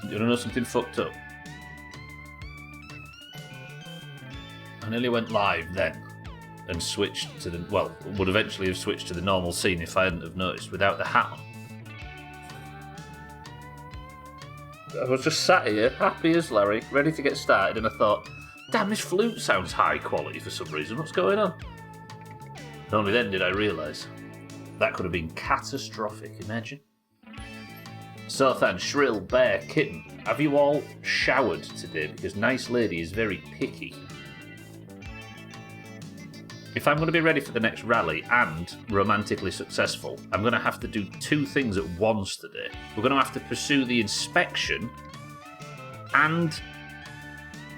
You want to know something fucked up? I nearly went live then and switched to the... Well, would eventually have switched to the normal scene if I hadn't have noticed without the hat on. I was just sat here, happy as Larry, ready to get started, and I thought, damn, this flute sounds high quality for some reason. What's going on? And only then did I realise. That could have been catastrophic, imagine. Sothan, Shrill, Bear, Kitten, have you all showered today? Because Nice Lady is very picky. If I'm going to be ready for the next rally and romantically successful, I'm going to have to do two things at once today. We're going to have to pursue the inspection and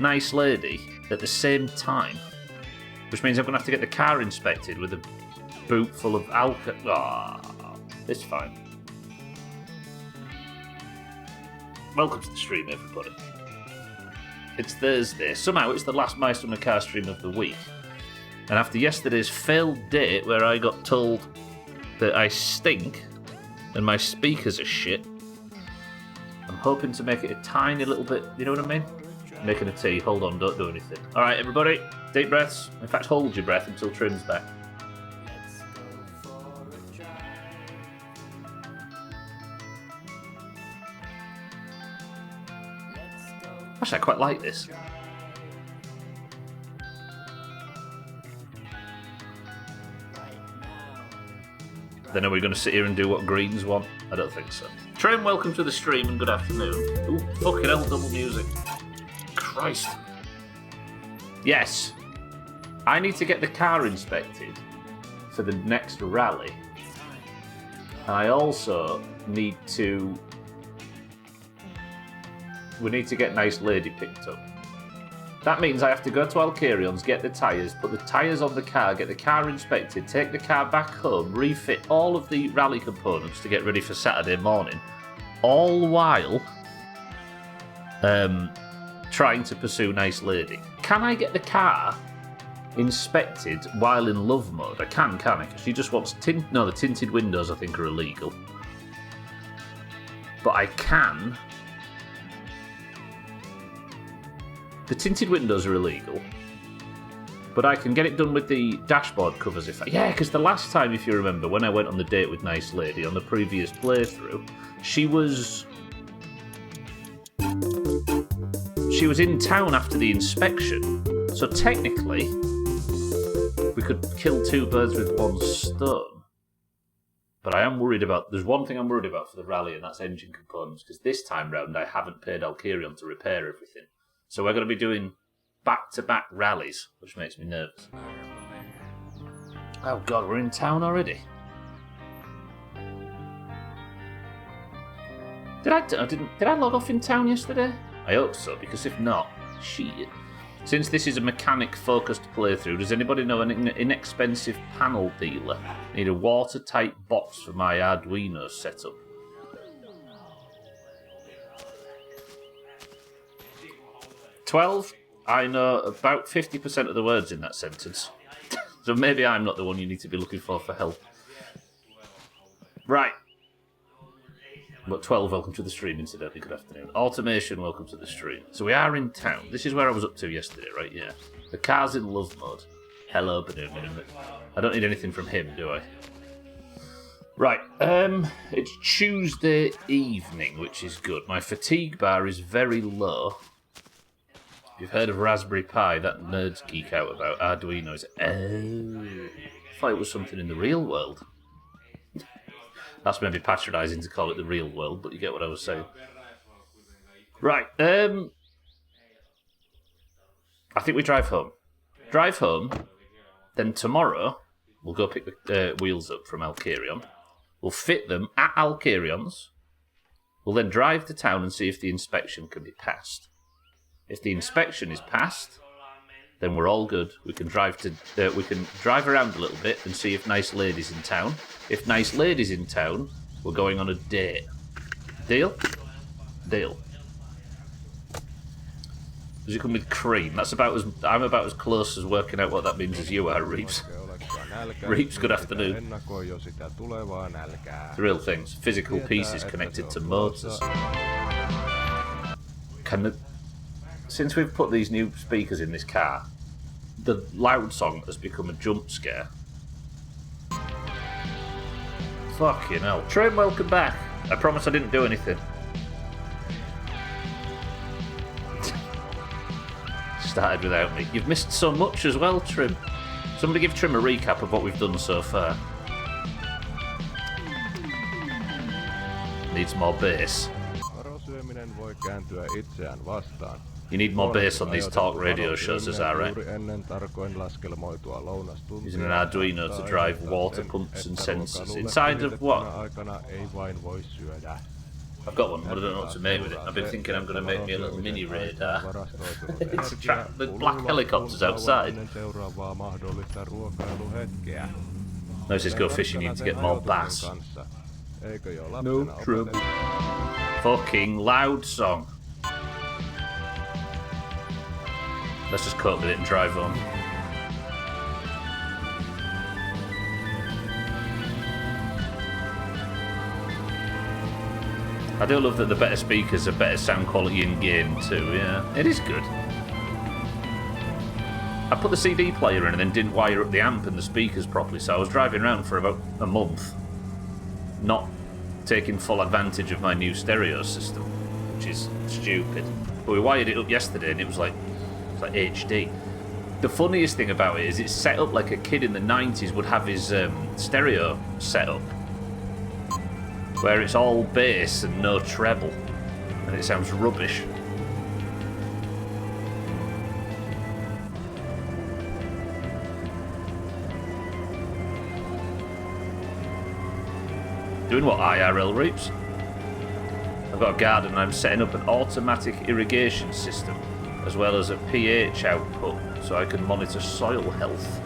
Nice Lady at the same time, which means I'm going to have to get the car inspected with a boot full of alcohol. Ah, it's fine. Welcome to the stream, everybody. It's Thursday. Somehow it's the last My Summer Car stream of the week. And after yesterday's failed date where I got told that I stink and my speakers are shit, I'm hoping to make it a tiny little bit, you know what I mean? Making a tea. Hold on, don't do anything. Alright, everybody, deep breaths. In fact, hold your breath until Trim's back. Actually, I quite like this. Then are we going to sit here and do what Greens want? I don't think so. Trim, welcome to the stream and good afternoon. Ooh, fucking hell, double music. Christ. Yes. I need to get the car inspected for the next rally. And I also need to... We need to get Nice Lady picked up. That means I have to go to Alcarion's, get the tyres, put the tyres on the car, get the car inspected, take the car back home, refit all of the rally components to get ready for Saturday morning, all while trying to pursue Nice Lady. Can I get the car inspected while in love mode? I can't I? Because she just wants the tinted windows I think are illegal. But I can... The tinted windows are illegal, but I can get it done with the dashboard covers if I... Yeah, because the last time, if you remember, when I went on the date with Nice Lady on the previous playthrough, she was in town after the inspection, so technically we could kill two birds with one stone. But I am worried about... There's one thing I'm worried about for the rally, and that's engine components, because this time round I haven't paid Alcarion to repair everything. So we're going to be doing back-to-back rallies, which makes me nervous. Oh god, we're in town already. Did I log off in town yesterday? I hope so, because if not, shit. Since this is a mechanic-focused playthrough, does anybody know an inexpensive panel dealer? I need a watertight box for my Arduino setup. $12? I know about 50% of the words in that sentence. So maybe I'm not the one you need to be looking for help. Right. But 12, welcome to the stream, incidentally. Good afternoon. Automation, welcome to the stream. So we are in town. This is where I was up to yesterday, right? Yeah. The car's in love mode. Hello, I don't need anything from him, do I? Right. It's Tuesday evening, which is good. My fatigue bar is very low. If you've heard of Raspberry Pi, that nerds geek out about Arduinos. Oh, I thought it was something in the real world. That's maybe patronising to call it the real world, but you get what I was saying. Right, I think we drive home. Drive home, then tomorrow we'll go pick the wheels up from Alcarion. We'll fit them at Alcarion's. We'll then drive to town and see if the inspection can be passed. If the inspection is passed, then we're all good. We can drive around a little bit and see if Nice Lady's in town. If Nice Lady's in town, we're going on a date. Deal? Deal. Does it come with cream? I'm about as close as working out what that means as you are, Reeves. Reeves, good afternoon. The real things. Physical pieces connected to motors. Since we've put these new speakers in this car, the loud song has become a jump scare. Fucking hell. Trim, welcome back. I promise I didn't do anything. Started without me. You've missed so much as well, Trim. Somebody give Trim a recap of what we've done so far. Needs more bass. You need more bass on these talk radio shows, is that right? Using an Arduino to drive water pumps and sensors. Inside of what? I've got one, but I don't know what to make with it. I've been thinking I'm going to make me a little mini radar. It's the black helicopters outside. No, it says go fishing, you need to get more bass. No trouble. Fucking loud song. Let's just cope with it and drive on. I do love that the better speakers are better sound quality in game too, yeah. It is good. I put the CD player in and then didn't wire up the amp and the speakers properly, so I was driving around for about a month, not taking full advantage of my new stereo system, which is stupid. But we wired it up yesterday and it was like HD. The funniest thing about it is it's set up like a kid in the 90s would have his stereo set up, where it's all bass and no treble, and it sounds rubbish. Doing what, IRL reaps? I've got a garden and I'm setting up an automatic irrigation system, as well as a pH output, so I can monitor soil health.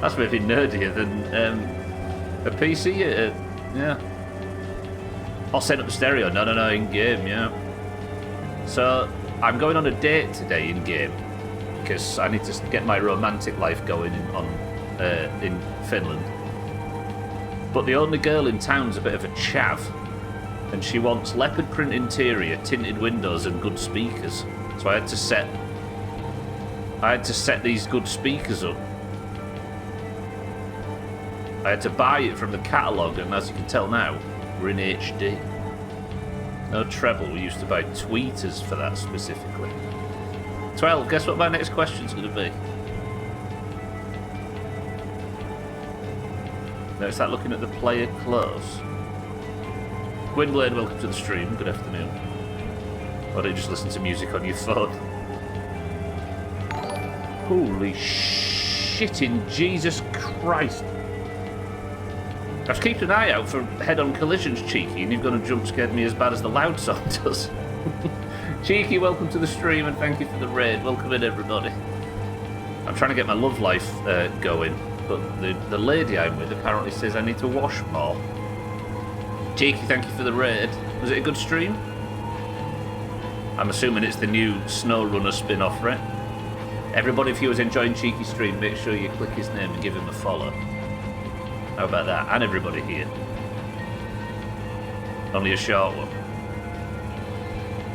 That's maybe nerdier than a PC, yeah. I'll set up the stereo, no, in-game, yeah. So, I'm going on a date today in-game, because I need to get my romantic life going in Finland. But the only girl in town's a bit of a chav, and she wants leopard print interior, tinted windows and good speakers. So I had to set these good speakers up. I had to buy it from the catalogue, and as you can tell now, we're in HD. No treble, we used to buy tweeters for that specifically. 12, guess what my next question's going to be? Now it's that looking at the player close. Gwynblade, welcome to the stream, good afternoon. Or do you just listen to music on your phone? Holy shit in Jesus Christ. I was keeping an eye out for head-on collisions, Cheeky, and you've gone and jump-scared me as bad as the loud song does. Cheeky, welcome to the stream and thank you for the raid. Welcome in, everybody. I'm trying to get my love life going, but the lady I'm with apparently says I need to wash more. Cheeky, thank you for the raid. Was it a good stream? I'm assuming it's the new SnowRunner spin-off, right? Everybody, if you was enjoying Cheeky's stream, make sure you click his name and give him a follow. How about that? And everybody here. Only a short one.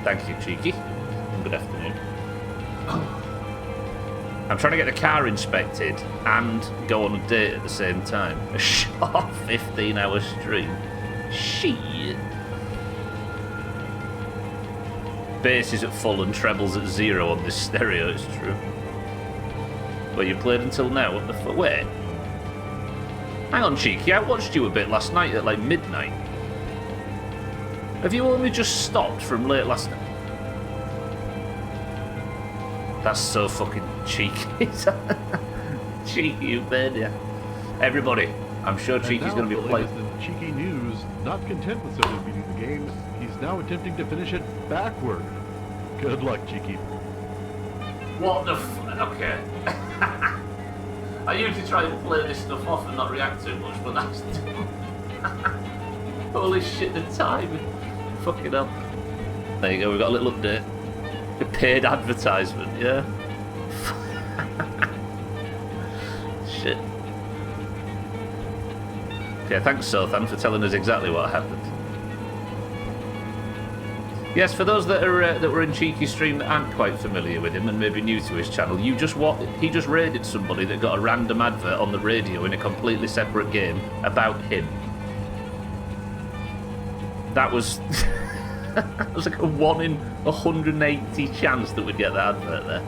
Thank you, Cheeky. And good afternoon. I'm trying to get the car inspected and go on a date at the same time. A short 15-hour stream. Shit. Bass is at full and trebles at 0 on this stereo, it's true. Well, you played until now? What the fuck? Wait. Hang on, Cheeky, I watched you a bit last night at like midnight. Have you only just stopped from late last night? That's so fucking cheeky. Cheeky, you mania. Everybody, I'm sure Cheeky's going to be playing. Cheeky news, not content with Soda beating the game, he's now attempting to finish it backward. Good luck, Cheeky. What the okay. I usually try and play this stuff off and not react too much, but that's holy shit, the time. Fucking hell. There you go, we've got a little update. A paid advertisement, yeah? Shit. Okay, thanks Sothan for telling us exactly what happened. Yes, for those that are that were in Cheeky Stream that aren't quite familiar with him and maybe new to his channel, he just raided somebody that got a random advert on the radio in a completely separate game about him. That was that was like a 1 in 180 chance that we'd get that advert there.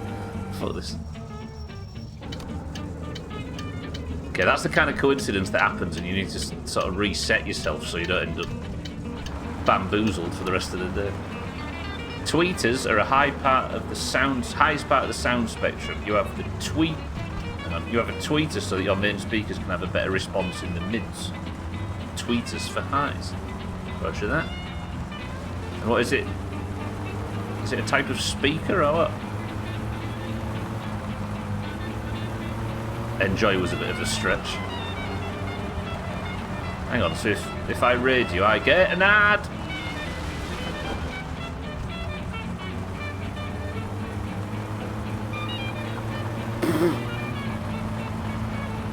Fuck this. Okay, that's the kind of coincidence that happens, and you need to sort of reset yourself so you don't end up bamboozled for the rest of the day. Tweeters are a highest part of the sound spectrum. You have the tweet, you have a tweeter so that your main speakers can have a better response in the mids. Tweeters for highs. Roger that. And what is it? Is it a type of speaker or what? Enjoy was a bit of a stretch. Hang on, so if I raid you, I get an ad.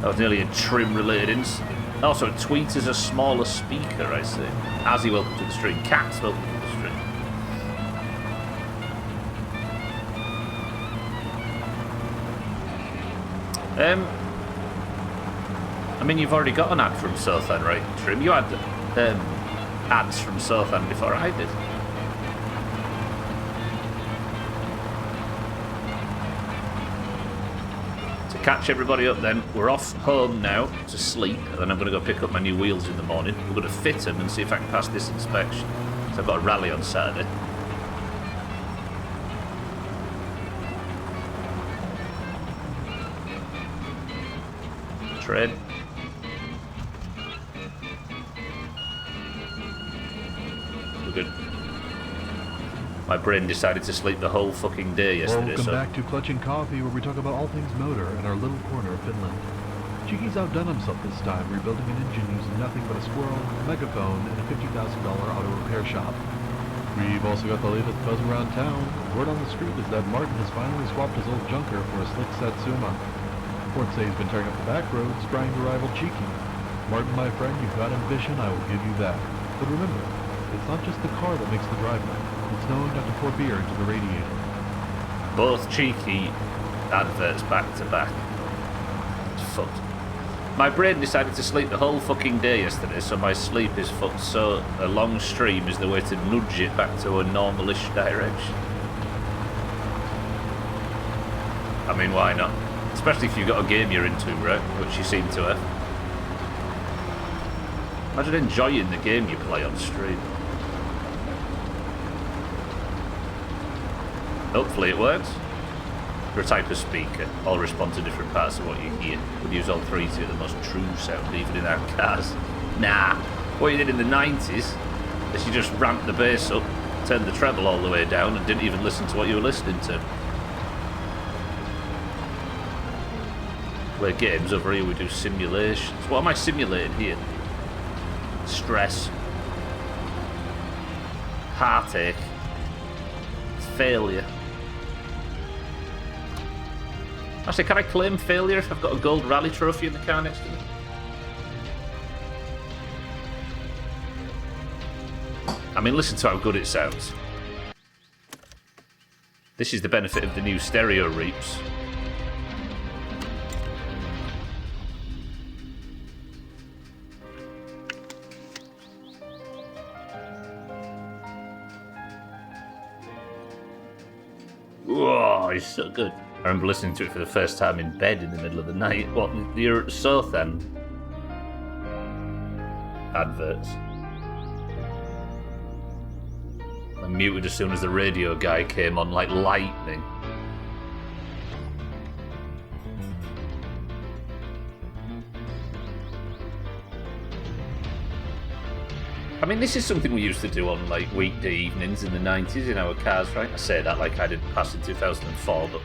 That was nearly a trim-related incident. Also, a tweet is a smaller speaker, I see. Azzy, welcome to the stream. Cats, welcome to the stream. I mean, you've already got an ad from Sothan, right, Trim? You had ads from Sothan before I did. To catch everybody up then, we're off home now to sleep, and then I'm going to go pick up my new wheels in the morning. We're going to fit them and see if I can pass this inspection. So I've got a rally on Saturday. Tread. We're good. My brain decided to sleep the whole fucking day yesterday. Welcome back to Clutching Coffee, where we talk about all things motor in our little corner of Finland. Cheeky's outdone himself this time, rebuilding an engine using nothing but a squirrel, a megaphone, and a $50,000 auto repair shop. We've also got the latest buzz around town. Word on the street is that Martin has finally swapped his old junker for a slick Satsuma. Reports say he's been tearing up the back roads, trying to rival Cheeky. Martin, my friend, you've got ambition, I will give you that. But remember, it's not just the car that makes the drive nice. It's knowing not to pour beer into the radiator. Both Cheeky adverts back to back. It's fucked. My brain decided to sleep the whole fucking day yesterday, so my sleep is fucked, so a long stream is the way to nudge it back to a normalish direction. I mean, why not? Especially if you've got a game you're into, right? Which you seem to have. Imagine enjoying the game you play on stream. Hopefully it works. For a type of speaker, all respond to different parts of what you hear. Would use all three to get the most true sound, even in our cars. Nah. What you did in the 90s is you just ramped the bass up, turned the treble all the way down, and didn't even listen to what you were listening to. Play games. Over here we do simulations. What am I simulating here? Stress. Heartache. Failure. Actually, can I claim failure if I've got a gold rally trophy in the car next to me? I mean, listen to how good it sounds. This is the benefit of the new stereo reaps. Whoa, it's so good. I remember listening to it for the first time in bed in the middle of the night. What, the Sothan adverts? I muted as soon as the radio guy came on like lightning. I mean, this is something we used to do on like weekday evenings in the 90s in our cars, right? I say that like I didn't pass in 2004, but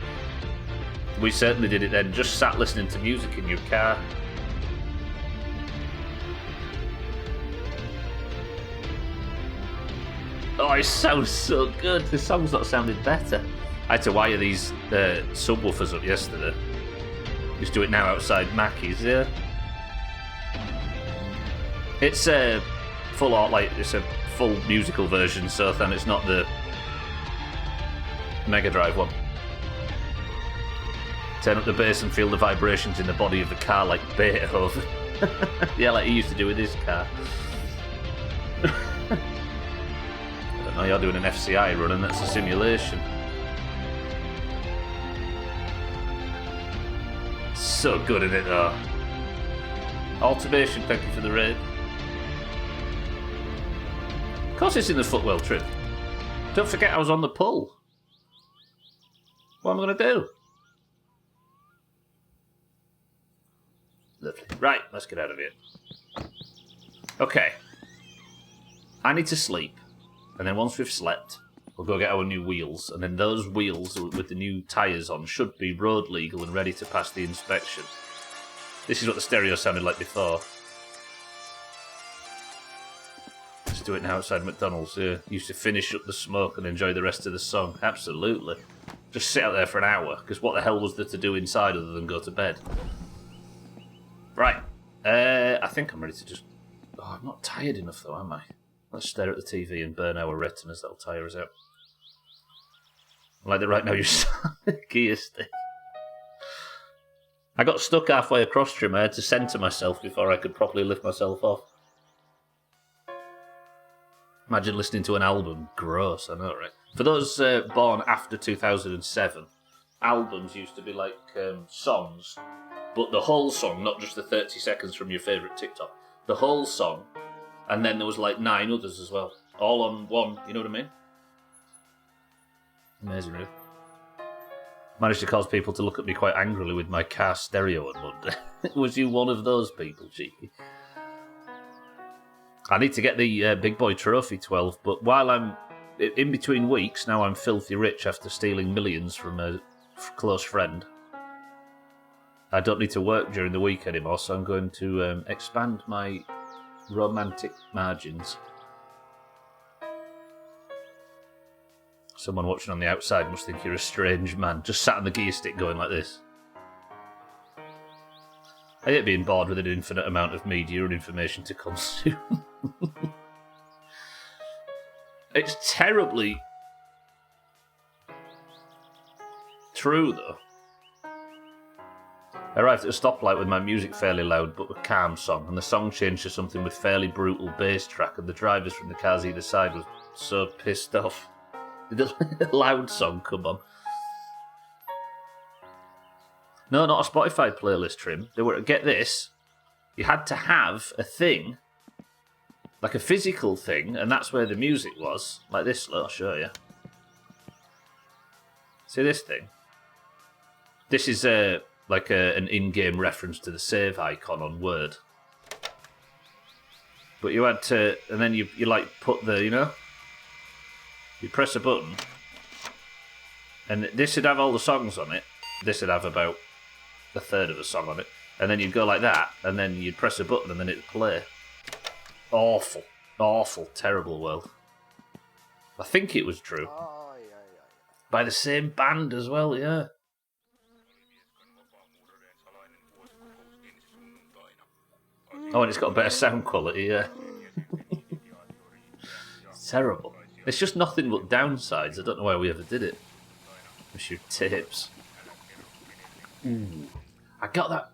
we certainly did it then. Just sat listening to music in your car. Oh, it sounds so good. The song's not sounded better. I had to wire these subwoofers up yesterday. Just do it now outside Mackey's, yeah. It's full art, like it's a full musical version, so then it's not the Mega Drive one. Turn up the bass and feel the vibrations in the body of the car like Beethoven. Yeah, like he used to do with his car. I don't know, you're doing an FCI run and that's a simulation. So good at it though. Automation, thank you for the raid. Of course it's in the footwell trim. Don't forget I was on the pull. What am I going to do? Lovely. Right, let's get out of here. Okay. I need to sleep. And then once we've slept, we'll go get our new wheels. And then those wheels with the new tyres on should be road legal and ready to pass the inspection. This is what the stereo sounded like before. Just do it now outside McDonald's. Yeah. Used to finish up the smoke and enjoy the rest of the song. Absolutely. Just sit out there for an hour, because what the hell was there to do inside other than go to bed? Right. I think I'm ready to just... Oh, I'm not tired enough though, am I? Let's stare at the TV and burn our retinas. That'll tire us out. Like that right now, you're gear stick. I got stuck halfway across trim. I had to center myself before I could properly lift myself off. Imagine listening to an album. Gross, I know, right? For those born after 2007, albums used to be like songs, but the whole song, not just the 30 seconds from your favourite TikTok. The whole song, and then there was like 9 others as well. All on one, you know what I mean? Amazing, really. Managed to cause people to look at me quite angrily with my car stereo on Monday. Was you one of those people, cheeky? I need to get the Big Boy Trophy 12, but while I'm in between weeks, now I'm filthy rich after stealing millions from a close friend. I don't need to work during the week anymore, so I'm going to expand my romantic margins. Someone watching on the outside must think you're a strange man, just sat on the gear stick going like this. I hate being bored with an infinite amount of media and information to consume. It's terribly true, though. I arrived at a stoplight with my music fairly loud but a calm song, and the song changed to something with fairly brutal bass track, and the drivers from the cars either side were so pissed off. Did the loud song come on? No, not a Spotify playlist, Trim. They were, get this, you had to have a thing, like a physical thing, and that's where the music was. Like this, I'll show you. See this thing? This is an in-game reference to the save icon on Word. But you had to, and then you like put the, you know, you press a button, and this would have all the songs on it. This would have about a third of a song on it, and then you'd go like that, and then you'd press a button, and then it'd play. Awful, awful, terrible world. I think it was true. By the same band as well, yeah. Oh, and it's got a better sound quality, yeah. It's terrible. It's just nothing but downsides. I don't know why we ever did it. Miss your tips. Ooh. I got that.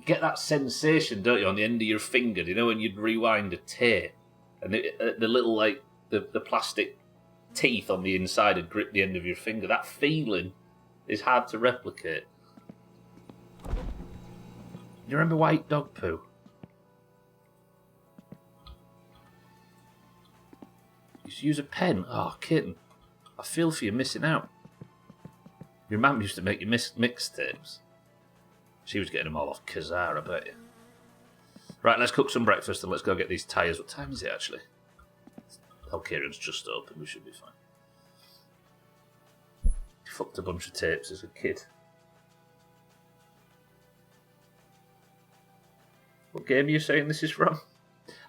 Get that sensation, don't you, on the end of your finger? You know when you'd rewind a tape, and the little like the plastic teeth on the inside would grip the end of your finger. That feeling is hard to replicate. You remember white dog poo? You used to use a pen. Oh, kitten. I feel for you missing out. Your mum used to make you mixtapes. She was getting them all off Kazaa, I bet you. Right, let's cook some breakfast and let's go get these tyres. What time is it, actually? Oh, Kieran's just open. We should be fine. Fucked a bunch of tapes as a kid. What game are you saying this is from?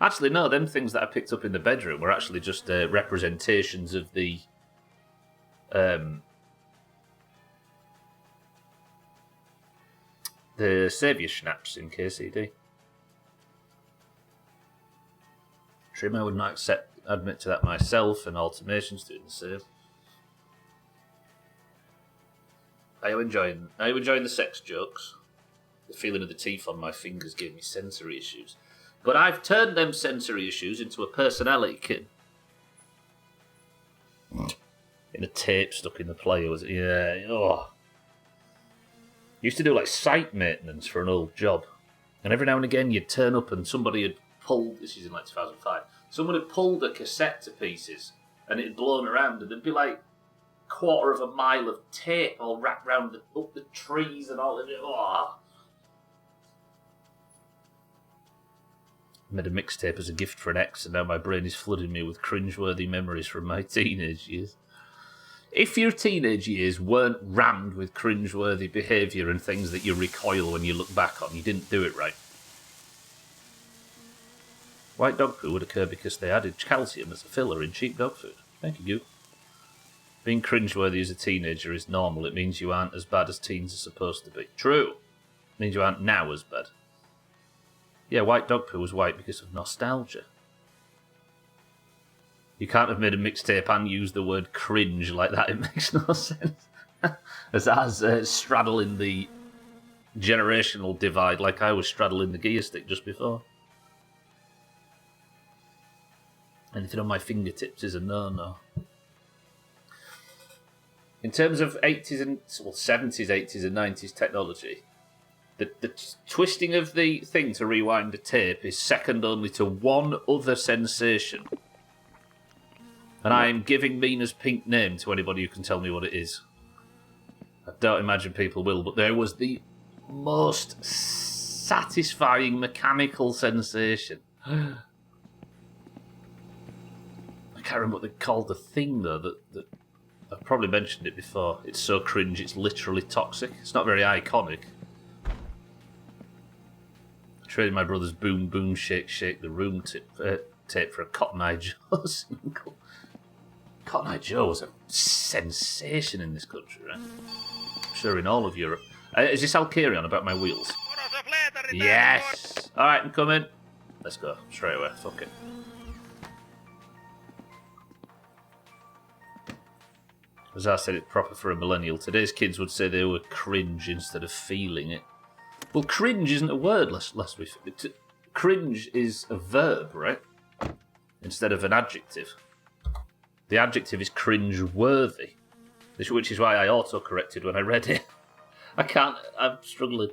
Actually, no, them things that I picked up in the bedroom were actually just representations of the saviour schnapps in KCD. Trim, I would not admit to that myself, and Automation's doing the same. Are you enjoying the sex jokes? The feeling of the teeth on my fingers gave me sensory issues. But I've turned them sensory issues into a personality kit. In a tape stuck in the player, was it? Yeah, oh. Used to do like site maintenance for an old job. And every now and again you'd turn up and somebody had pulled, this is in like 2005, someone had pulled a cassette to pieces and it had blown around and there'd be like 1/4 mile of tape all wrapped around up the trees and all of it. Oh. I made a mixtape as a gift for an ex, and now my brain is flooding me with cringeworthy memories from my teenage years. If your teenage years weren't rammed with cringeworthy behaviour and things that you recoil when you look back on, you didn't do it right. White dog poo would occur because they added calcium as a filler in cheap dog food. Thank you. Being cringeworthy as a teenager is normal. It means you aren't as bad as teens are supposed to be. True. It means you aren't now as bad. Yeah, white dog poo was white because of nostalgia. You can't have made a mixtape and used the word cringe like that. It makes no sense. as straddling the generational divide like I was straddling the gear stick just before. Anything on my fingertips is a no-no. In terms of 80s and 70s, 80s and 90s technology, the twisting of the thing to rewind a tape is second only to one other sensation. And I am giving Mina's pink name to anybody who can tell me what it is. I don't imagine people will, but there was the most satisfying mechanical sensation. I can't remember what they called the thing, though, that I've probably mentioned it before. It's so cringe, it's literally toxic. It's not very iconic. I traded my brother's Boom Boom Shake Shake the Room tape for a Cotton Eye Joe single. Cotton Eye Joe was a sensation in this country, right? I'm sure in all of Europe. Is this Alcarion about my wheels? Yes! Alright, I'm coming. Let's go, straight away, fuck it. As I said, it's proper for a millennial. Today's kids would say they were cringe instead of feeling it. Well, cringe isn't a word, lest we... Cringe is a verb, right? Instead of an adjective. The adjective is cringe-worthy, which is why I auto-corrected when I read it. I'm struggling.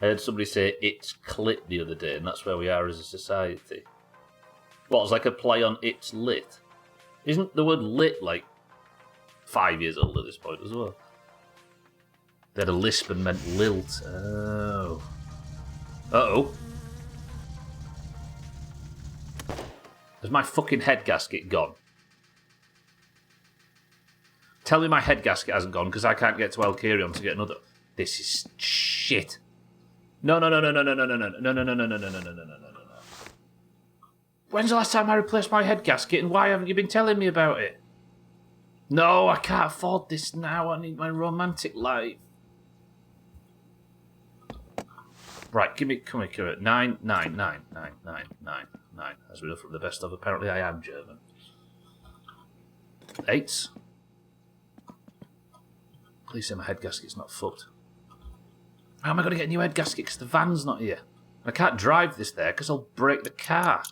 I heard somebody say, it's clit the other day, and that's where we are as a society. What, it's like a play on it's lit? Isn't the word lit, like, 5 years old at this point as well? They had a lisp and meant lilt. Oh. Uh-oh. Has my fucking head gasket gone? Tell me my head gasket hasn't gone because I can't get to Alcarion to get another. This is shit. No. When's the last time I replaced my head gasket and why haven't you been telling me about it? No, I can't afford this now. I need my romantic life. Right, come here. 9. As we know from the best of, apparently I am German. 8. Please say my head gasket's not fucked. How am I going to get a new head gasket because the van's not here? I can't drive this there because I'll break the car.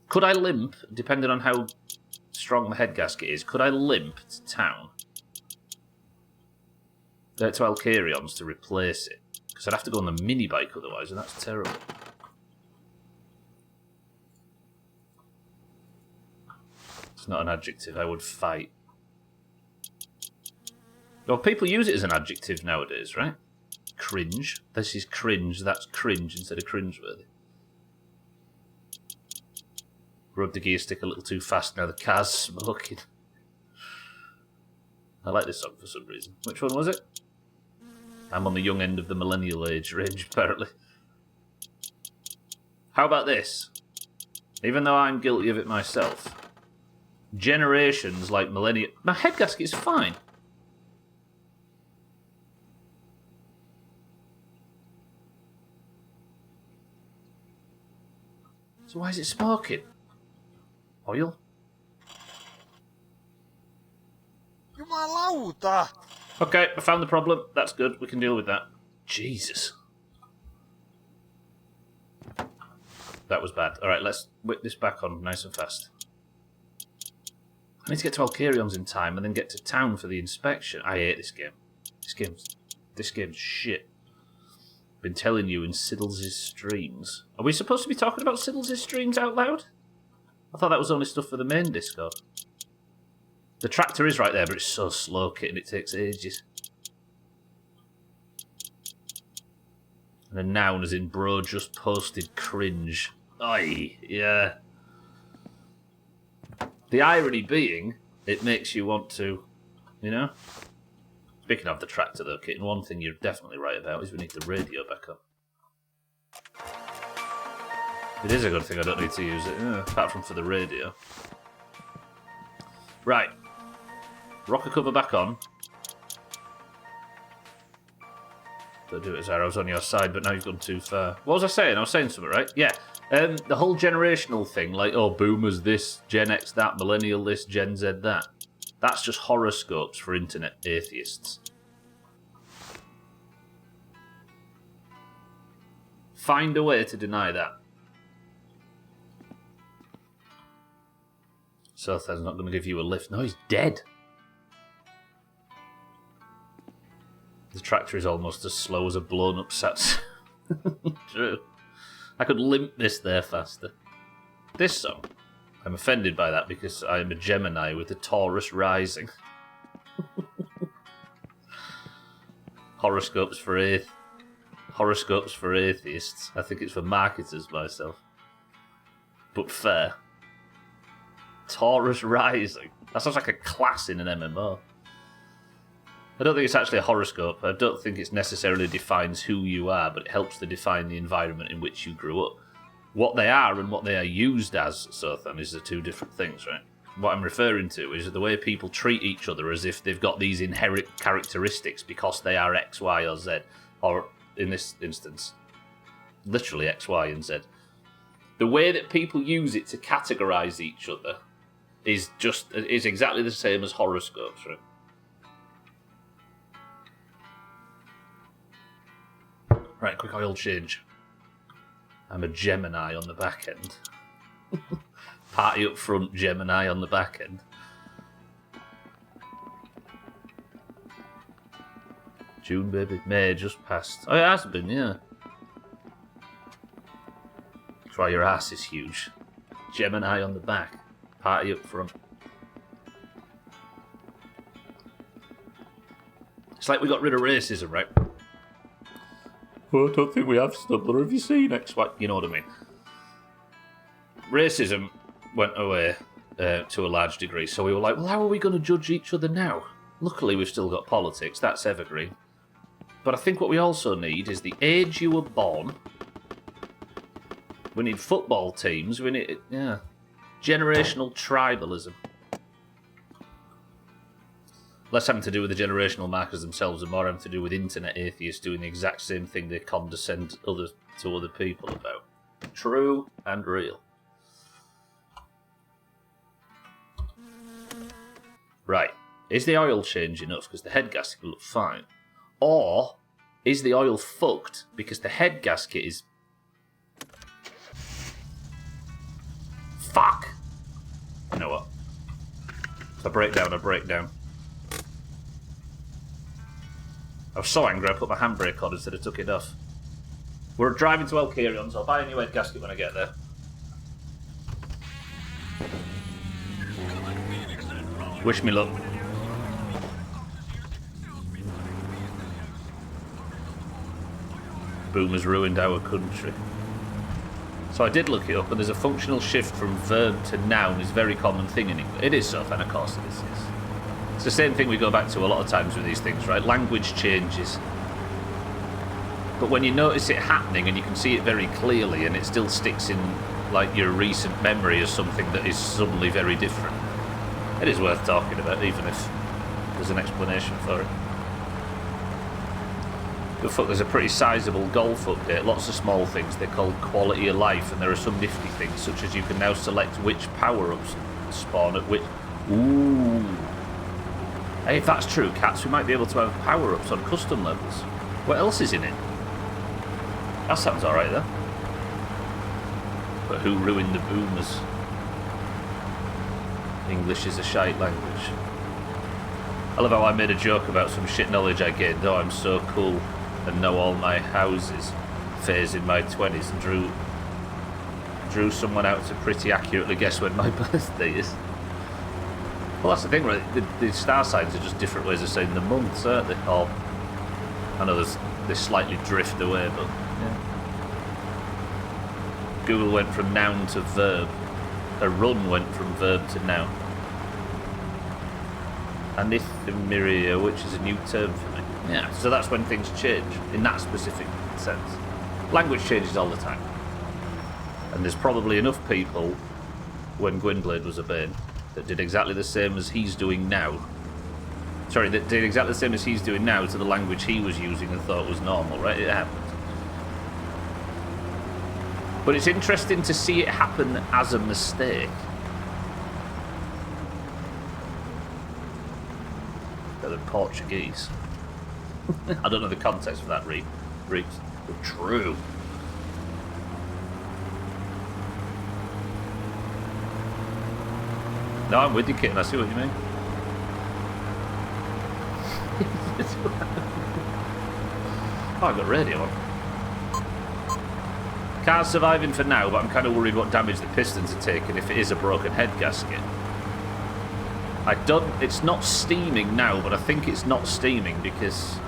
Could I limp, depending on how strong the head gasket is, could I limp to town? To Alcarion's to replace it? Because I'd have to go on the mini bike otherwise, and that's terrible. It's not an adjective, I would fight. Well, people use it as an adjective nowadays, right? Cringe. This is cringe, that's cringe instead of cringeworthy. Rubbed the gear stick a little too fast, now the car's smoking. I like this song for some reason. Which one was it? I'm on the young end of the millennial age range, apparently. How about this? Even though I'm guilty of it myself, generations like millennial... My head gasket's fine. So why is it smoking? Oil? Jumalauta! Okay, I found the problem. That's good. We can deal with that. Jesus. That was bad. Alright, let's whip this back on nice and fast. I need to get to Alcarion's in time and then get to town for the inspection. I hate this game. This game's shit. Been telling you in Siddles' streams. Are we supposed to be talking about Siddles' streams out loud? I thought that was only stuff for the main Discord. The tractor is right there, but it's so slow, Kit, and it takes ages. And a noun as in bro just posted cringe. Aye, yeah. The irony being, it makes you want to, you know? Speaking of the tractor though, Kit, one thing you're definitely right about is we need the radio back up. It is a good thing I don't need to use it, apart from for the radio. Right. Rocker cover back on. Don't do it, Zara. I was on your side, but now you've gone too far. What was I saying? I was saying something, right? Yeah. The whole generational thing, like, oh, boomers this, Gen X that, millennial this, Gen Z that. That's just horoscopes for internet atheists. Find a way to deny that. Sothad's not going to give you a lift. No, he's dead. The tractor is almost as slow as a blown-up Sats. True. I could limp this there faster. This song, I'm offended by that because I am a Gemini with the Taurus rising. Horoscopes for atheists. I think it's for marketers myself. But fair. Taurus rising. That sounds like a class in an MMO. I don't think it's actually a horoscope. I don't think it necessarily defines who you are, but it helps to define the environment in which you grew up. What they are and what they are used as, Sothan, is the two different things, right? What I'm referring to is the way people treat each other as if they've got these inherent characteristics because they are X, Y, or Z. Or, in this instance, literally X, Y, and Z. The way that people use it to categorise each other is exactly the same as horoscopes, right? Right, quick oil change. I'm a Gemini on the back end. Party up front, Gemini on the back end. June, baby. May just passed. Oh, it has been, yeah. That's why your ass is huge. Gemini on the back. Party up front. It's like we got rid of racism, right? Well, I don't think we have, Stubbler. Have you seen X, Y? You know what I mean. Racism went away to a large degree, so we were like, well, how are we going to judge each other now? Luckily, we've still got politics. That's evergreen. But I think what we also need is the age you were born. We need football teams. We need, generational tribalism. Less having to do with the generational markers themselves and more having to do with internet atheists doing the exact same thing they condescend to other people about. True and real. Right. Is the oil change enough because the head gasket will look fine? Or is the oil fucked because the head gasket is... Fuck! You know what? If I break down. I was so angry I put my handbrake on instead of took it off. We're driving to Alcarion, so I'll buy a new head gasket when I get there. Wish me luck. Boomers ruined our country. So I did look it up, and there's a functional shift from verb to noun is a very common thing in English. It is so, and of course it is. It's the same thing we go back to a lot of times with these things, right? Language changes. But when you notice it happening and you can see it very clearly and it still sticks in like your recent memory as something that is suddenly very different, it is worth talking about, even if there's an explanation for it. But fuck, there's a pretty sizable golf update. Lots of small things they call quality of life, and there are some nifty things, such as you can now select which power-ups spawn at which... Ooh. Hey, if that's true, cats, we might be able to have power-ups on custom levels. What else is in it? That sounds alright, though. But who ruined the boomers? English is a shite language. I love how I made a joke about some shit knowledge I gained. Oh, I'm so cool and know all my houses. Phase in my 20s and drew someone out to pretty accurately guess when my birthday is. Well, that's the thing, right? The star signs are just different ways of saying the months, aren't they? Or, I know they slightly drift away, but yeah. Google went from noun to verb. A run went from verb to noun. Anithemiria, which is a new term for me. Yeah, so that's when things change, in that specific sense. Language changes all the time. And there's probably enough people, when Gwynblade was a Bane, that did exactly the same as he's doing now. Sorry, that did exactly the same as he's doing now to the language he was using and thought was normal, right? It happened. But it's interesting to see it happen as a mistake. They're Portuguese. I don't know the context for that, Reeves. But true. No, I'm with you, kitten. I see what you mean. Oh, I got radio on. Car's surviving for now, but I'm kind of worried what damage the pistons are taking if it is a broken head gasket. It's not steaming now, but I think it's not steaming because...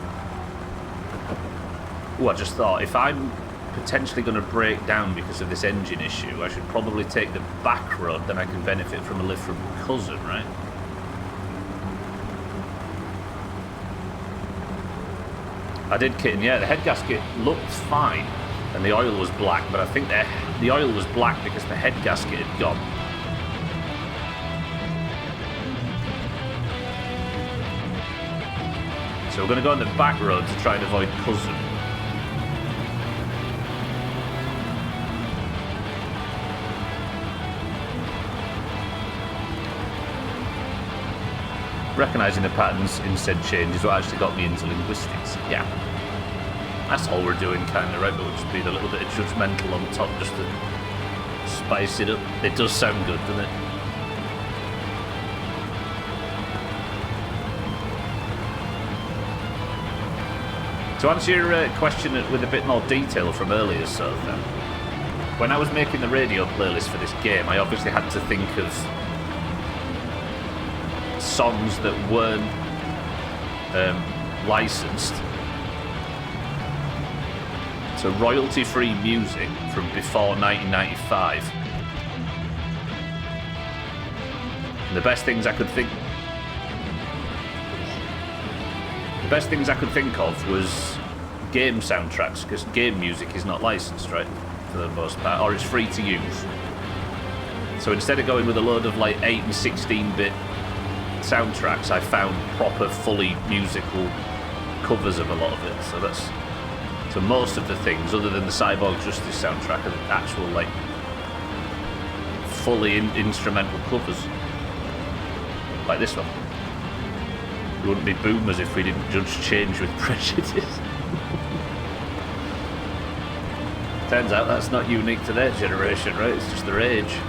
Oh, I just thought, if I'm potentially going to break down because of this engine issue, I should probably take the back road, then I can benefit from a lift from Cousin, right? I did, kitten, yeah, the head gasket looked fine, and the oil was black, but I think the oil was black because the head gasket had gone. So we're going to go on the back road to try and avoid Cousin. Recognising the patterns in said change is what actually got me into linguistics. Yeah. That's all we're doing, kind of, right? But we'll just be a little bit of judgmental on top just to spice it up. It does sound good, doesn't it? To answer your question with a bit more detail from earlier, so then, when I was making the radio playlist for this game, I obviously had to think of songs that weren't licensed to royalty-free music from before 1995. And the best things I could think of was game soundtracks, because game music is not licensed, right, for the most part, or it's free to use. So instead of going with a load of like 8 and 16-bit soundtracks, I found proper, fully musical covers of a lot of it. So most of the things, other than the Cyborg Justice soundtrack, are actual like fully instrumental covers, like this one. We wouldn't be boomers if we didn't judge change with prejudice. Turns out that's not unique to their generation, right? It's just their age.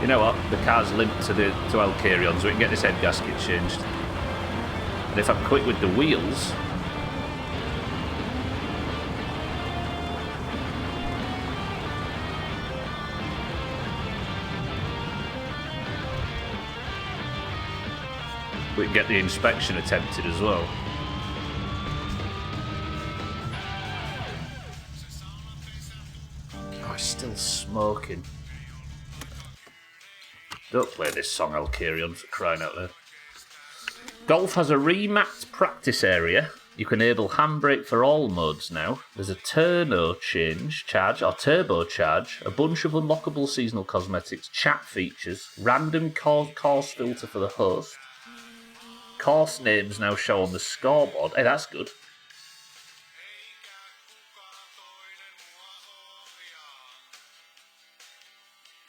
You know what? The car's linked to Alcarion, so we can get this head gasket changed. And if I'm quick with the wheels, we can get the inspection attempted as well. Oh, it's still smoking. Don't play this song, Alcarion, for crying out loud. Golf has a remapped practice area. You can enable handbrake for all modes now. There's a turbo charge, a bunch of unlockable seasonal cosmetics, chat features, random course filter for the host. Course names now show on the scoreboard. Hey, that's good.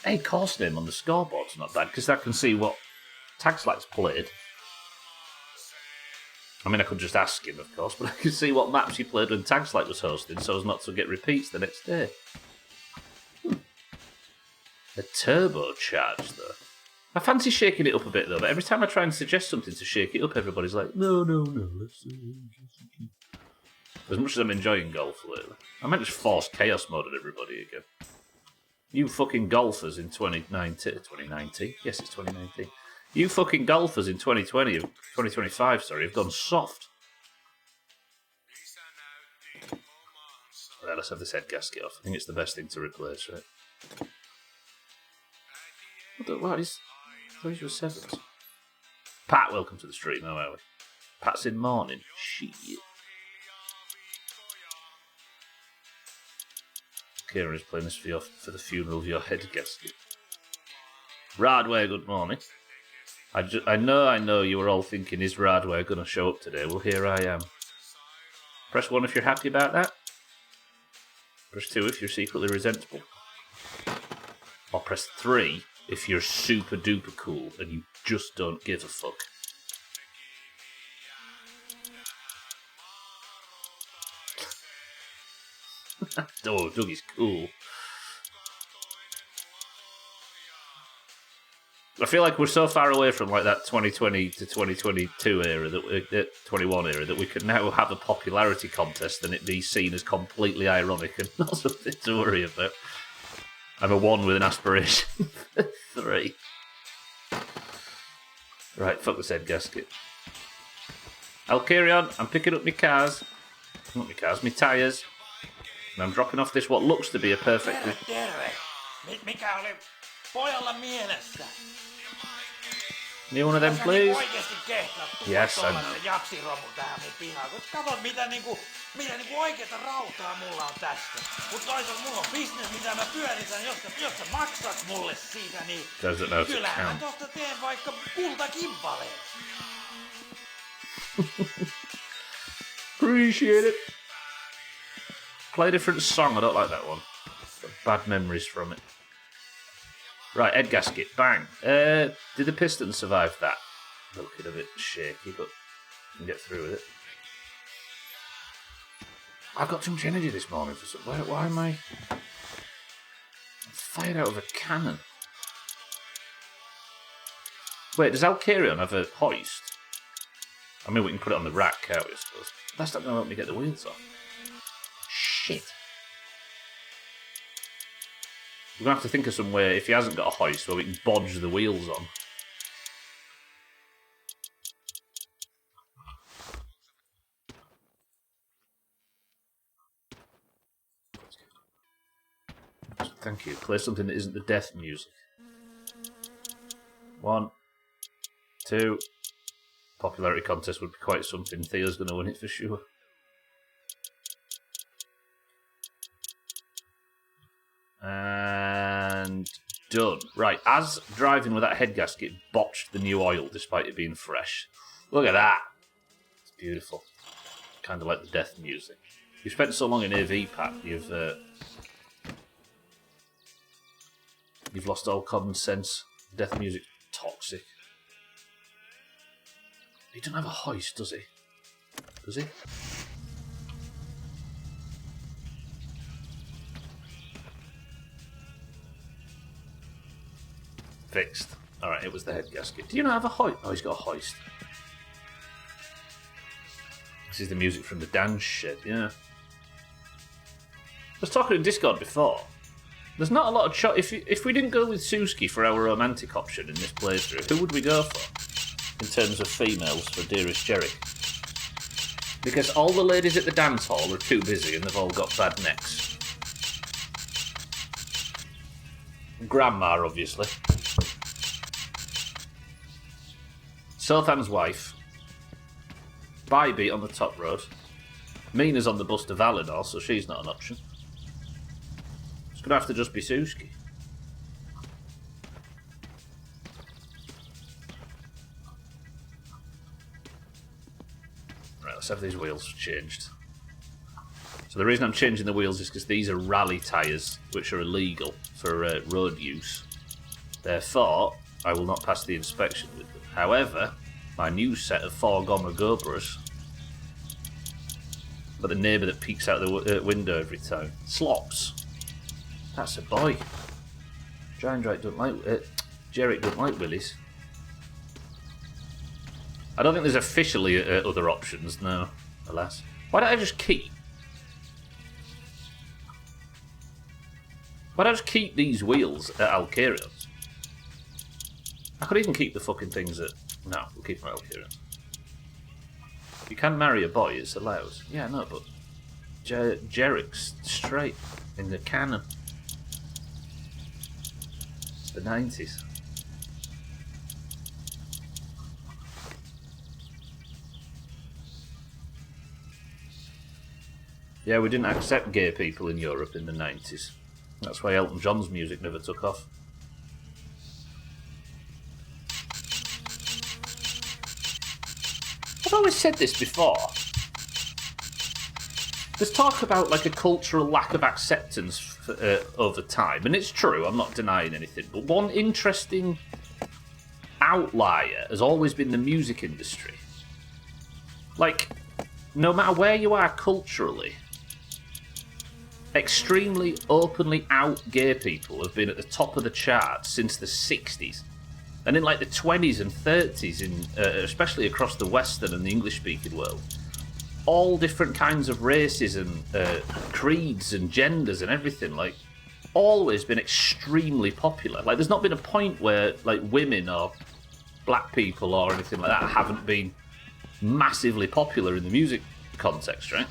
Hey, course name on the scoreboard's not bad, because I can see what Tagslag's played. I mean, I could just ask him, of course, but I can see what maps he played when Tagslag was hosting, so as not to get repeats the next day. A turbocharge, though. I fancy shaking it up a bit, though, but every time I try and suggest something to shake it up, everybody's like, no, let's... As much as I'm enjoying golf lately, I might just force chaos mode at everybody again. You fucking golfers in 2019? Yes, it's 2019. You fucking golfers in 2025, have gone soft. Well, let's have this head gasket off. I think it's the best thing to replace, right? What is... Where's your sevens? Pat, welcome to the stream. How are we? Pat's in morning. Shit. Kieran is playing this for the funeral of your head gasket. Radway, good morning. I know you were all thinking, is Radway going to show up today? Well, here I am. Press 1 if you're happy about that. Press 2 if you're secretly resentful. Or press 3 if you're super duper cool and you just don't give a fuck. Oh, Dougie's cool. I feel like we're so far away from like that 2020 to 2022 era, 21 era, that we could now have a popularity contest and it be seen as completely ironic and not something to worry about. I'm a 1 with an aspiration for 3. Right, fuck this head gasket. I'll carry on. I'm picking up my cars. Not my cars, my tyres. And I'm dropping off this what looks to be a perfect... Mikä oli pojalla mielessä? Need one of them, please? Oikeesti kehtaa yes, tulla jaksiromu tähän mun pihaan. Kato mitä oikeeta rautaa mulla on tästä. Mut toisaalta mulla on business mitä mä pyöritän. Jos sä maksat mulle siitä, niin kyllähän mä tosta teen vaikka kultakimpaleen. Appreciate it. Play a different song. I don't like that one. Got bad memories from it. Right, head gasket. Bang. Did the piston survive that? Looking a bit shaky, but I can get through with it. I've got too much energy this morning for some... Why am I... I'm fired out of a cannon. Wait, does Alcarion have a hoist? I mean, we can put it on the rack, can't we, I suppose? That's not going to help me get the wheels off. Shit. We're going to have to think of some way, if he hasn't got a hoist, where we can bodge the wheels on. Thank you. Play something that isn't the death music. 1, 2. Popularity contest would be quite something. Theo's going to win it for sure. And done. Right, as driving with that head gasket botched the new oil despite it being fresh. Look at that. It's beautiful. Kind of like the death music. You've spent so long in AV, Pat, you've lost all common sense. Death music's toxic. He doesn't have a hoist, does he? Does he? Fixed. Alright, it was the head gasket. Do you not have a hoist? Oh, he's got a hoist. This is the music from the dance shed, yeah. I was talking in Discord before. There's not a lot of choice. If we didn't go with Suski for our romantic option in this playthrough, who would we go for in terms of females for Dearest Jerry? Because all the ladies at the dance hall are too busy and they've all got bad necks. Grandma, obviously. Sothan's wife. Bybeat on the top road. Mina's on the bus to Valinor, so she's not an option. It's going to have to just be Suski. Right, let's have these wheels changed. So the reason I'm changing the wheels is because these are rally tyres, which are illegal for road use. Therefore, I will not pass the inspection with them. However, my new set of 4 Goma Gobras, but the neighbour that peeks out the window every time. Slops. That's a boy. Giant don't like Jarek don't like willies. I don't think there's officially other options, no, alas. Why don't I just keep? Why don't I just keep these wheels at Alcarions? I could even keep the fucking things at... No, we'll keep them at Alcarions. You can marry a boy, it's allowed. Yeah, no, but Jarek's straight in the canon. It's the 90s. Yeah, we didn't accept gay people in Europe in the 90s. That's why Elton John's music never took off. I've always said this before. There's talk about like a cultural lack of acceptance for, over time, and it's true, I'm not denying anything, but one interesting outlier has always been the music industry. Like, no matter where you are culturally, extremely openly out gay people have been at the top of the charts since the 60s. And in like the 20s and 30s, especially across the Western and the English-speaking world, all different kinds of races and creeds and genders and everything, like, always been extremely popular. Like, there's not been a point where, like, women or black people or anything like that haven't been massively popular in the music context, right?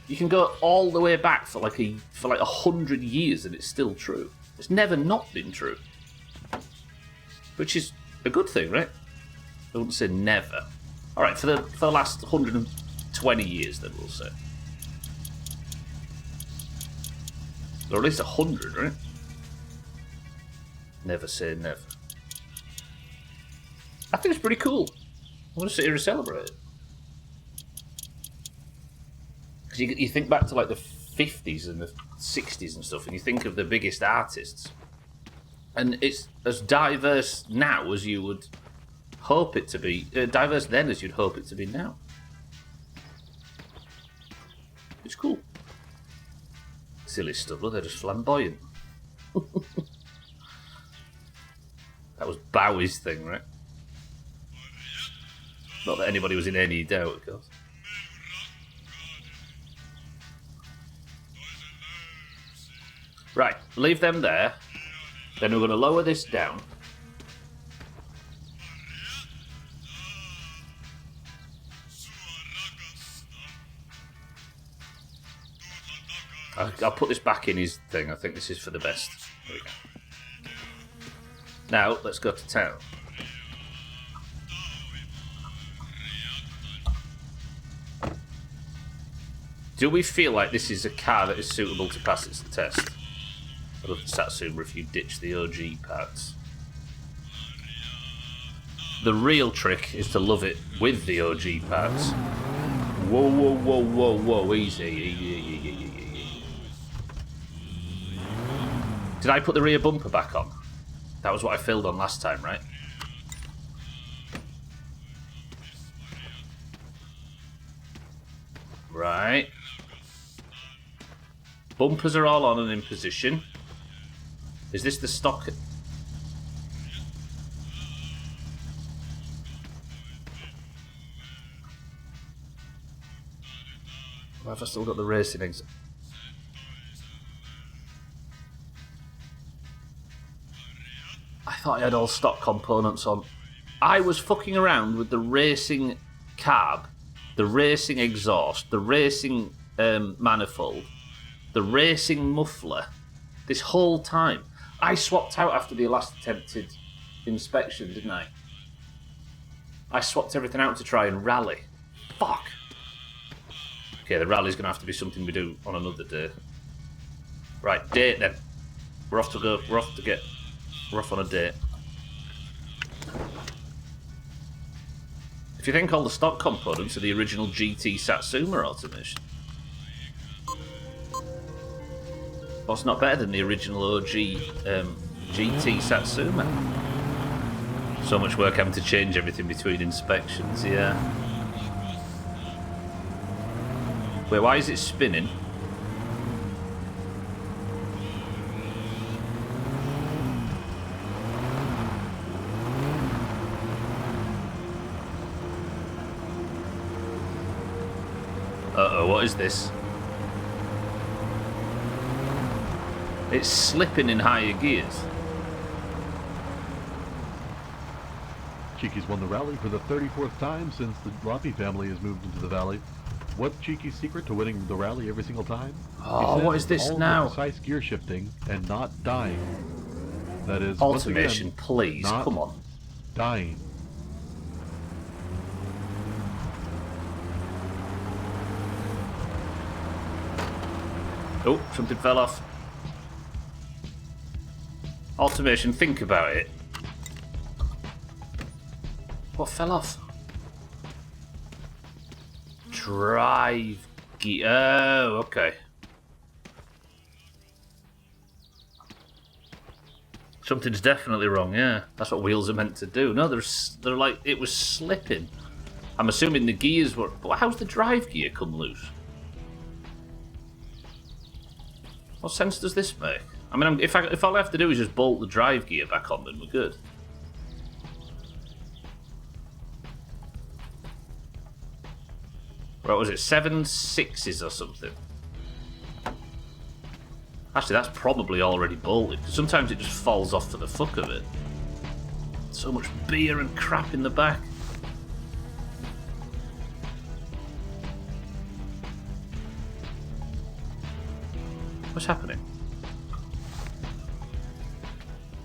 You can go all the way back for like 100 years and it's still true. It's never not been true. Which is a good thing, right? I wouldn't say never. Alright, for the last 120 years then we'll say. Or at least 100, right? Never say never. I think it's pretty cool. I want to sit here and celebrate it. Because you think back to like the 50s and the 60s and stuff, and you think of the biggest artists. And it's as diverse now as you would hope it to be. Diverse then as you'd hope it to be now. It's cool. Silly stuff, they're just flamboyant. That was Bowie's thing, right? Not that anybody was in any doubt, of course. Right, leave them there. Then we're going to lower this down. I'll put this back in his thing. I think this is for the best. There we go. Now, let's go to town. Do we feel like this is a car that is suitable to pass its test? I love Satsuma if you ditch the OG parts. The real trick is to love it with the OG parts. Whoa, whoa, whoa, whoa, whoa, easy. Did I put the rear bumper back on? That was what I filled on last time, right? Right. Bumpers are all on and in position. Is this the stock? Why have I still got the racing things? I thought I had all stock components on. I was fucking around with the racing carb, the racing exhaust, the racing manifold, the racing muffler, this whole time. I swapped out after the last attempted inspection, didn't I? I swapped everything out to try and rally. Fuck. Okay, the rally's going to have to be something we do on another day. Right, date then. We're off on a date. If you think all the stock components are the original GT Satsuma automation, well, it's not better than the original OG GT Satsuma. So much work having to change everything between inspections, yeah. Wait, why is it spinning? Uh-oh, what is this? It's slipping in higher gears. Cheeky's won the rally for the 34th time since the Robbie family has moved into the valley. What's Cheeky's secret to winning the rally every single time? Oh, what is this all now? The precise gear shifting and not dying. That is automation, again, please, come on. Dying. Oh, something fell off. Automation, think about it. What fell off? Drive gear. Oh, okay. Something's definitely wrong, yeah. That's what wheels are meant to do. No, they're like, it was slipping. I'm assuming the gears were... But how's the drive gear come loose? What sense does this make? I mean, if all I have to do is just bolt the drive gear back on, then we're good. What was it? 7 6s or something? Actually, that's probably already bolted, because sometimes it just falls off for the fuck of it. So much beer and crap in the back. What's happening?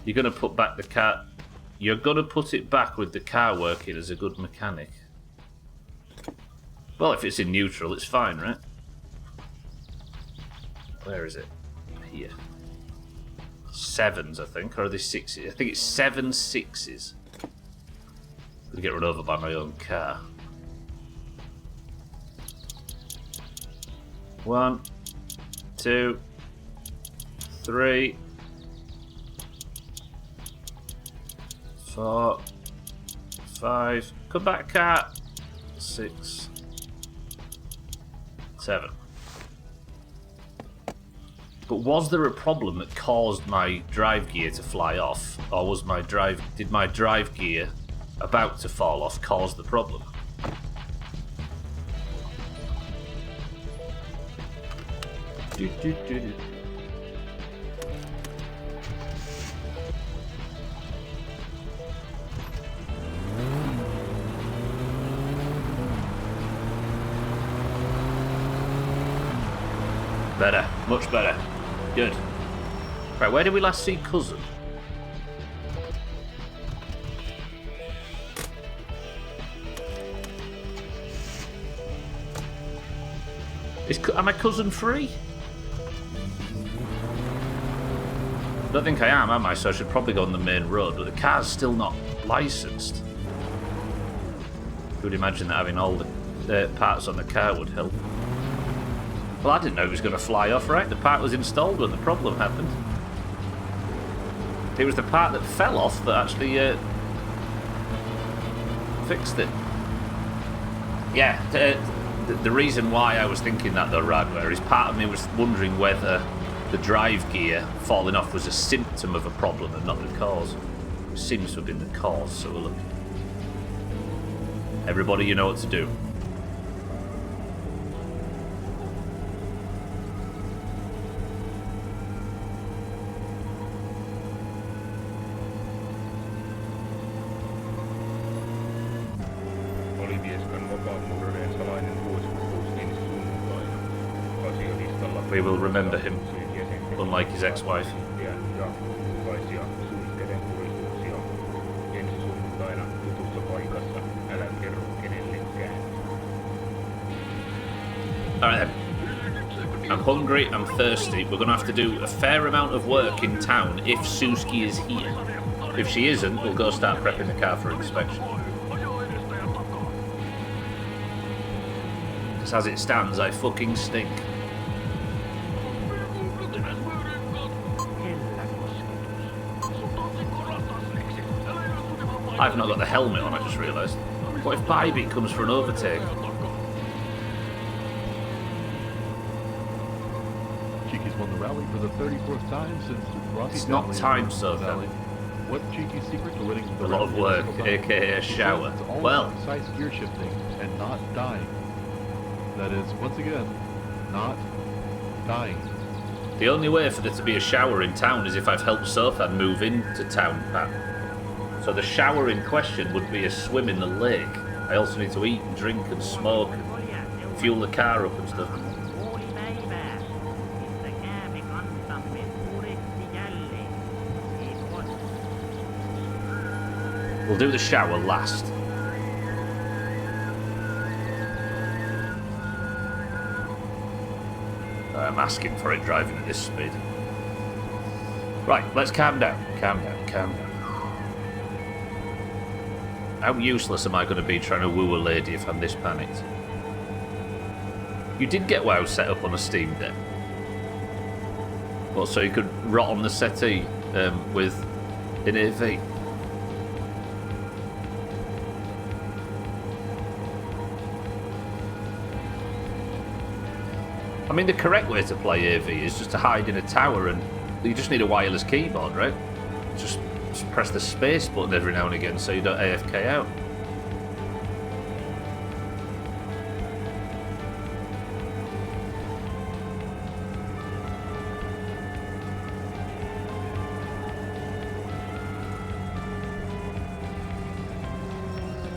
You're going to put back the car... You're going to put it back with the car working as a good mechanic. Well, if it's in neutral, it's fine, right? Where is it? Here. 7s, I think. Or are they 6s? I think it's 7 6s. I'm going to get run over by my own car. 1, 2, 3, 4, 5. Come back, cat. 6, 7. But was there a problem that caused my drive gear to fly off, or did my drive gear about to fall off cause the problem? Better, much better. Good. Right, where did we last see Cousin? Am I cousin free? I don't think I am I? So I should probably go on the main road, but the car's still not licensed. You would imagine that having all the parts on the car would help. Well, I didn't know it was going to fly off, right? The part was installed when the problem happened. It was the part that fell off that actually fixed it. Yeah, the reason why I was thinking that though, Radware, is part of me was wondering whether the drive gear falling off was a symptom of a problem and not the cause. It seems to have been the cause, so we'll look. Everybody, you know what to do. We will remember him, unlike his ex-wife. Alright then. I'm hungry, I'm thirsty. We're going to have to do a fair amount of work in town if Suski is here. If she isn't, we'll go start prepping the car for inspection. Because as it stands, I fucking stink. I've not got the helmet on, I just realised. What if Bybit comes for an overtake? Cheeky's won the rally for the 34th time since Rocky. It's not time, so Valley. What's Cheeky's secret to winning the a lot of work, aka a shower. It's all Well, about precise gear shifting and not dying. That is, once again, not dying. the only way for there to be a shower in town is if I've helped Sofan move into town, Pat. So the shower in question would be a swim in the lake. I also need to eat and drink and smoke and fuel the car up and stuff. We'll do the shower last. I'm asking for it driving at this speed. Right, let's calm down. Calm down, calm down. How useless am I going to be trying to woo a lady if I'm this panicked? You did get WoW set up on a Steam Deck. Well, so you could rot on the settee with an AV. I mean, the correct way to play AV is just to hide in a tower, and you just need a wireless keyboard, right? Just press the space button every now and again so you don't AFK out.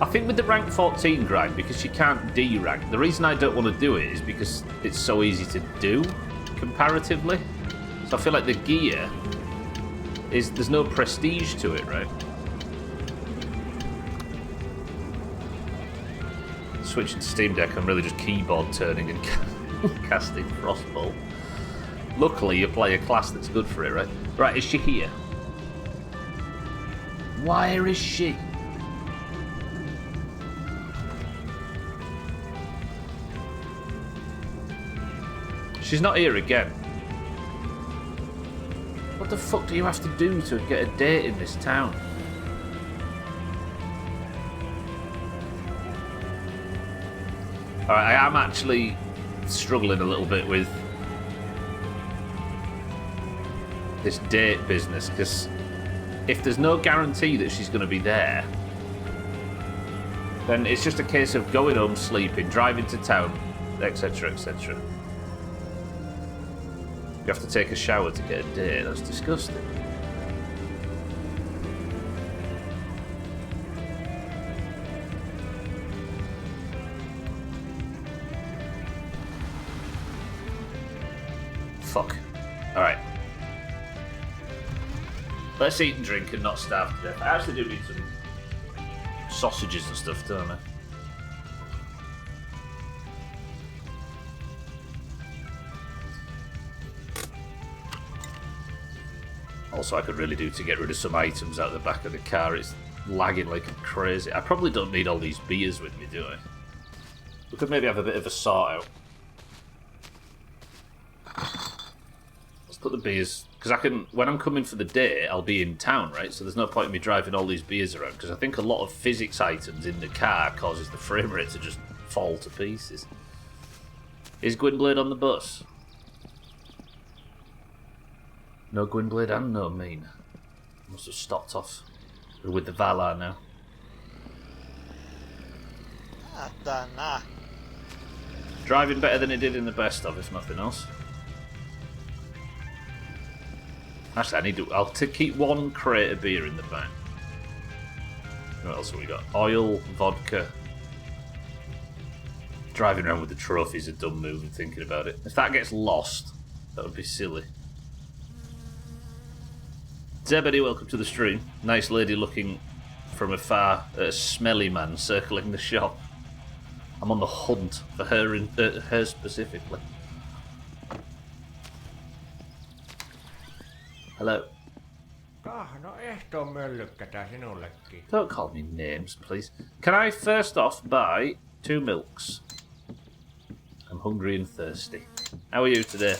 I think with the rank 14 grind, because you can't D-rank, the reason I don't want to do it is because it's so easy to do, comparatively. So I feel like the gear there's no prestige to it, right? Switching to Steam Deck, I'm really just keyboard turning and casting Frostbolt. Luckily, you play a class that's good for it, right? Right, is she here? Where is she? She's not here again. What the fuck do you have to do to get a date in this town? Alright, I am actually struggling a little bit with this date business, because if there's no guarantee that she's going to be there, then it's just a case of going home, sleeping, driving to town, etc, etc. You have to take a shower to get a date. That's disgusting. Fuck. Alright. Let's eat and drink and not starve to death. I actually do need some sausages and stuff, don't I? Also, I could really do to get rid of some items out the back of the car. It's lagging like crazy. I probably don't need all these beers with me, do I? We could maybe have a bit of a sort out. Let's put the beers... Because I can... When I'm coming for the day, I'll be in town, right? So there's no point in me driving all these beers around. Because I think a lot of physics items in the car causes the frame rate to just fall to pieces. Is Gwynblade on the bus? No Gwynblade and no Mean. Must have stopped off. We're with the Valar now. Driving better than it did in the best of, if nothing else. Actually, I need to... I'll keep one crate of beer in the back. What else have we got? Oil, vodka. Driving around with the trophy's a dumb move and thinking about it. If that gets lost, that would be silly. Zebedee, welcome to the stream. Nice lady looking from afar at a smelly man circling the shop. I'm on the hunt for her specifically. Hello. No ehtoon möllykkätä sinullekin. Don't call me names, please. Can I first off buy 2 milks? I'm hungry and thirsty. How are you today?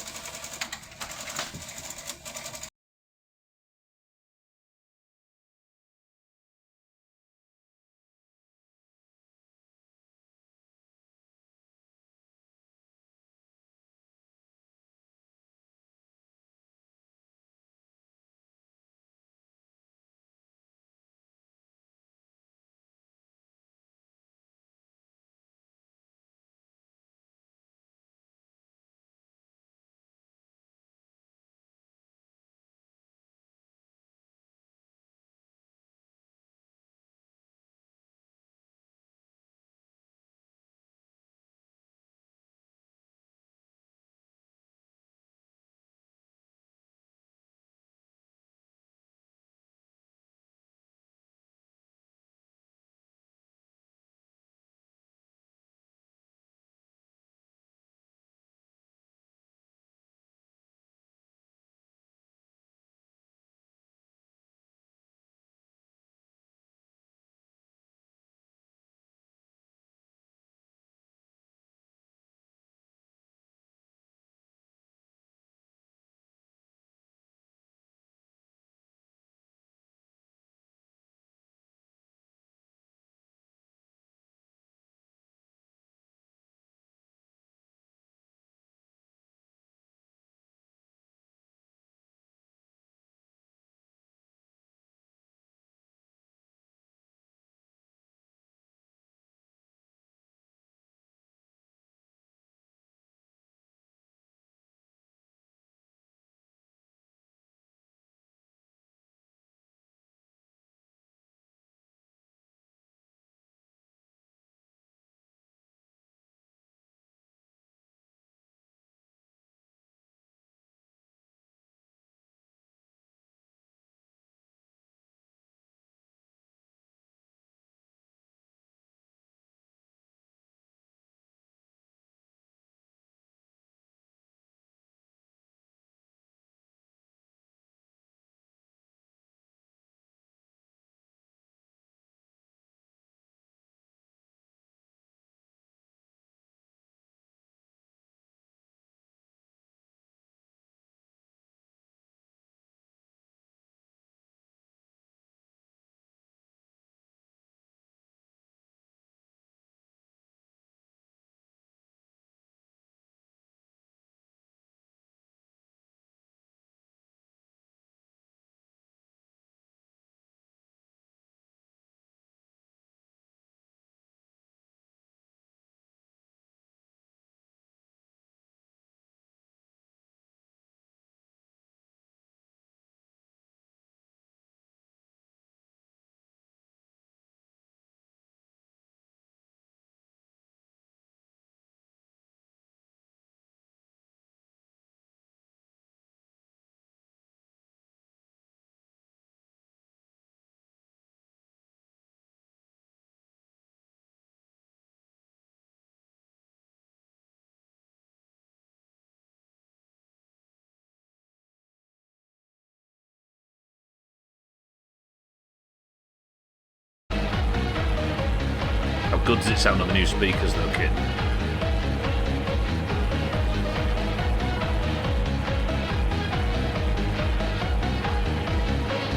How good does it sound on the new speakers though, kid?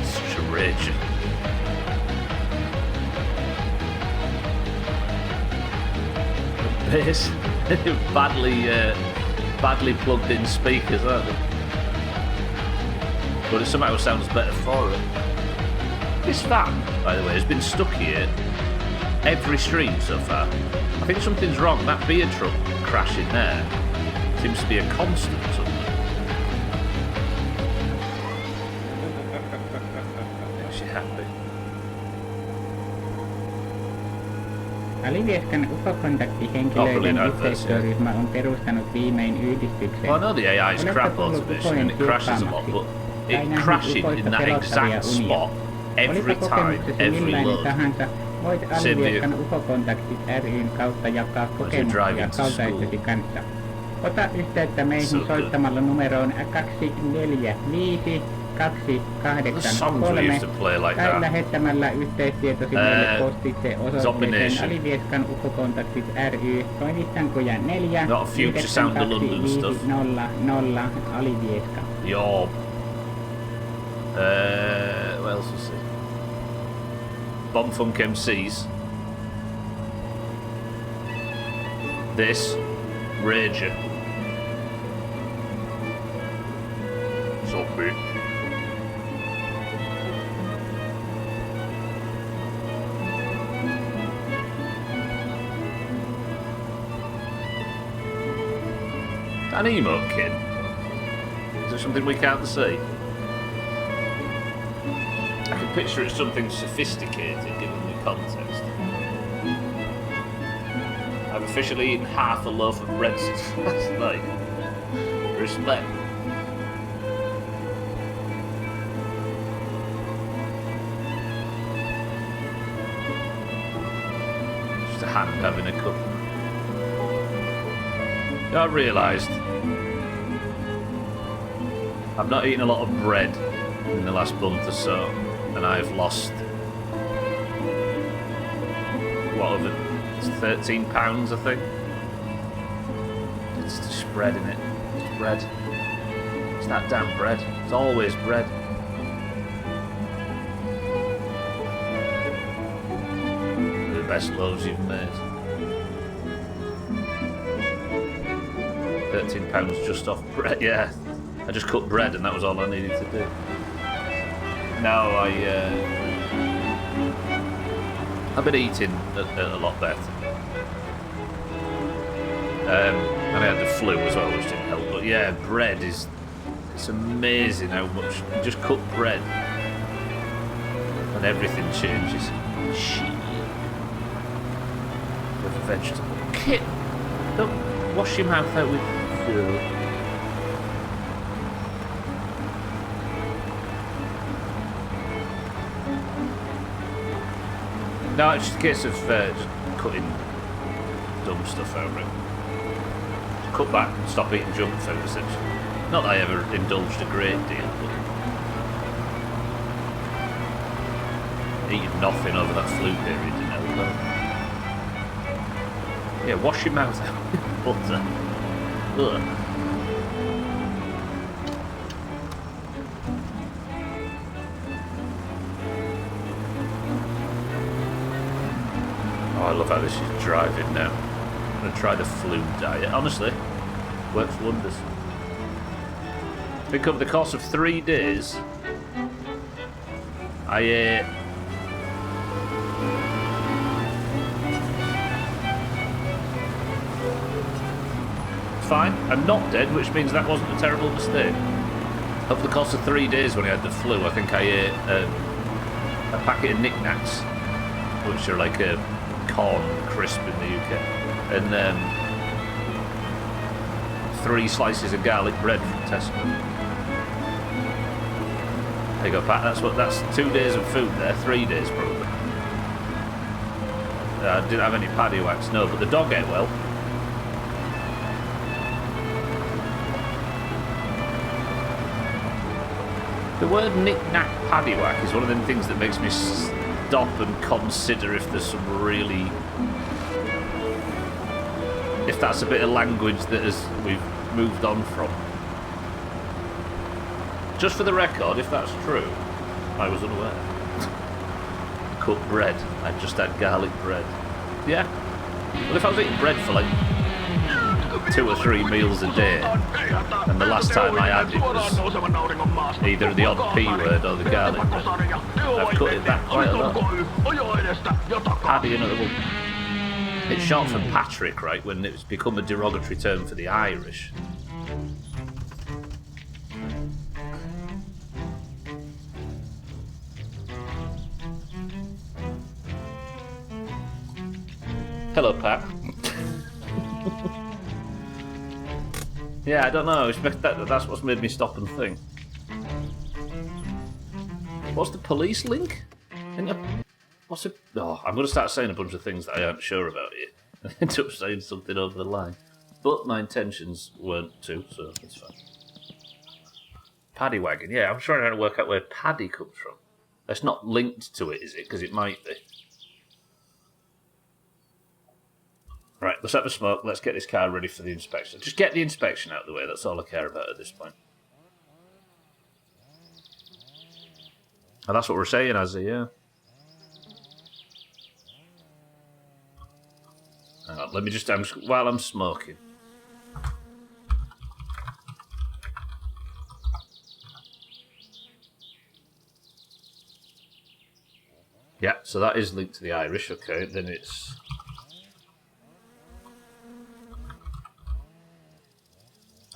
Such a rage. Bass. badly plugged in speakers, aren't they? But it somehow sounds better for it. This van, by the way, has been stuck here every stream so far. I think something's wrong. That beer truck crashing there seems to be a constant suddenly. Makes you happy. Alivieskan UFO-kontaktihenkilöiden yhteistyöryhmä on perustanut viimein yhdistyksen. Well, I know the AI is crap automation and it crashes a lot, but it crashing in that exact spot every time, every load. Voit Alivieskan UFO-kontaktit ryn kautta jakaa kokemuksia kaltaisesi kanssa. Ota yhteyttä meihin soittamalla numeroon 245 283 tai lähettämällä yhteystietosi meille postitse osoitteeseen Alivieskan UFO-kontaktit ry, toimittajankuja 4 92500 Alivieska. Joo. What else was it? Bombfunk MCs. This. Rager. Zombie. An emote kid. Is there something we can't see? I can picture it's something sophisticated given the context. I've officially eaten half a loaf of bread since last night. Respect. Just a hand having a cup. I realised I've not eaten a lot of bread in the last month or so, and I've lost what of it? It's 13 pounds, I think. It's just bread in it. It's bread. It's that damn bread. It's always bread. The best loaves you've made. £13 just off bread. Yeah, I just cut bread and that was all I needed to do. Now I've been eating a lot better. And I had the flu as well, which didn't help. But yeah, bread is, it's amazing how much you just cut bread and everything changes. Shit. With a vegetable. Kit, don't wash your mouth out with food. No, it's just a case of just cutting dumb stuff out of it. Just cut back and stop eating junk food, essentially. Not that I ever indulged a great deal, but eating nothing over that flu period didn't help though. Yeah, wash your mouth out with butter. Ugh. Oh, I love how this is driving now. I'm going to try the flu diet. Honestly, works wonders. I think over the course of 3 days, I ate fine. I'm not dead, which means that wasn't a terrible mistake. Over the course of 3 days when I had the flu, I think I ate a packet of knickknacks, which are like a corn crisp in the UK, and 3 slices of garlic bread from Tesco. There you go, Pat. That's 2 days of food there. 3 days probably. I didn't have any paddy wax, no, but the dog ate well. The word knick-knack paddywhack is one of them things that makes me stop and consider if there's some really... if that's a bit of language that we've moved on from. Just for the record, if that's true, I was unaware. Cut bread. I just had garlic bread. Yeah. Well, if I was eating bread for like 2 or 3 meals a day, and the last time I had it was either the odd P word or the garlic bread, I've cut it back quite a lot. Paddy, another one. It's short for Patrick, right, when it's become a derogatory term for the Irish. Hello, Pat. Yeah, I don't know. That's what's made me stop and think. What's the police link? What's a... Oh, I'm going to start saying a bunch of things that I aren't sure about here. I end up saying something over the line. But my intentions weren't to, so it's fine. Paddy wagon. Yeah, I'm trying to work out where paddy comes from. That's not linked to it, is it? Because it might be. Right, let's have a smoke. Let's get this car ready for the inspection. Just get the inspection out of the way. That's all I care about at this point. And that's what we're saying, Azzy, yeah. Hang on, let me just... while I'm smoking. Yeah, so that is linked to the Irish. Okay, then it's...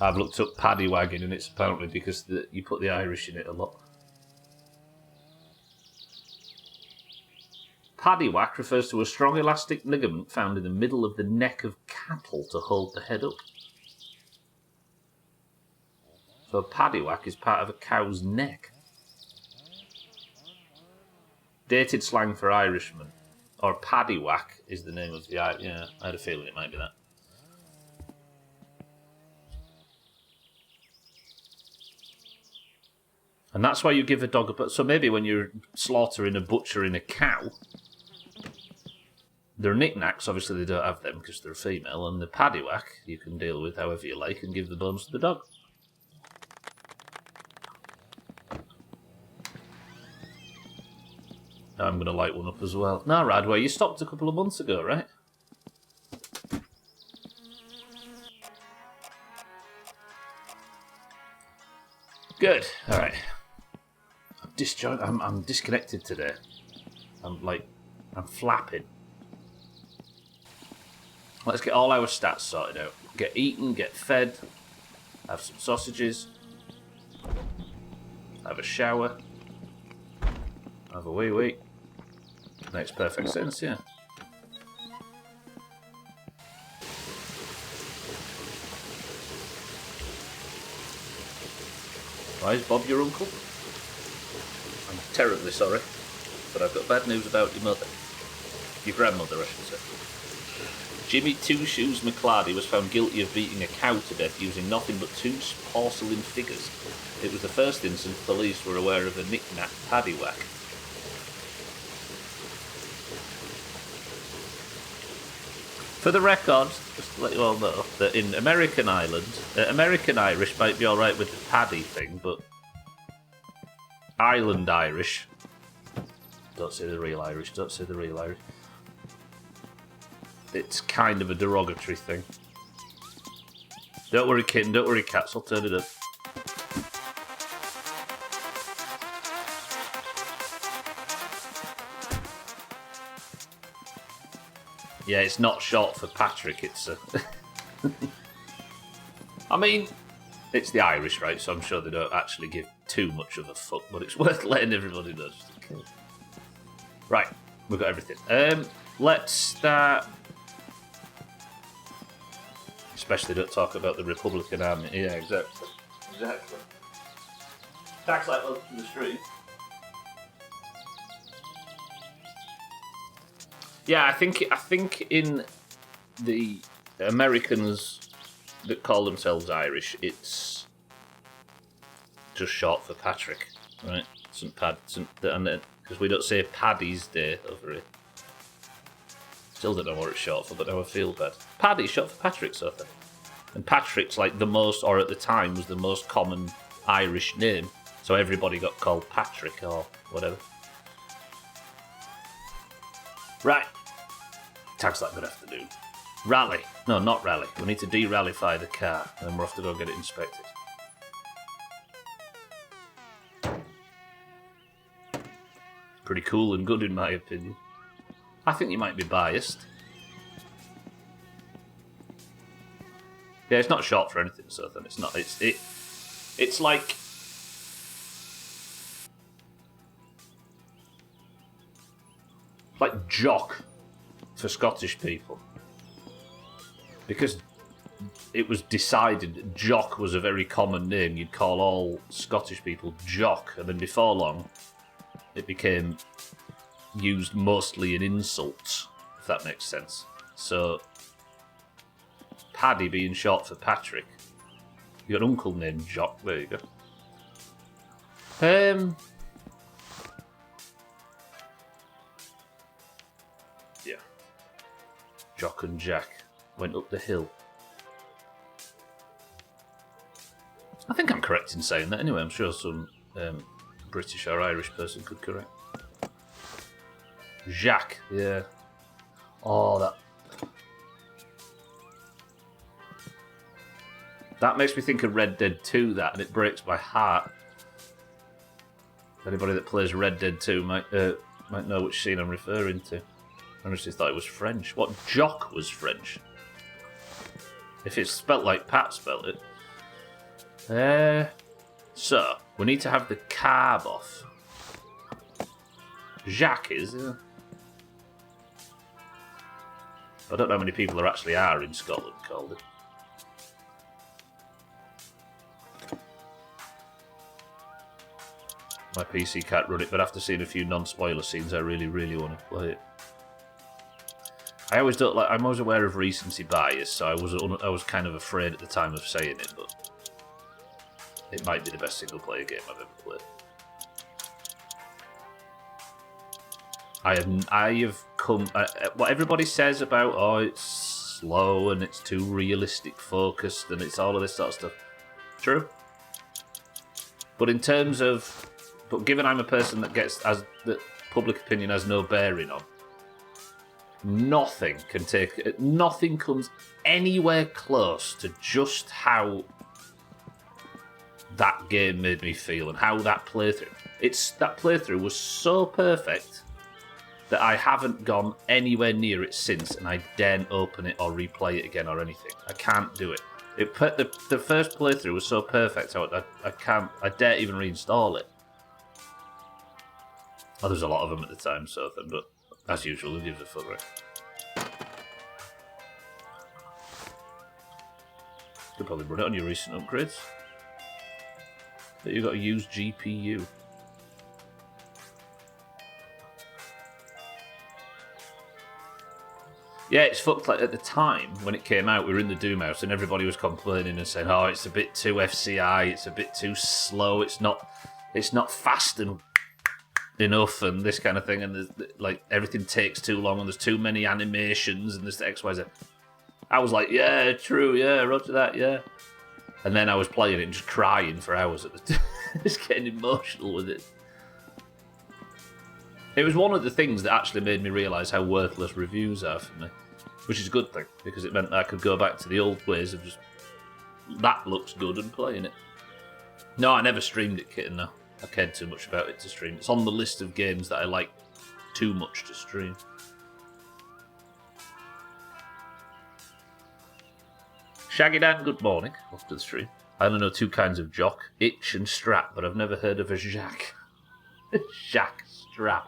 I've looked up paddy wagon, and it's apparently because you put the Irish in it a lot. Paddywhack refers to a strong elastic ligament found in the middle of the neck of cattle to hold the head up. So a paddywhack is part of a cow's neck. Dated slang for Irishmen. Or paddywhack is the name of the... Yeah, I had a feeling it might be that. And that's why you give a dog a... So maybe when you're slaughtering a butchering a cow, there are knickknacks, obviously they don't have them because they're female, and the paddywhack you can deal with however you like and give the bones to the dog. I'm going to light one up as well. No, Radway, you stopped a couple of months ago, right? Good, alright. I'm disconnected today. I'm flapping. Let's get all our stats sorted out. Get eaten, get fed, have some sausages, have a shower, have a wee. Makes perfect sense, yeah. Why is Bob your uncle? I'm terribly sorry, but I've got bad news about your mother. Your grandmother, I should say. Jimmy Two Shoes McClarty was found guilty of beating a cow to death using nothing but two porcelain figures. It was the first instance police were aware of a knick-knack paddywhack. For the record, just to let you all know, that in American Irish might be alright with the paddy thing, but Island Irish, don't say the real Irish, it's kind of a derogatory thing. Don't worry, kitten, don't worry, cats, I'll turn it up. Yeah, it's not short for Patrick, it's a... I mean, it's the Irish, right, so I'm sure they don't actually give too much of a fuck, but it's worth letting everybody know just in case. Right, we've got everything. Let's start... Especially don't talk about the Republican Army. Yeah, exactly. Tax like welcome to the street. Yeah, I think in the Americans that call themselves Irish, it's just short for Patrick, right? Because we don't say Paddy's Day over here. Still don't know what it's short for, but now I feel bad. Paddy's short for Patrick, so I think. And Patrick's like the most, or at the time, was the most common Irish name. So everybody got called Patrick or whatever. Right. Tags like good afternoon. Rally. No, not rally. We need to de-rallify the car, and then we'll have to go get it inspected. Pretty cool and good, in my opinion. I think you might be biased. Yeah, it's not short for anything, so then it's not. It's like jock for Scottish people, because it was decided jock was a very common name. You'd call all Scottish people jock, and then before long, it became used mostly in insults, if that makes sense. So, Paddy being short for Patrick. You got an uncle named Jock. There you go. Yeah. Jock and Jack went up the hill. I think I'm correct in saying that. Anyway, I'm sure some British or Irish person could correct. Jacques, yeah. Oh, that makes me think of Red Dead 2, that, and it breaks my heart. Anybody that plays Red Dead 2 might know which scene I'm referring to. I honestly thought it was French. What, Jock was French? If it's spelt like Pat spelt it. So, we need to have the carb off. Jacques is. I don't know how many people there actually are in Scotland called it. My PC can't run it, but after seeing a few non-spoiler scenes, I really, really want to play it. I always don't like. I'm always aware of recency bias, so I was kind of afraid at the time of saying it, but it might be the best single-player game I've ever played. I have come. What everybody says about, oh, it's slow and it's too realistic focused and it's all of this sort of stuff. True. But in terms of, given I'm a person that that public opinion has no bearing on, nothing comes anywhere close to just how that game made me feel and how that playthrough was so perfect that I haven't gone anywhere near it since, and I daren't open it or replay it again or anything. I can't do it. The first playthrough was so perfect, I dare even reinstall it. Oh, there's a lot of them at the time, but as usual, it gives a fuck, right? Could probably run it on your recent upgrades. But you've got to use GPU. Yeah, it's fucked. Like at the time when it came out, we were in the Doomhaus and everybody was complaining and saying, "Oh, it's a bit too FCI. It's a bit too slow. It's not fast enough, and this kind of thing. And there's, like everything takes too long, and there's too many animations, and there's X, Y, Z." I was like, "Yeah, true. Yeah, roger that. Yeah." And then I was playing it and just crying for hours at the just getting emotional with it. It was one of the things that actually made me realise how worthless reviews are for me, which is a good thing, because it meant I could go back to the old ways of just, that looks good, and playing it. No, I never streamed it, Kitten, no. I cared too much about it to stream. It's on the list of games that I like too much to stream. Shaggy Dan, good morning. Welcome to the stream. I only know two kinds of jock, itch and strap, but I've never heard of a Jacques. Jacques strap.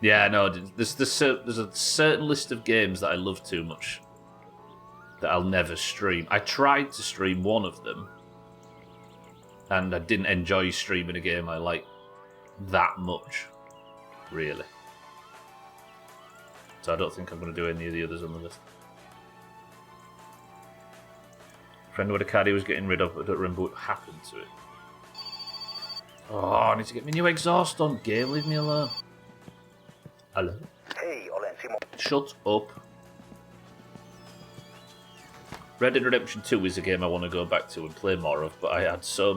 Yeah, no, there's a certain list of games that I love too much that I'll never stream. I tried to stream one of them, and I didn't enjoy streaming a game I like that much, really. So I don't think I'm going to do any of the others on the list. Friend with a card he was getting rid of, but I don't remember what happened to it. Oh, I need to get my new exhaust on. Game, leave me alone. Hello? Hei, olen Simo. Shut up. Red Dead Redemption 2 is a game I want to go back to and play more of, but it had so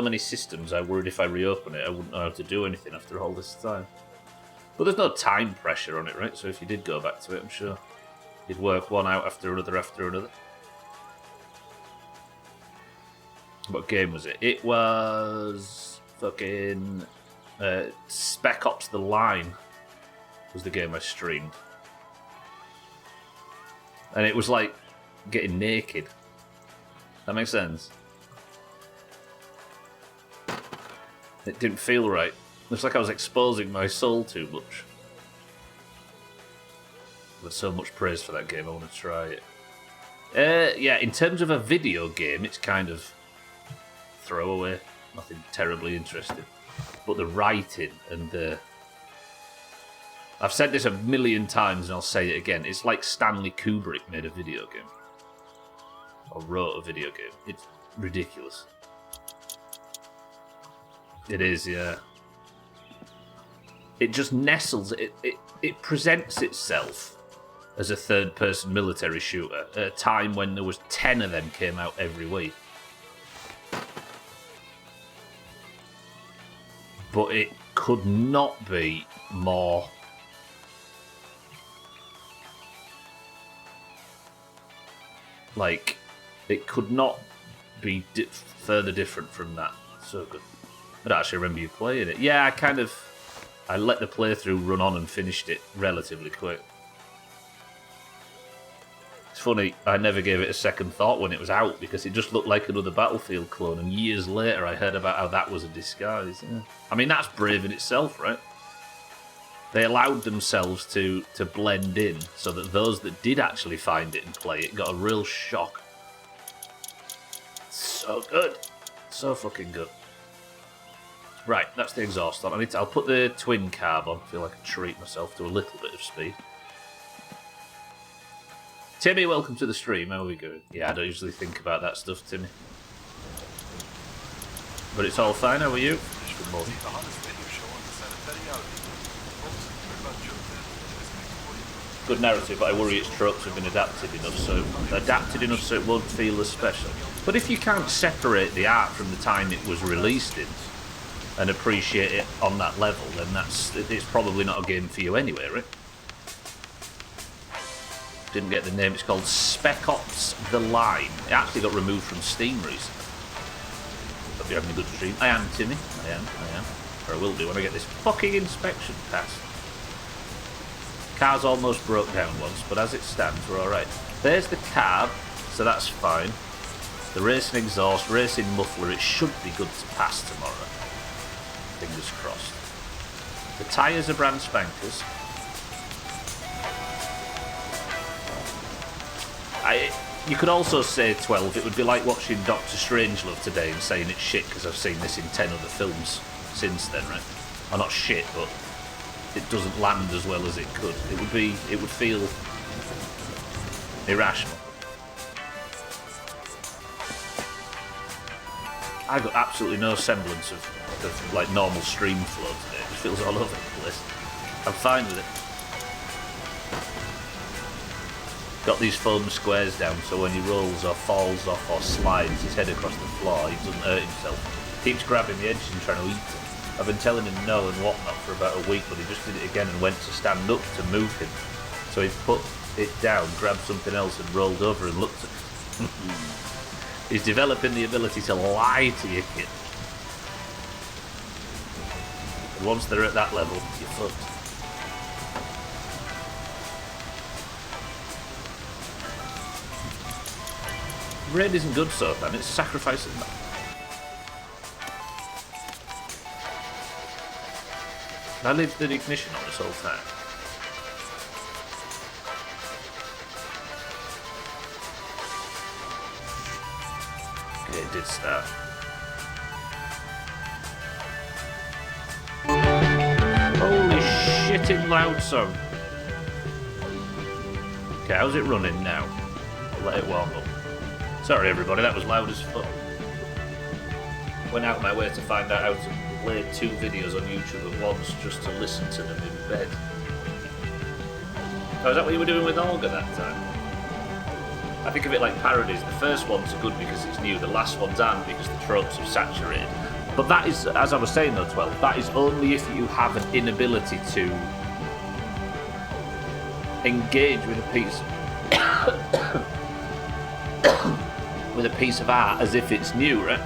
many systems, I worried if I reopen it, I wouldn't know how to do anything after all this time. But there's no time pressure on it, right? So if you did go back to it, I'm sure you'd work one out after another. What game was it? It was fucking Spec Ops: The Line was the game I streamed. And it was like getting naked. That makes sense? It didn't feel right. Looks like I was exposing my soul too much. There's so much praise for that game, I want to try it. Yeah, in terms of a video game, it's kind of throwaway. Nothing terribly interesting. But the writing and the... I've said this a million times and I'll say it again. It's like Stanley Kubrick made a video game. Or wrote a video game. It's ridiculous. It is, yeah. It just nestles. It presents itself as a third-person military shooter at a time when there was 10 of them came out every week. But it could not be more... Like, it could not be further different from that. So good. I don't actually remember you playing it. Yeah, I let the playthrough run on and finished it relatively quick. It's funny, I never gave it a second thought when it was out because it just looked like another Battlefield clone, and years later I heard about how that was a disguise. Yeah. I mean, that's brave in itself, right? They allowed themselves to blend in so that those that did actually find it and play it got a real shock. So good. So fucking good. Right, that's the exhaust on. I'll put the twin carb on. I feel like I treat myself to a little bit of speed. Timmy, welcome to the stream. How are we going? Yeah, I don't usually think about that stuff, Timmy. But it's all fine. How are you? Good morning. Good narrative, but I worry its tropes have been adapted enough so it won't feel as special. But if you can't separate the art from the time it was released in and appreciate it on that level, then it's probably not a game for you anyway, right? Didn't get the name. It's called Spec Ops: The Line. It actually got removed from Steam recently. Hope you're having a good stream. I am, Timmy. I am. Or I will do when I get this fucking inspection passed. Car's almost broke down once, but as it stands, we're alright. There's the carb, so that's fine. The racing exhaust, racing muffler, it should be good to pass tomorrow. Fingers crossed. The tyres are brand spankers. You could also say 12. It would be like watching Doctor Strangelove today and saying it's shit because I've seen this in 10 other films since then, right? Or not shit, but it doesn't land as well as it could. It would feel irrational. I got absolutely no semblance of like normal stream flow today. It just feels all over the place. I'm fine with it. Got these foam squares down so when he rolls or falls off or slides his head across the floor, he doesn't hurt himself. Keeps grabbing the edges and trying to eat them. I've been telling him no and whatnot for about a week, but he just did it again and went to stand up to move him. So he put it down, grabbed something else and rolled over and looked at it. He's developing the ability to lie to your kid. And once they're at that level, you're fucked. Red isn't good so far, it's sacrificing that. I left the ignition on this whole time. Okay, it did start. Holy shitting loud song. Okay, how's it running now? I'll let it warm up. Sorry everybody, that was loud as fuck. Went out of my way to find out how to play 2 videos on YouTube at once just to listen to them in bed. Oh, is that what you were doing with Olga that time? I think of it like parodies. The first ones are good because it's new, the last ones aren't because the tropes have saturated. But that is, as I was saying though, 12, that is only if you have an inability to engage with a piece with a piece of art as if it's new, right?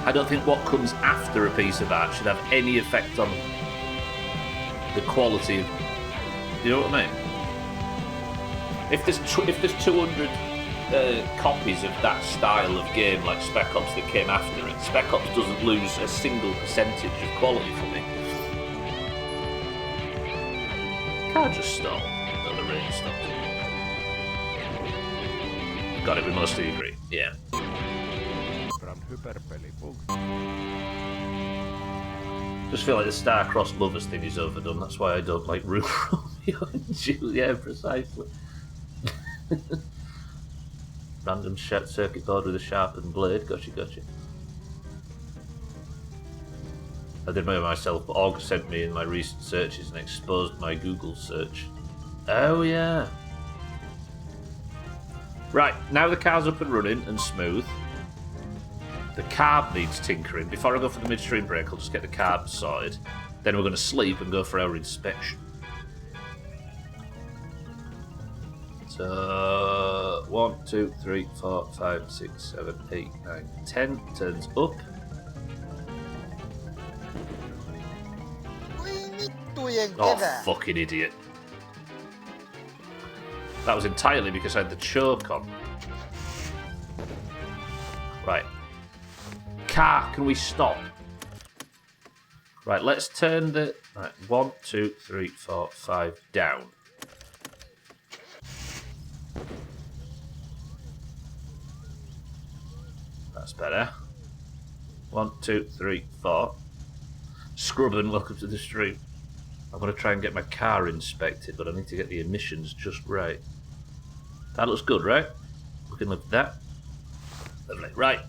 I don't think what comes after a piece of art should have any effect on the quality of, you know what I mean? If there's 200 copies of that style of game like Spec Ops that came after it, Spec Ops doesn't lose a single percentage of quality for me. Can't just stop. No, the rain stopped. Got it, we mostly agree. Yeah. Superpeli. Just feel like the star-crossed lovers thing is overdone. That's why I don't like Romeo and Juliet, precisely. Random circuit board with a sharpened blade. Gotcha. I did it myself, but Og sent me in my recent searches and exposed my Google search. Oh, yeah. Right, now the car's up and running and smooth. The carb needs tinkering. Before I go for the midstream break, I'll just get the carb sorted. Then we're going to sleep and go for our inspection. So, 1, 2, 3, 4, 5, 6, 7, 8, 9, 10. Turns up. Oh, fucking idiot. That was entirely because I had the choke on. Right. Car, can we stop? Right, let's turn the... Right, 1, 2, 3, 4, 5, down. That's better. 1, 2, 3, 4. Scrubbin, welcome to the stream. I'm going to try and get my car inspected, but I need to get the emissions just right. That looks good, right? We can live with that. Lovely. Right.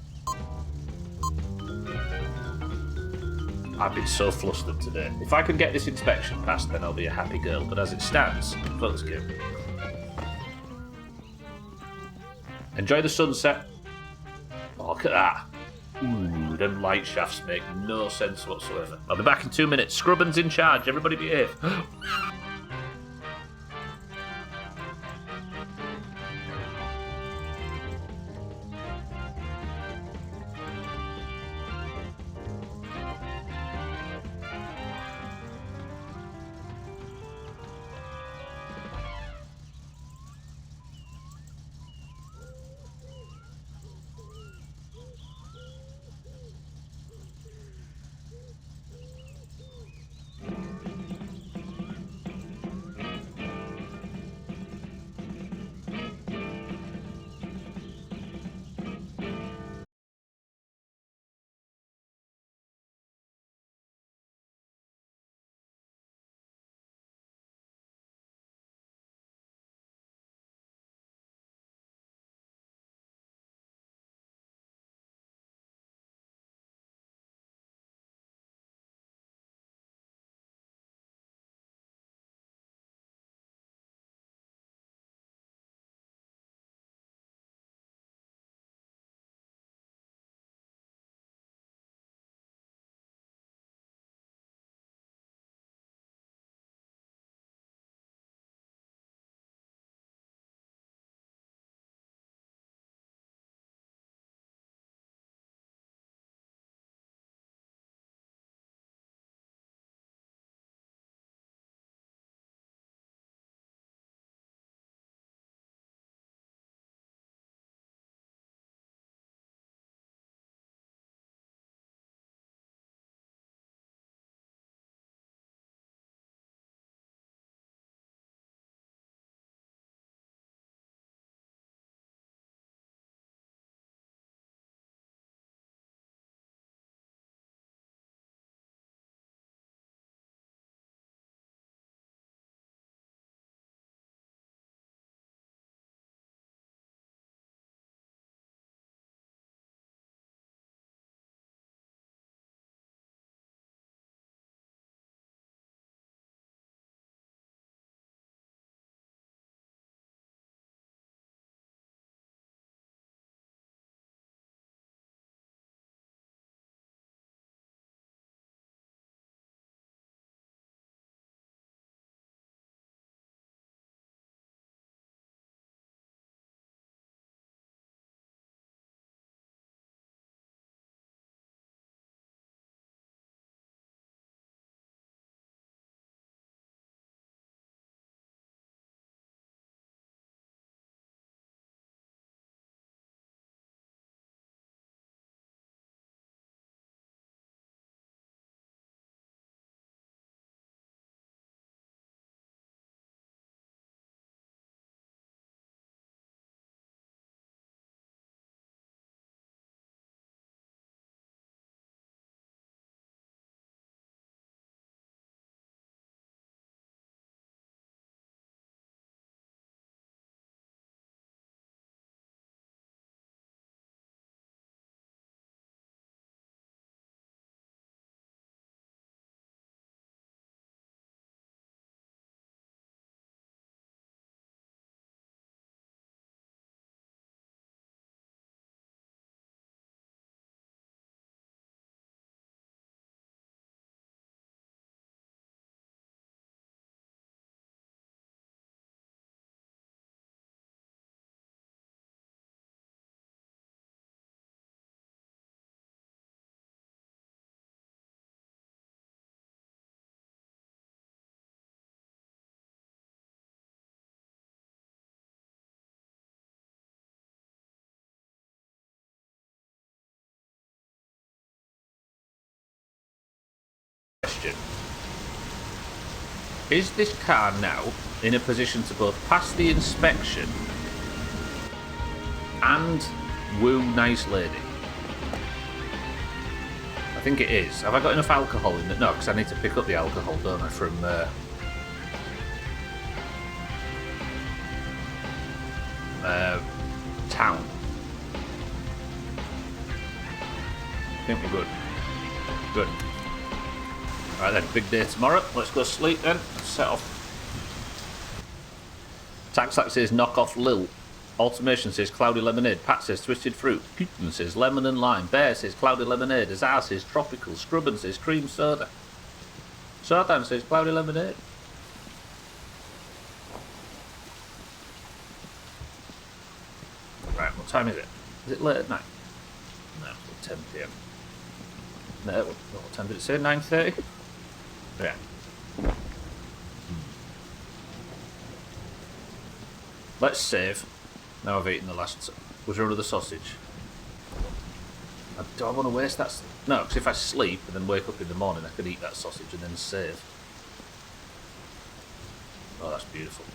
I've been so flustered today. If I can get this inspection passed, then I'll be a happy girl. But as it stands, let's go. Enjoy the sunset. Oh, look at that. Ooh, them light shafts make no sense whatsoever. I'll be back in 2 minutes. Scrubbin's in charge. Everybody behave. Is this car now in a position to both pass the inspection and woo nice lady? I think it is. Have I got enough alcohol in it? No, because I need to pick up the alcohol, don't I, from town. I think we're good. Good. Alright then, big day tomorrow. Let's go sleep then. Let's set off. Taxac says knock off Lil. Automation says cloudy lemonade. Pat says twisted fruit. Putin says lemon and lime. Bear says cloudy lemonade. Azar says tropical. Scrubban says cream soda. Sartan says cloudy lemonade. Right, what time is it? Is it late at night? No, it's 10 PM. No, what time did it say? 9:30? Yeah. Let's save. Now I've eaten the last... Was there another sausage? Do I want to waste that? No, because if I sleep and then wake up in the morning, I could eat that sausage and then save. Oh, that's beautiful.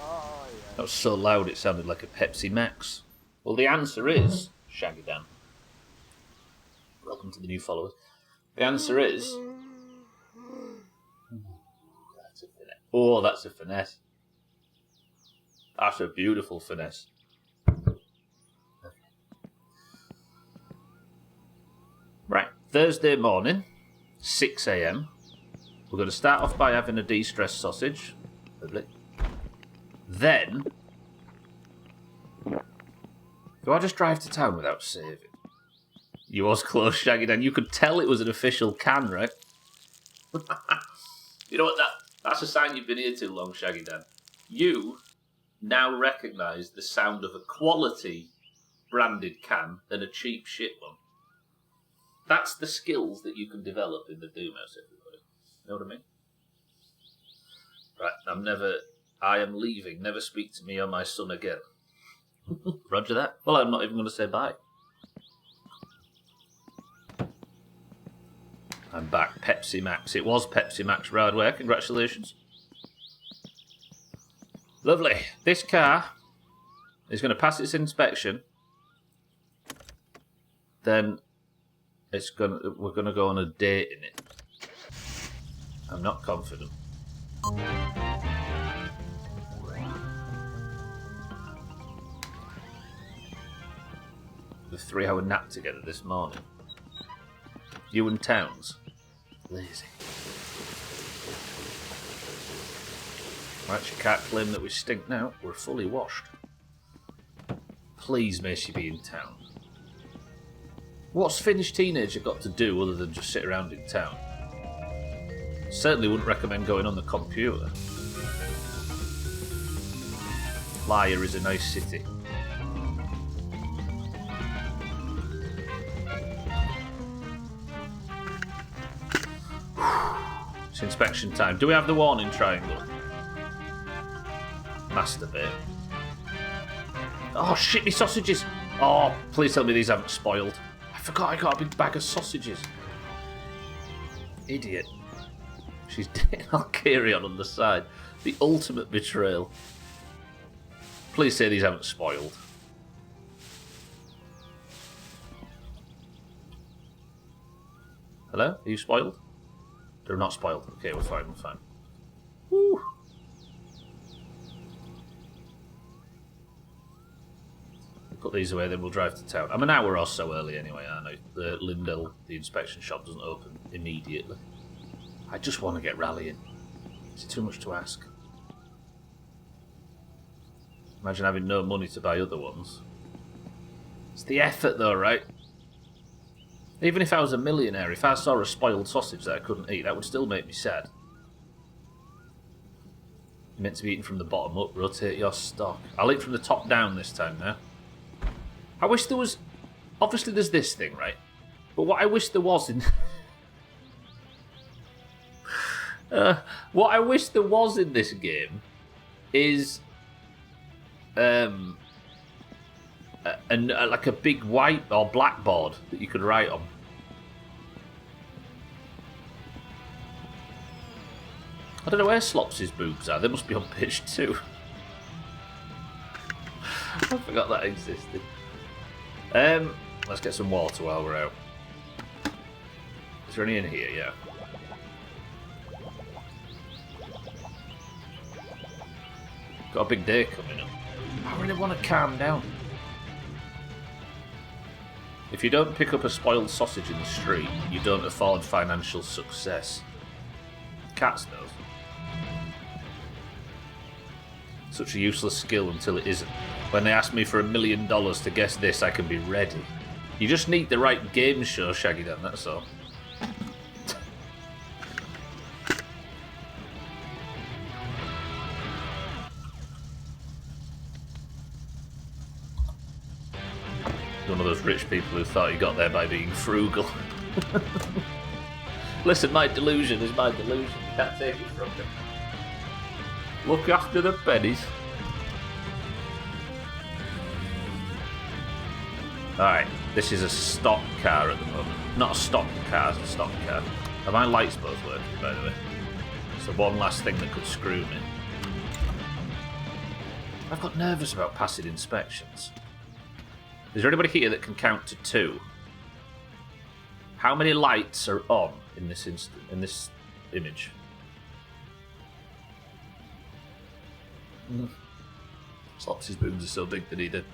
Oh, yeah. That was so loud it sounded like a Pepsi Max. Well, the answer is... Shaggy Dan. Welcome to the new followers. The answer is... Oh, that's a finesse. That's a beautiful finesse. Right, Thursday morning, 6 AM. We're going to start off by having a de-stress sausage. Lovely. Then... Do I just drive to town without saving? You was close, Shaggy Dan. You could tell it was an official can, right? You know what? That's a sign you've been here too long, Shaggy Dan. You now recognise the sound of a quality branded can than a cheap shit one. That's the skills that you can develop in the Doomhaus, everybody. You know what I mean? Right, I am leaving. Never speak to me or my son again. Roger that. Well, I'm not even going to say bye. I'm back. Pepsi Max. It was Pepsi Max Radware. Congratulations. Lovely. This car is going to pass its inspection. Then we're going to go on a date in it. I'm not confident. The 3-hour nap together this morning. You and Towns. Lazy. Right, she can't claim that we stink now. We're fully washed. Please may she be in town. What's Finnish teenager got to do other than just sit around in town? Certainly wouldn't recommend going on the computer. Liar is a nice city. It's inspection time. Do we have the warning triangle? Masturbate. Oh shit, me sausages! Oh, please tell me these haven't spoiled. I forgot I got a big bag of sausages. Idiot. She's dead. I'll carry on the side. The ultimate betrayal. Please say these haven't spoiled. Hello? Are you spoiled? They're not spoiled. Okay, we're fine, we're fine. Woo! Put these away, then we'll drive to town. I'm an hour or so early anyway, aren't I? The Lindell, the inspection shop, doesn't open immediately. I just want to get rallying. Is it too much to ask? Imagine having no money to buy other ones. It's the effort though, right? Even if I was a millionaire, if I saw a spoiled sausage that I couldn't eat, that would still make me sad. You're meant to be eaten from the bottom up, rotate your stock. I'll eat from the top down this time now. I wish there was... Obviously there's this thing, right? But what I wish there was in... what I wish there was in this game is... like a big white or blackboard that you could write on. I don't know where Slopsy's boobs are. They must be on page 2. I forgot that existed. Let's get some water while we're out. Is there any in here? Yeah. Got a big day coming up. I really want to calm down. If you don't pick up a spoiled sausage in the street, you don't afford financial success. Cats knows. Such a useless skill until it isn't. When they ask me for $1 million to guess this, I can be ready. You just need the right game show, Shaggy Dan, that's all. One of those rich people who thought he got there by being frugal. Listen, my delusion is my delusion. You can't take it from me. Look after the pennies. Alright, this is a stock car at the moment. Not a stock car, it's a stock car. Are my lights both working, by the way? It's the one last thing that could screw me. I've got nervous about passing inspections. Is there anybody here that can count to 2? How many lights are on in this image? Slopsy's boobs are so big that he did.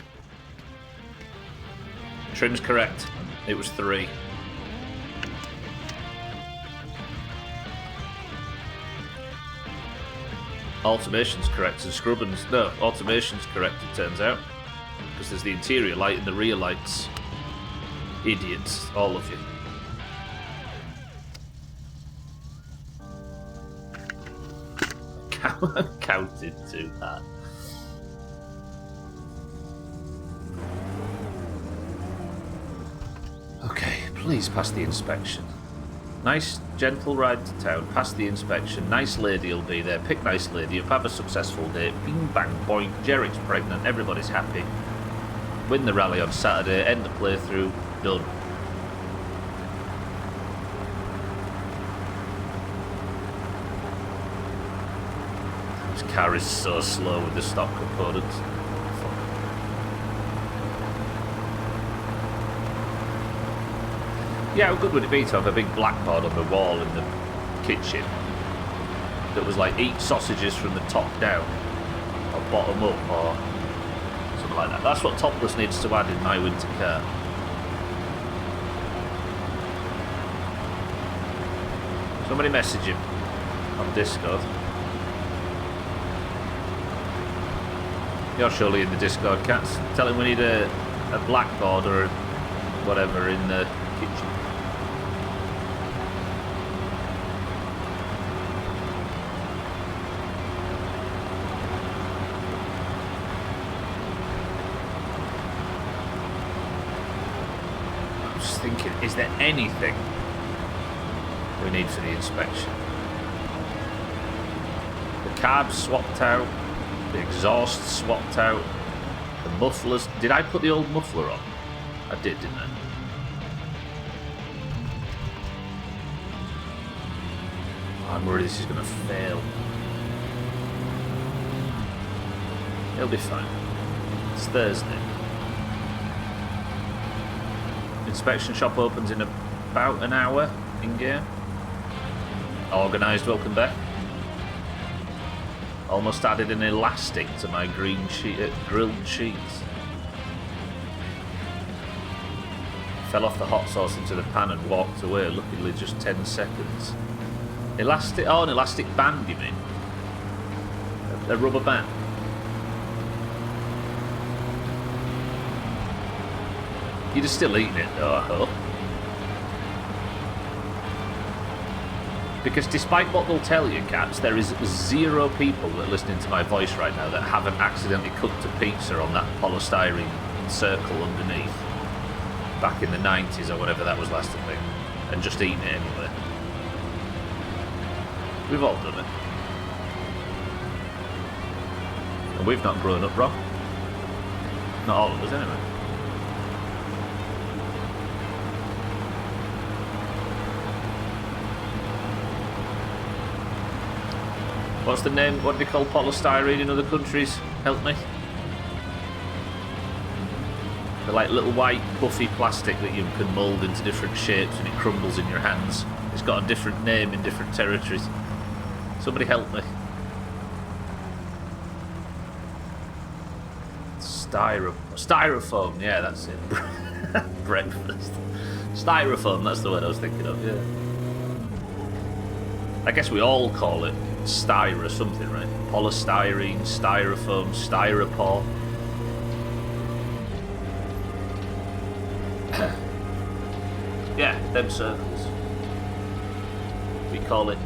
Trim's correct. It was 3. Automation's correct and scrubbing's... No, automation's correct, it turns out. Because there's the interior light and the rear lights. Idiots, all of you. Counted too hard. Okay, please pass the inspection. Nice, gentle ride to town. Pass the inspection. Nice lady will be there. Pick nice lady up. Have a successful day. Bing bang boink. Jerrick's pregnant. Everybody's happy. Win the rally on Saturday. End the playthrough. Done. This car is so slow with the stock components. Yeah, how good would it be to have a big blackboard on the wall in the kitchen that was like, eat sausages from the top down or bottom up or something like that. That's what Topless needs to add in my winter car. Somebody message him on Discord. You're surely in the Discord, Cats. Tell him we need a blackboard or whatever in the kitchen. I'm just thinking, is there anything we need for the inspection? The carb's swapped out. The exhaust swapped out. The mufflers. Did I put the old muffler on? I did, didn't I? I'm worried this is going to fail. It'll be fine. It's Thursday. Inspection shop opens in about an hour in game. Organised, welcome back. Almost added an elastic to my grilled cheese. Fell off the hot sauce into the pan and walked away, luckily just 10 seconds. Elastic? Oh, an elastic band, you mean? A rubber band. You're still eating it though, I hope. Because despite what they'll tell you, Cats, there is 0 people that are listening to my voice right now that haven't accidentally cooked a pizza on that polystyrene circle underneath back in the 90s or whatever that was last thing, and just eaten it anyway. We've all done it. And we've not grown up wrong. Not all of us, anyway. What's the name? What do they call polystyrene in other countries? Help me. They're like little white puffy plastic that you can mould into different shapes and it crumbles in your hands. It's got a different name in different territories. Somebody help me. Styrofoam, yeah, that's it. Breakfast. Styrofoam, that's the word I was thinking of, yeah. I guess we all call it styro something, right? Polystyrene, styrofoam, styropor. Yeah, them circles. We call it...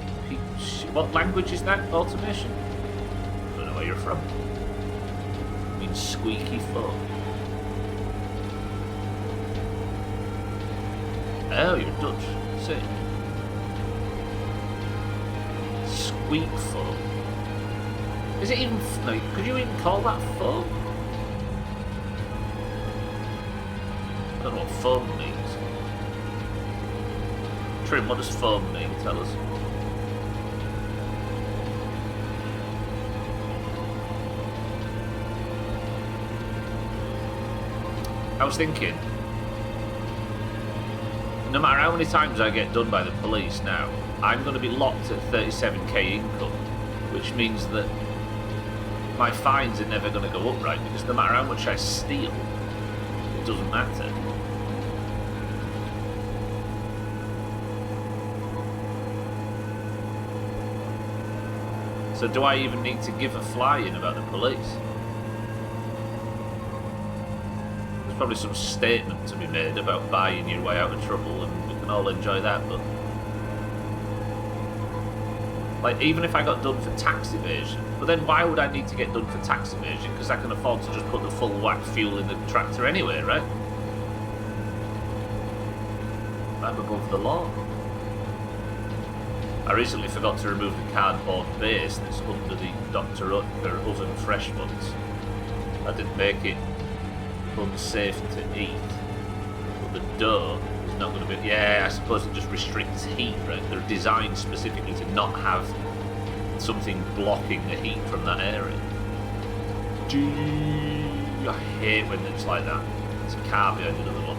What language is that? Automation? I don't know where you're from. It means squeaky foam. Oh, you're Dutch. See? Squeak foam. Is it even... No, could you even call that foam? I don't know what foam means. Trim, what does foam mean? Tell us. I was thinking, no matter how many times I get done by the police now, I'm going to be locked at 37k income, which means that my fines are never going to go up, right? Because no matter how much I steal, it doesn't matter. So do I even need to give a fly-in about the police? There's probably some statement to be made about buying your way out of trouble, and we can all enjoy that, but... Like, even if I got done for tax evasion, but then why would I need to get done for tax evasion? Because I can afford to just put the full whack fuel in the tractor anyway, right? I'm above the law. I recently forgot to remove the cardboard base that's under the Dr. Oetker oven fresh ones. I didn't make it unsafe to eat. But the dough is not going to be... Yeah, I suppose it just restricts heat, right? They're designed specifically to not have something blocking the heat from that area. I hate when it's like that. It's a car behind another one.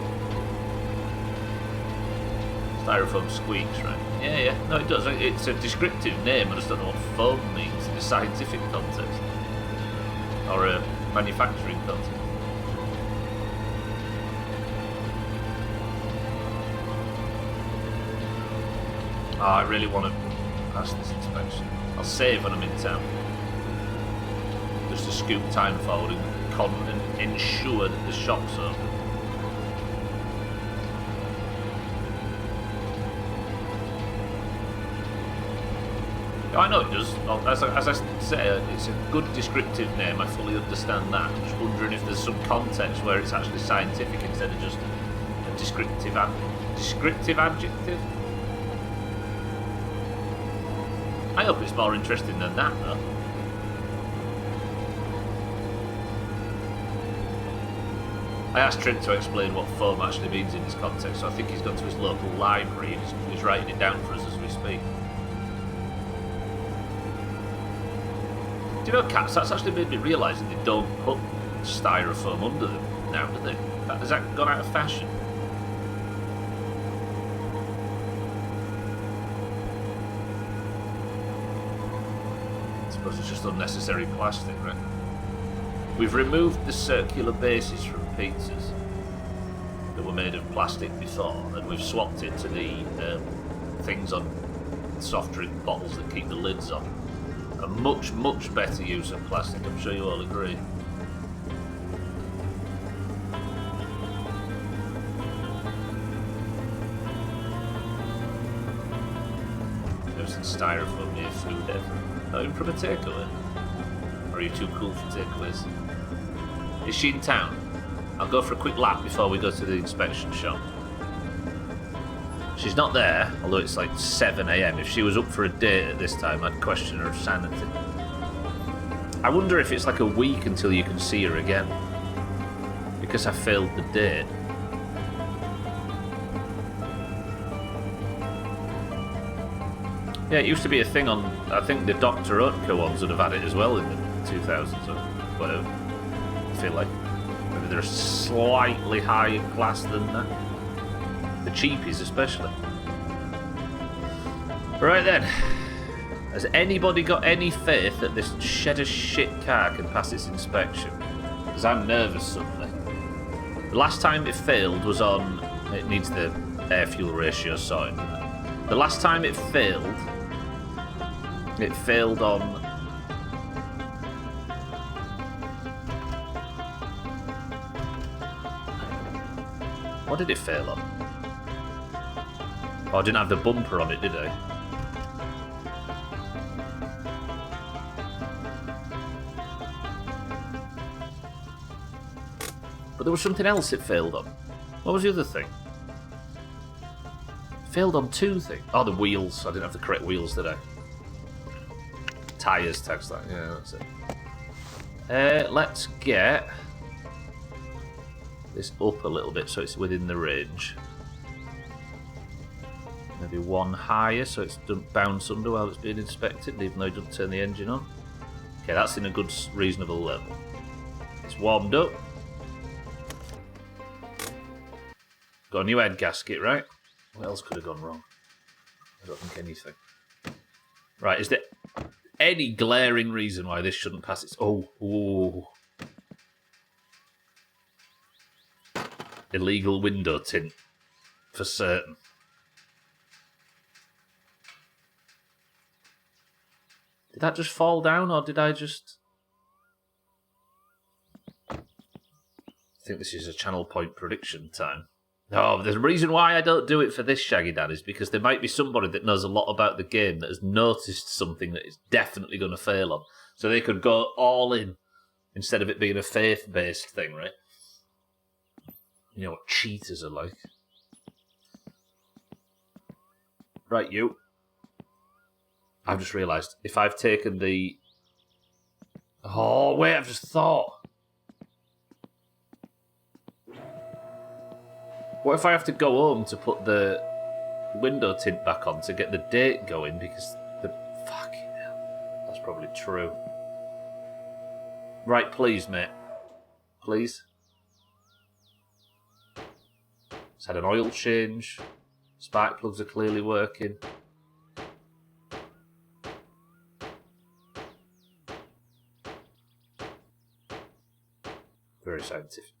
Styrofoam squeaks, right? Yeah. No, it does. It's a descriptive name. I just don't know what foam means in a scientific context. Or a manufacturing context. Oh, I really want to pass this inspection. I'll save when I'm in town. Just to scoop time forward and ensure that the shop's open. I know it does. Well, as I say, it's a good descriptive name. I fully understand that. I'm just wondering if there's some context where it's actually scientific instead of just a descriptive adjective. I hope it's more interesting than that, though. I asked Trent to explain what foam actually means in this context, so I think he's gone to his local library and he's writing it down for us as we speak. Do you know, cats, that's actually made me realise that they don't put styrofoam under them now, do they? Has that gone out of fashion? I suppose it's just unnecessary plastic, right? We've removed the circular bases from pizzas that were made of plastic before, and we've swapped it to the things on soft drink bottles that keep the lids on. A much, much better use of plastic, I'm sure you all agree. There's some styrofoam near food ever. Not even from a takeaway. Or are you too cool for takeaways? Is she in town? I'll go for a quick lap before we go to the inspection shop. She's not there, although it's like 7 AM. If she was up for a date at this time, I'd question her sanity. I wonder if it's like a week until you can see her again. Because I failed the date. Yeah, it used to be a thing on. I think the Dr. Oetker ones would have had it as well in the 2000s or whatever. I feel like maybe they're slightly higher class than that. The cheapies, especially. Right then. Has anybody got any faith that this shed of shit car can pass its inspection? Because I'm nervous suddenly. The last time it failed was on. It needs the air fuel ratio sorted. The last time it failed on. What did it fail on? Oh, I didn't have the bumper on it, did I? But there was something else it failed on. What was the other thing? It failed on two things. Oh, the wheels. I didn't have the correct wheels, did I? Tyres, text that. Yeah, that's it. Let's get this up a little bit so it's within the range. Maybe one higher so it doesn't bounce under while it's being inspected, even though it doesn't turn the engine on. Okay, that's in a good, reasonable level. It's warmed up. Got a new head gasket, right? What else could have gone wrong? I don't think anything. Right, is there any glaring reason why this shouldn't pass its... Oh. Illegal window tint. For certain. Did that just fall down, or did I just... I think this is a channel point prediction time. Oh, the reason why I don't do it for this Shaggy Dad is because there might be somebody that knows a lot about the game that has noticed something that is definitely going to fail on. So they could go all in instead of it being a faith-based thing, right? You know what cheaters are like. Right, you. I've just realised, if I've taken the... Oh, wait, I've just thought. What if I have to go home to put the window tint back on to get the date going because the... Fucking hell. That's probably true. Right, please, mate. Please. It's had an oil change. Spark plugs are clearly working. Very scientific.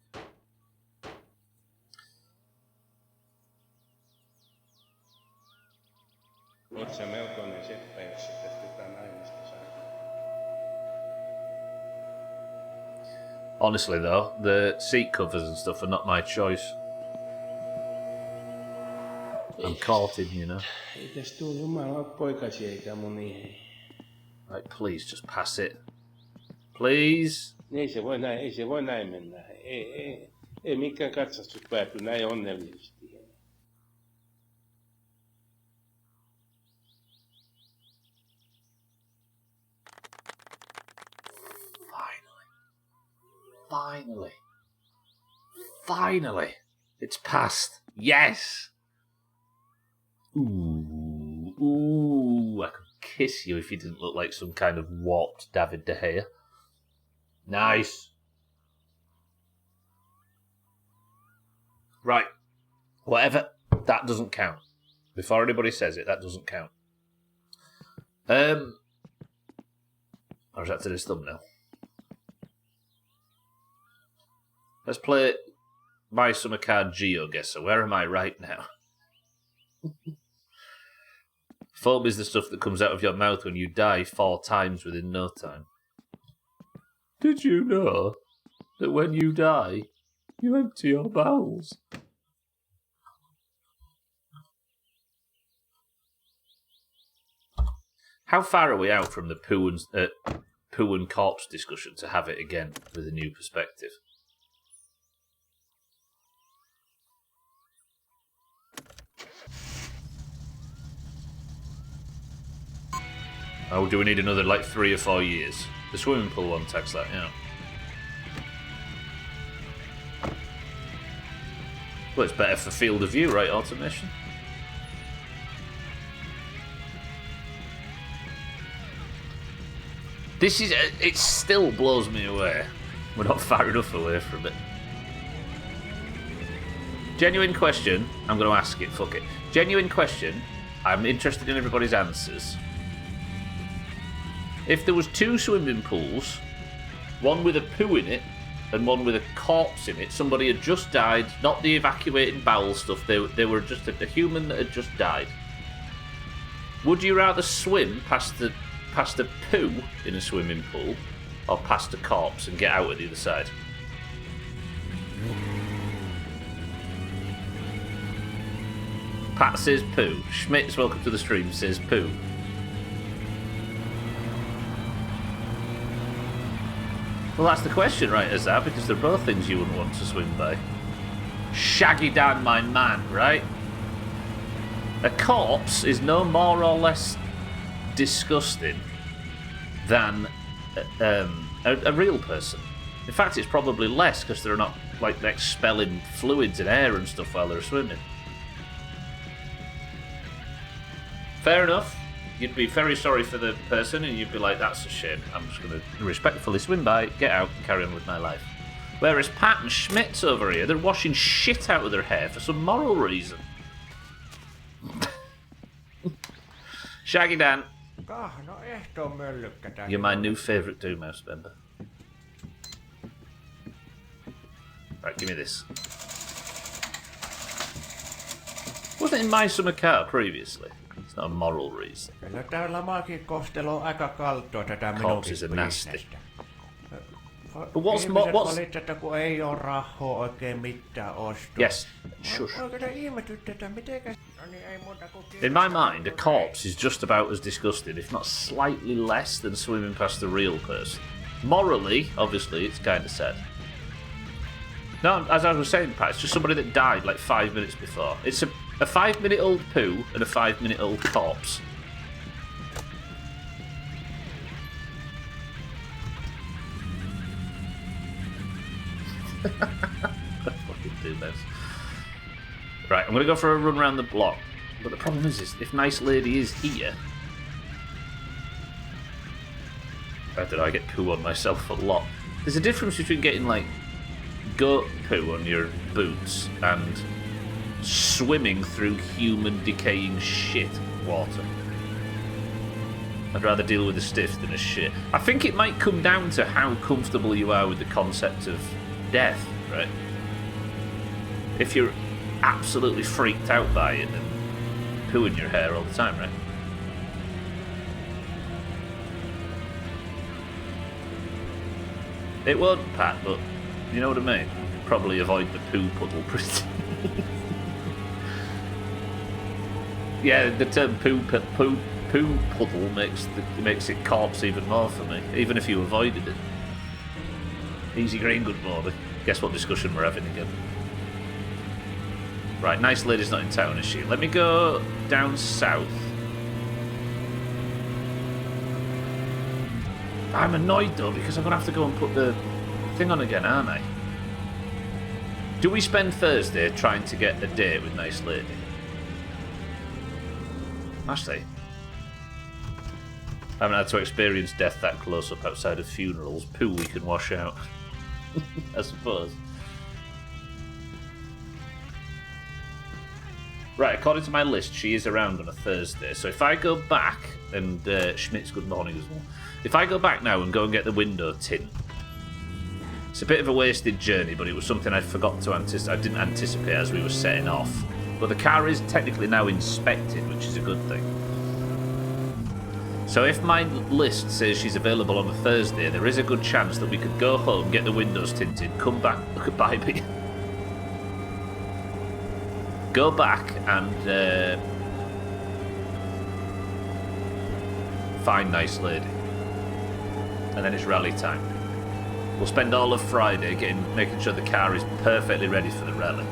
Oot sä melkoinen seppä, jos sä tätä naimista saa. Honestly, though, the seat covers and stuff are not my choice. I'm caught in, you know. Ei tästä tuu jumala poikasi eikä moni. Right, please, just pass it. Please. Ei se voi näin mennä. Ei mikään katsastus pääty näin onnellisesti. Finally. It's passed. Yes. Ooh, I could kiss you if you didn't look like some kind of warped David De Gea. Nice. Right. Whatever. That doesn't count. Before anybody says it, that doesn't count. I was after this thumbnail. Let's play My Summer Card GeoGuessr. Where am I right now? Foam is the stuff that comes out of your mouth when you die 4 times within no time. Did you know that when you die, you empty your bowels? How far are we out from the poo and corpse discussion to have it again with a new perspective? Oh, do we need another, 3 or 4 years? The swimming pool one text that, yeah. Well, it's better for field of view, right, automation? This is... It still blows me away. We're not far enough away from it. Genuine question. I'm going to ask it. Fuck it. Genuine question. I'm interested in everybody's answers. If there was 2 swimming pools, one with a poo in it and one with a corpse in it, somebody had just died, not the evacuating bowel stuff, they were just a human that had just died. Would you rather swim past the poo in a swimming pool or past a corpse and get out at the other side? Pat says poo. Schmitz, welcome to the stream, says poo. Well, that's the question, right, Azar? Because they're both things you wouldn't want to swim by. Shaggy Dan, my man, right? A corpse is no more or less disgusting than a real person. In fact, it's probably less because they're not like expelling fluids and air and stuff while they're swimming. Fair enough. You'd be very sorry for the person and you'd be like, that's a shame. I'm just going to respectfully swim by, get out and carry on with my life. Whereas Pat and Schmitz over here, they're washing shit out of their hair for some moral reason. Shaggy Dan. You're my new favourite Doomhaus member. Right, give me this. Wasn't it in my summer car previously? It's not a moral reason. Corpses are nasty. But what's... Yes, shush. In my mind, a corpse is just about as disgusting, if not slightly less, than swimming past a real person. Morally, obviously, it's kind of sad. No, as I was saying, Pat, it's just somebody that died like 5 minutes before. It's a 5-minute-old poo and a 5-minute-old corpse. Fucking Doomhaus. Right, I'm going to go for a run around the block. But the problem is if Nice Lady is here... I don't know, I get poo on myself a lot. There's a difference between getting, like, goat poo on your boots and swimming through human decaying shit water. I'd rather deal with a stiff than a shit. I think it might come down to how comfortable you are with the concept of death, right? If you're absolutely freaked out by it and poo in your hair all the time, right? It won't, Pat, but you know what I mean? Probably avoid the poo puddle pretty. Yeah, the term poo puddle makes it corpse even more for me, even if you avoided it. Easy Green, good morning. Guess what discussion we're having again? Right, Nice Lady's not in town, is she? Let me go down south. I'm annoyed though because I'm going to have to go and put the thing on again, aren't I? Do we spend Thursday trying to get a date with Nice Lady? Actually, I haven't had to experience death that close up outside of funerals. Poo we can wash out, I suppose. Right, according to my list, she is around on a Thursday. So if I go back, and Schmitz, good morning as well. If I go back now and go and get the window tint, it's a bit of a wasted journey, but it was something I forgot to anticipate. I didn't anticipate as we were setting off. But the car is technically now inspected, which is a good thing. So if my list says she's available on a Thursday, there is a good chance that we could go home, get the windows tinted, come back, look at Bybee, go back and find Nice Lady. And then it's rally time. We'll spend all of Friday making sure the car is perfectly ready for the rally.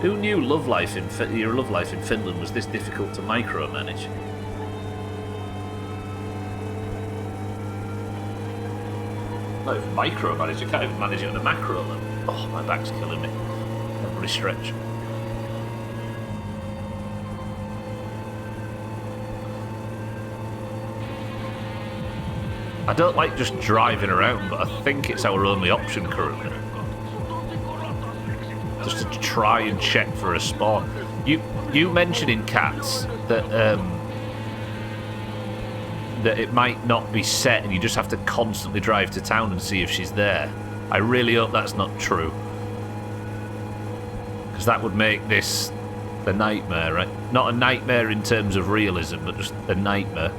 Who knew your love life in Finland was this difficult to micromanage? Not even micromanage, I can't even manage it on a macro level. Oh, my back's killing me. Everybody stretch. I don't like just driving around, but I think it's our only option currently. Just to try and check for a spawn. You mentioned in Cats that that it might not be set and you just have to constantly drive to town and see if she's there. I really hope that's not true. Because that would make this a nightmare, right? Not a nightmare in terms of realism, but just a nightmare.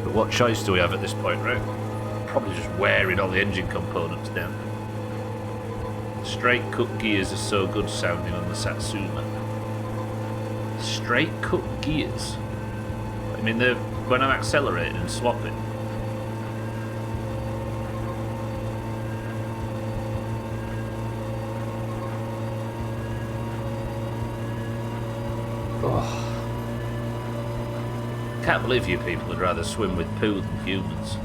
But what choice do we have at this point, right? Probably just wearing all the engine components down. Straight cut gears are so good sounding on the Satsuma. Straight cut gears? I mean, they're when I'm accelerating and swapping. Oh. Can't believe you people would rather swim with poo than humans.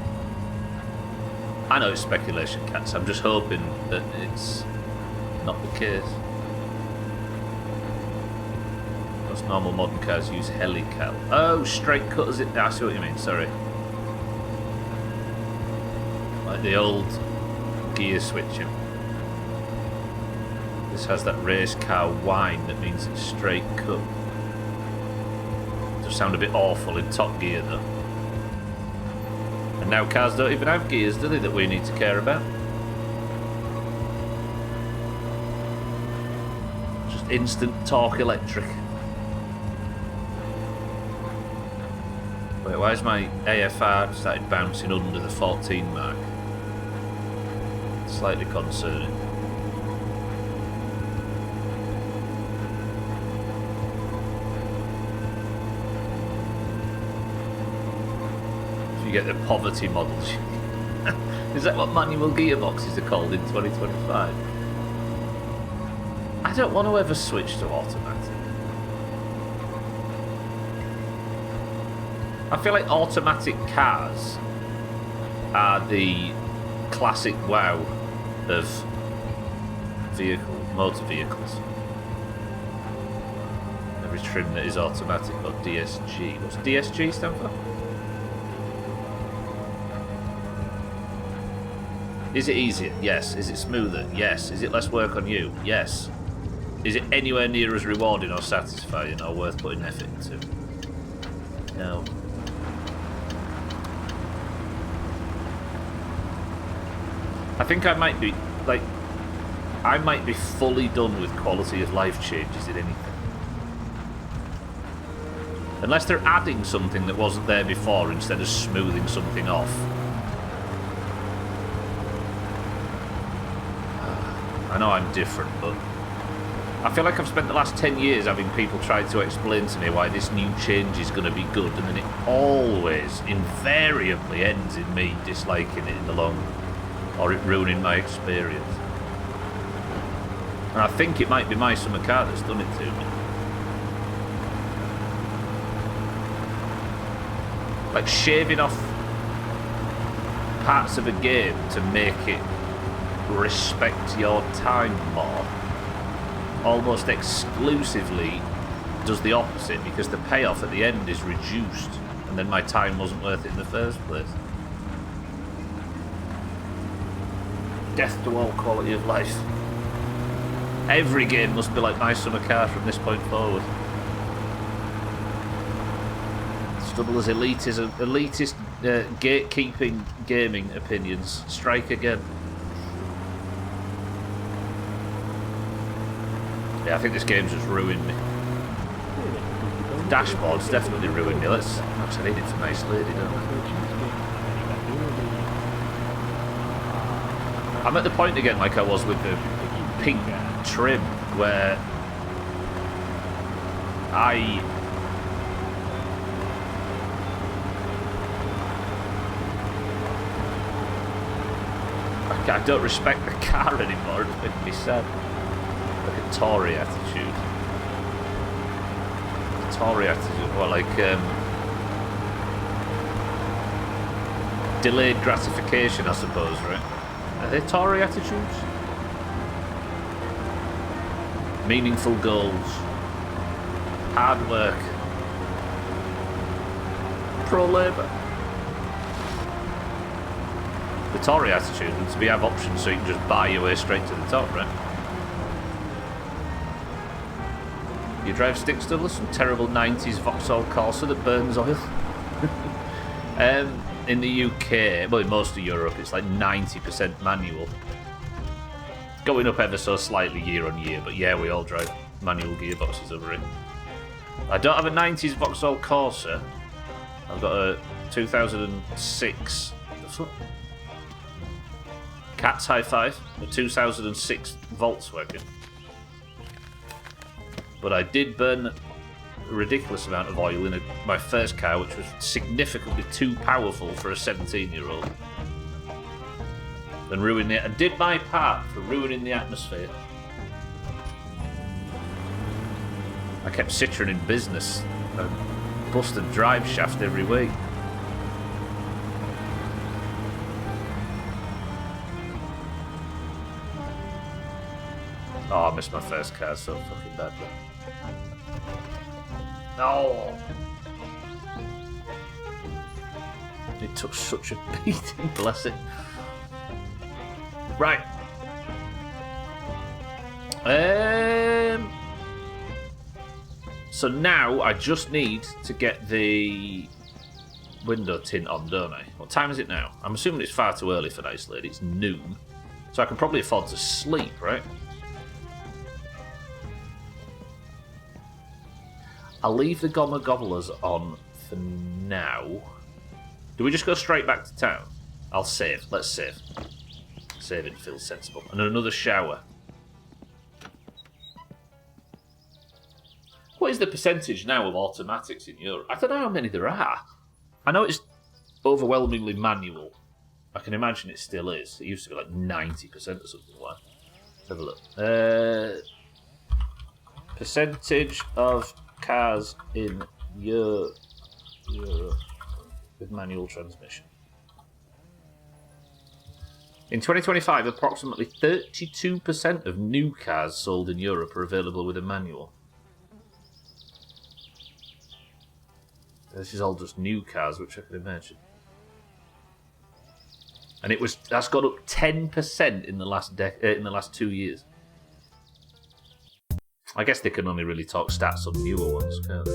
I know it's speculation, Cats. I'm just hoping that it's not the case. Most normal modern cars use helical. Oh, straight cut as it. I see what you mean, sorry. Like the old gear switching. This has that race car whine that means it's straight cut. Does sound a bit awful in Top Gear though. And now cars don't even have gears, do they, that we need to care about? Instant torque electric. Wait, why is my AFR started bouncing under the 14 mark? Slightly concerning. If you get the poverty models. Is that what manual gearboxes are called in 2025? I don't want to ever switch to automatic. I feel like automatic cars are the classic wow of motor vehicles. Every trim that is automatic, or DSG. What's DSG stand for? Is it easier? Yes. Is it smoother? Yes. Is it less work on you? Yes. Is it anywhere near as rewarding or satisfying or worth putting effort into? No. I think I might be, like, I might be fully done with quality of life changes in anything. Unless they're adding something that wasn't there before instead of smoothing something off. I know I'm different, but I feel like I've spent the last 10 years having people try to explain to me why this new change is going to be good, and then it always, invariably ends in me disliking it in the long run, or it ruining my experience. And I think it might be my summer car that's done it to me. Like shaving off parts of a game to make it respect your time more almost exclusively does the opposite, because the payoff at the end is reduced and then my time wasn't worth it in the first place. Death to all quality of life. Every game must be like my summer car from this point forward. Stubble as elitist gatekeeping gaming opinions strike again. Yeah, I think this game's just ruined me. Dashboard's definitely ruined me. Actually, I need it for Nice Lady, don't I? I'm at the point again like I was with the pink trim, where I don't respect the car anymore. It's making me sad. Like a Tory attitude. A Tory attitude, well, like delayed gratification, I suppose, right? Are they Tory attitudes? Meaningful goals. Hard work. Pro-Labour. The Tory attitude is we have options so you can just buy your way straight to the top, right? You drive stick still, some terrible 90s Vauxhall Corsa that burns oil. In the UK, well in most of Europe, it's like 90% manual. Going up ever so slightly year on year, but yeah, we all drive manual gearboxes over it. I don't have a 90s Vauxhall Corsa. I've got a 2006... Cat's High Five, a 2006 Volkswagen. But I did burn a ridiculous amount of oil in my first car, which was significantly too powerful for a 17-year-old. And ruined it. I did my part for ruining the atmosphere. I kept Citroen in business. I busted drive shaft every week. Oh, I missed my first car so fucking badly. No! It took such a beating, bless it. Right. So now I just need to get the window tint on, don't I? What time is it now? I'm assuming it's far too early for Nice Lady. It's noon. So I can probably afford to sleep, right? I'll leave the Gomma Gobblers on for now. Do we just go straight back to town? I'll save. Let's save. Saving feels sensible. And another shower. What is the percentage now of automatics in Europe? I don't know how many there are. I know it's overwhelmingly manual. I can imagine it still is. It used to be like 90% or something like that. Let's have a look. Percentage of cars in Europe with manual transmission. In 2025, approximately 32% of new cars sold in Europe are available with a manual. This is all just new cars, which I can imagine. And that's gone up 10% in the last 2 years. I guess they can only really talk stats on newer ones, can't they?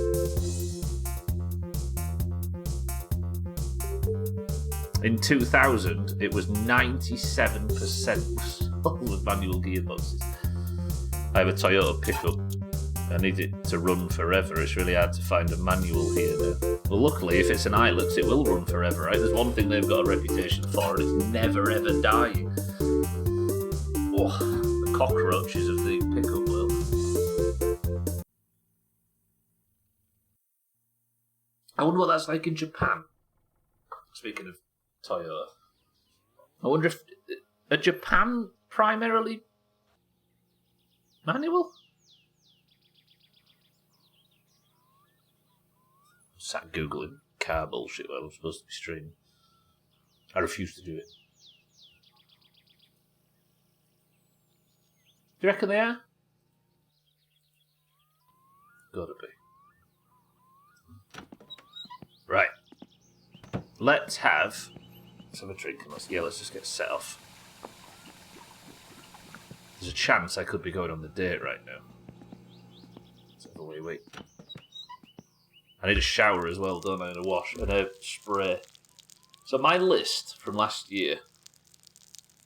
In 2000, it was 97% sold with manual gearboxes. I have a Toyota pickup. I need it to run forever. It's really hard to find a manual here now. Well, luckily, if it's an Hilux, it will run forever, right? There's one thing they've got a reputation for, and it's never ever dying. Oh, the cockroaches of the pickup world. I wonder what that's like in Japan. Speaking of Toyota. I wonder if... Are Japan primarily manual? I sat Googling car bullshit while I'm supposed to be streaming. I refuse to do it. Do you reckon they are? Gotta be. Right. Let's have a drink. Yeah, let's just get set off. There's a chance I could be going on the date right now. Let's have a wait. I need a shower as well, don't I? And a wash and a spray. So my list from last year,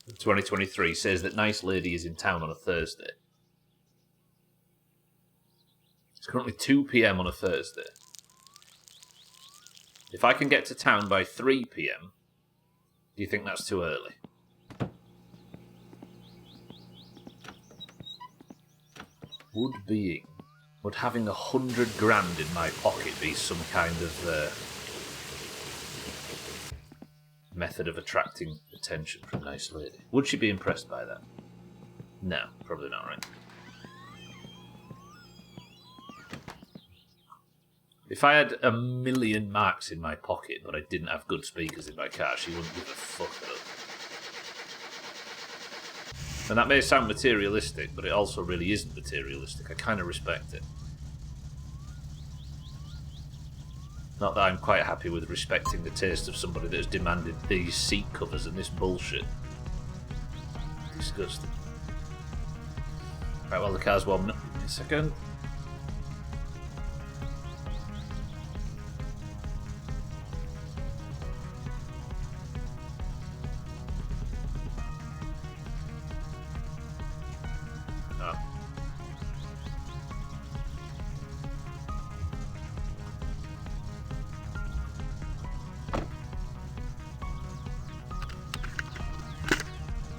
2023, says that Nice Lady is in town on a Thursday. It's currently 2 PM on a Thursday. If I can get to town by 3 PM, do you think that's too early? Would having 100 grand in my pocket be some kind of method of attracting attention from Nice Lady? Would she be impressed by that? No, probably not, right? If I had 1 million marks in my pocket, but I didn't have good speakers in my car, she wouldn't give a fuck about it. And that may sound materialistic, but it also really isn't materialistic. I kind of respect it. Not that I'm quite happy with respecting the taste of somebody that has demanded these seat covers and this bullshit. Disgusting. Right, well, the car's warming up. Give me a second.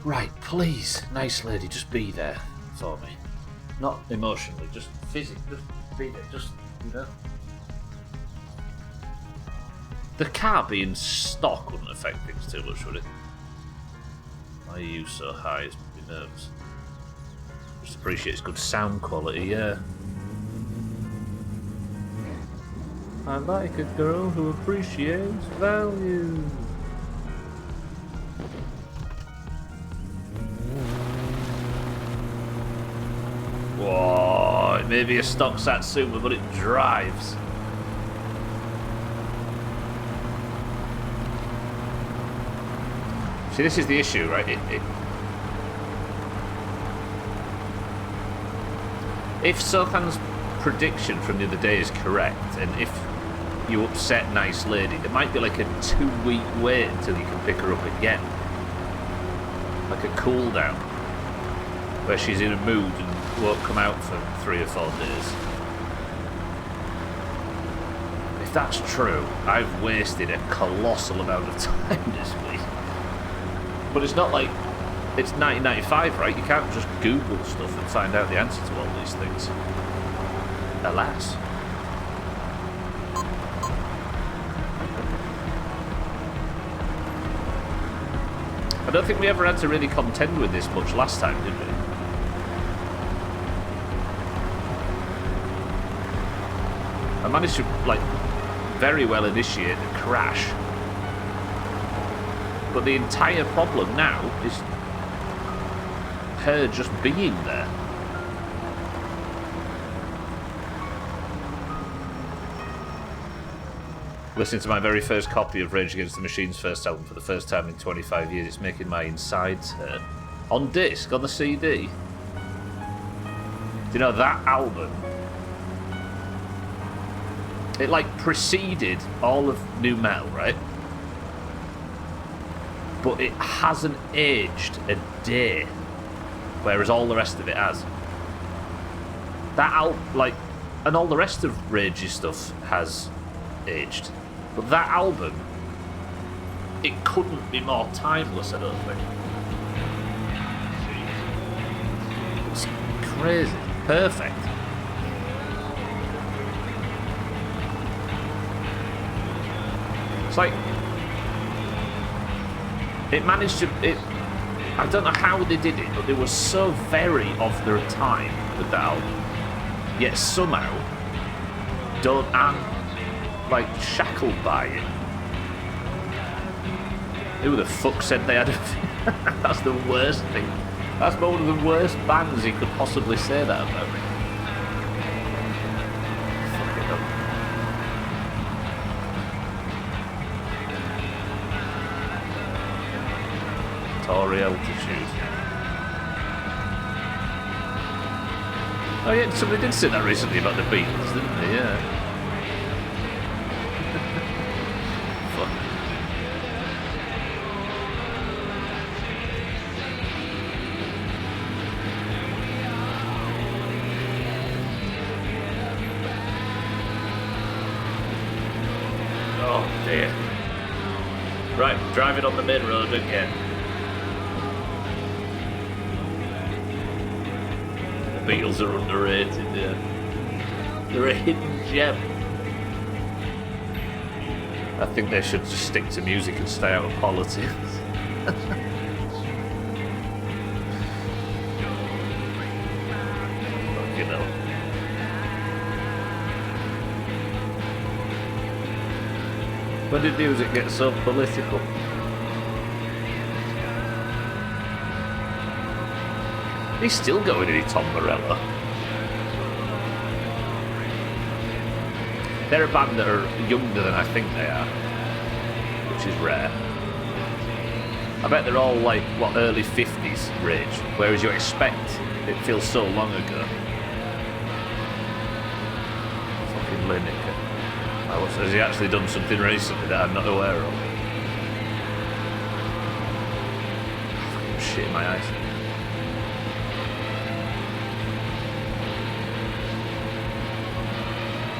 Right, please, nice lady, just be there for me. Not emotionally, just physically, just be there, just, you know. The car being stock wouldn't affect things too much, would it? Why are you so high? It's my nerves. Just appreciate its good sound quality, yeah. I like a girl who appreciates value. Whoa, it may be a stock Satsuma, but it drives. See, this is the issue, right? If Sothan's prediction from the other day is correct, and if you upset Nice Lady, there might be like a 2-week wait until you can pick her up again. Like a cool down, where she's in a mood and won't come out for 3 or 4 days. If that's true, I've wasted a colossal amount of time this week. But it's not like it's 1995, right? You can't just Google stuff and find out the answer to all these things. Alas. I don't think we ever had to really contend with this much last time, did we? I managed to, like, very well initiate the crash. But the entire problem now is her just being there. Listening to my very first copy of Rage Against the Machine's first album for the first time in 25 years, it's making my insides hurt. On disc, on the CD. Do you know, that album, it like preceded all of nu metal, right? But it hasn't aged a day, whereas all the rest of it has. That album, like, and all the rest of Rage's stuff has aged. But that album, it couldn't be more timeless, I don't think. It's crazy. Perfect. It's like, it managed to, I don't know how they did it, but they were so very of their time with that album. Yet somehow, like, shackled by it. Who the fuck said they had a... That's the worst thing. That's one of the worst bands he could possibly say that about me. Fuck it up. Tory altitude. Oh yeah, somebody did say that recently about the Beatles, didn't they? Yeah. Right, driving on the main road again. The Beatles are underrated, yeah. They're a hidden gem. I think they should just stick to music and stay out of politics. Fucking hell. When did music get so political? He's still going in Tom Morello. They're a band that are younger than I think they are, which is rare. I bet they're all like, what, early 50s range, whereas you expect it feels so long ago. Fucking Lineker. Has he actually done something recently that I'm not aware of? Fucking shit in my eyes.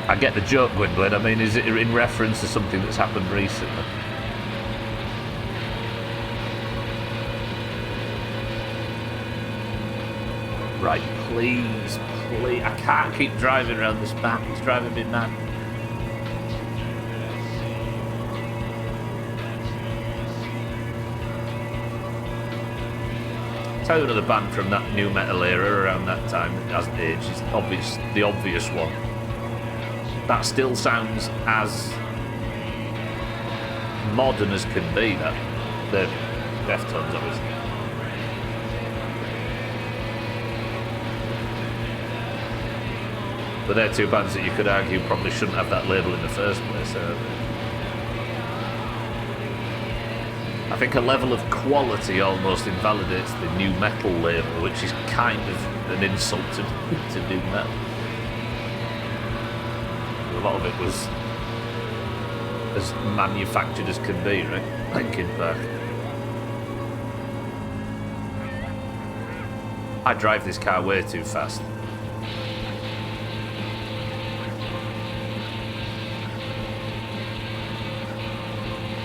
I get the joke, Gwynplaine. I mean, is it in reference to something that's happened recently? Right, please. I can't keep driving around this map. It's driving me mad. Tell you another band from that new metal era around that time that hasn't aged. It's the obvious one. That still sounds as modern as can be. That the Deftones, obviously. But they're two bands that you could argue probably shouldn't have that label in the first place. I think a level of quality almost invalidates the new metal label, which is kind of an insult to new metal. A lot of it was as manufactured as can be, right? Linkin Park. I drive this car way too fast.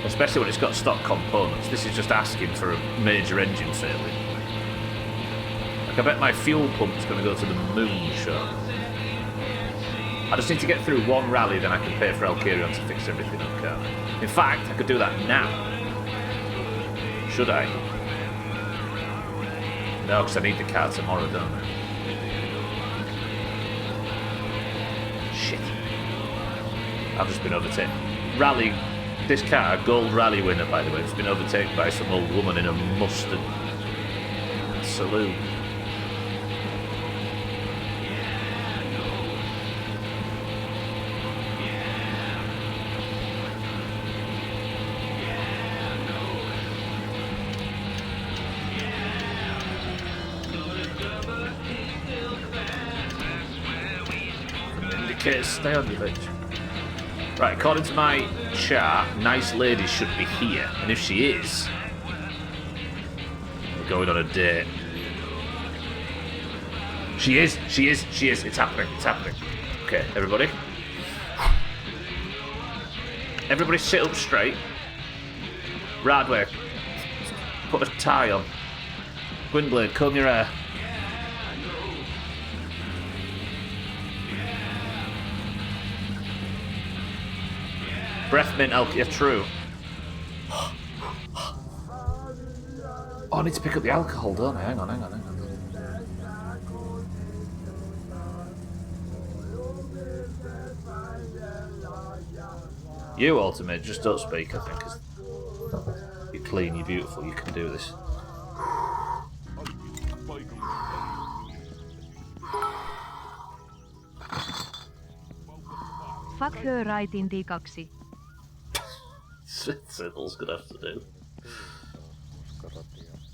Especially when it's got stock components. This is just asking for a major engine failure. Like, I bet my fuel pump's going to go to the moon, sure. I just need to get through one rally, then I can pay for Alkarion to fix everything up, can't I? In fact, I could do that now. Should I? No, because I need the car tomorrow, don't I? Shit. I've just been overtaken. Rally. This car, gold rally winner, by the way, has been overtaken by some old woman in a mustard saloon. Indicators, stay on your bitch. Right, according to my chart, nice lady should be here. And if she is, we're going on a date. She is. It's happening. Okay, everybody. Everybody sit up straight. Radway, put a tie on. Gwynplaine, comb your hair. Breath mint alcohol, yeah, true. Oh, I need to pick up the alcohol, don't I? Hang on. You, Ultimate, just don't speak, I think. Cause you're clean, you're beautiful, you can do this. Fuck her right in D2. Siddle's gonna have to do.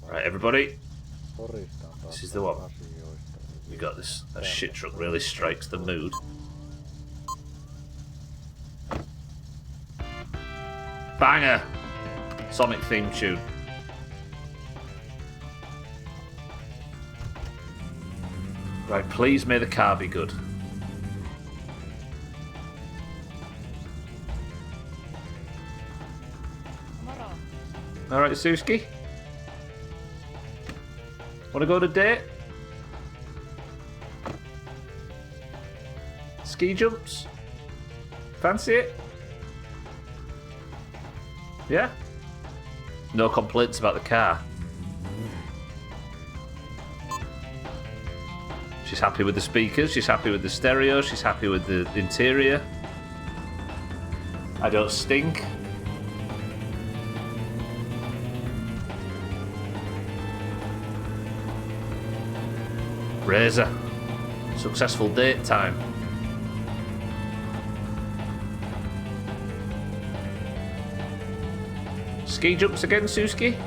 Right, everybody. This is the one. We got this. That shit truck really strikes the mood. Banger! Sonic theme tune. Right, please may the car be good. Alright, Suski? Wanna go on a date? Ski jumps? Fancy it? Yeah? No complaints about the car. She's happy with the speakers, she's happy with the stereo, she's happy with the interior. I don't stink. Razor. Successful date time. Ski jumps again, Suski?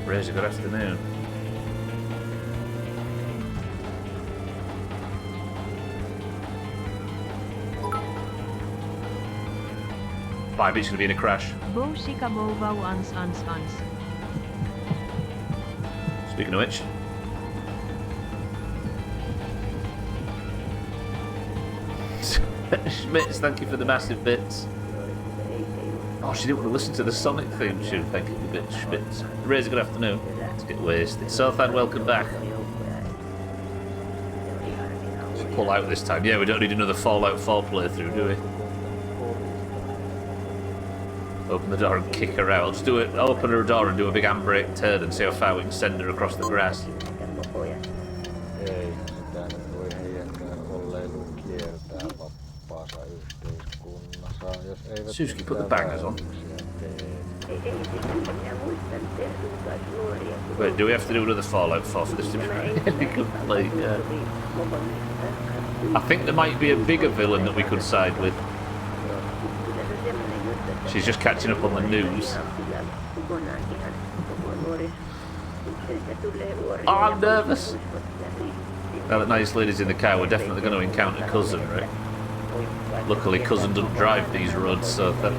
Razor, good afternoon. Five each gonna be in a crash. Speaking of which. Schmitz, thank you for the massive bits. Oh, she didn't want to listen to the Sonic theme tune. Thank you for the bits, Schmitz. Razor, good afternoon. Let's get wasted. Sothan, welcome back. Let's pull out this time. Yeah, we don't need another Fallout 4 playthrough, do we? Open the door and kick her out. Just do it. Open her door and do a big handbrake turn and see how far we can send her across the grass. Suski, put the bangers on. Wait, do we have to do another Fallout 4 for this to be complete? Yeah. I think there might be a bigger villain that we could side with. She's just catching up on the news. Oh, I'm nervous. Now that nice lady's in the car, we're definitely going to encounter Cousin, right? Luckily, Cousin doesn't drive these roads, so that...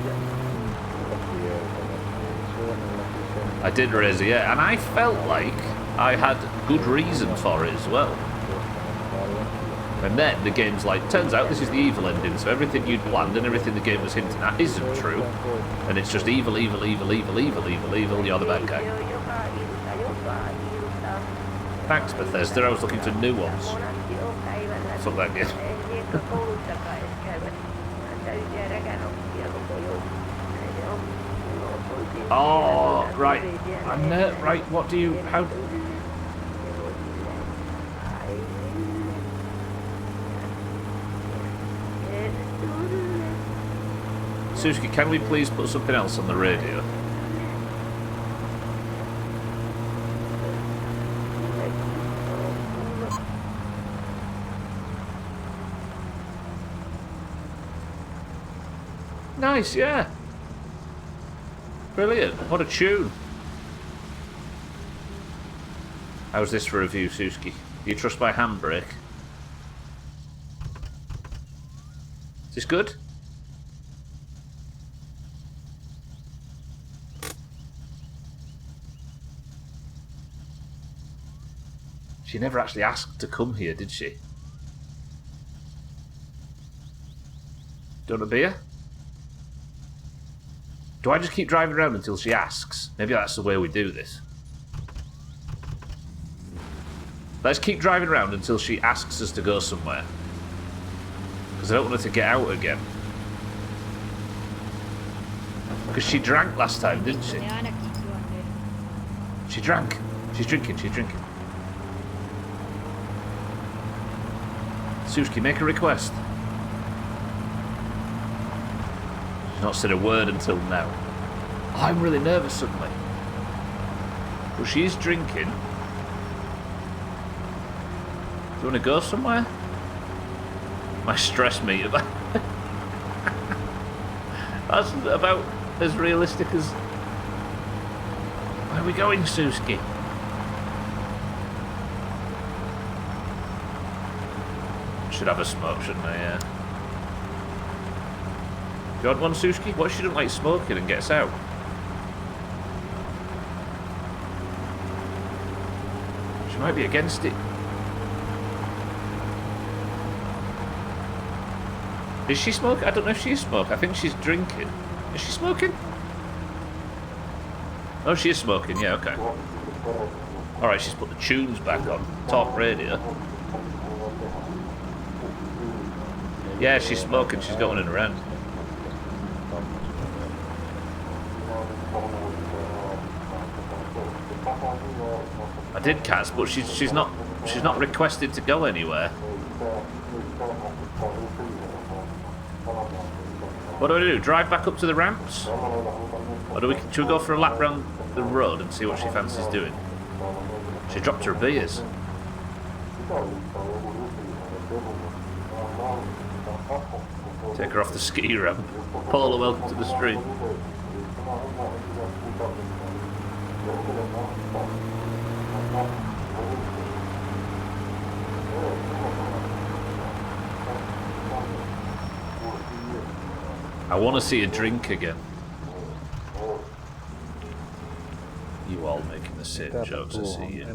I did raise it, yeah, and I felt like I had good reason for it as well. And then the game's like, turns out this is the evil ending, so everything you'd planned and everything the game was hinting at isn't true. And it's just evil, evil, evil, evil, evil, evil, evil, you're the bad guy. Thanks, Bethesda, I was looking for nuance. Fuck that game. Oh, right. Right, what do you... How... Suski, can we please put something else on the radio? Nice, yeah. Brilliant. What a tune. How's this for a review, Suski? Do you trust my handbrake? Is this good? She never actually asked to come here, did she? Do you want a beer? Do I just keep driving around until she asks? Maybe that's the way we do this. Let's keep driving around until she asks us to go somewhere. Because I don't want her to get out again. Because she drank last time, didn't she? She drank. She's drinking, she's drinking. Suski, make a request. She's not said a word until now. Oh, I'm really nervous suddenly. But she is drinking. Do you want to go somewhere? My stress meter. That's about as realistic as... Where are we going, Suski? Should have a smoke, shouldn't I? Yeah. Do you want one, Suski? What if she doesn't like smoking and gets out? She might be against it. Is she smoking? I don't know if she's smoking. I think she's drinking. Is she smoking? Oh, she is smoking. Yeah, okay. Alright, she's put the tunes back on. Talk radio. Yeah, she's smoking. She's going in around. I did, Kaz, but she's not requested to go anywhere. What do we do? Drive back up to the ramps? Or should we go for a lap round the road and see what she fancies doing? She dropped her beers. Take her off the ski ramp. Paula, welcome to the stream. I want to see a drink again. You all making the same jokes, I see you.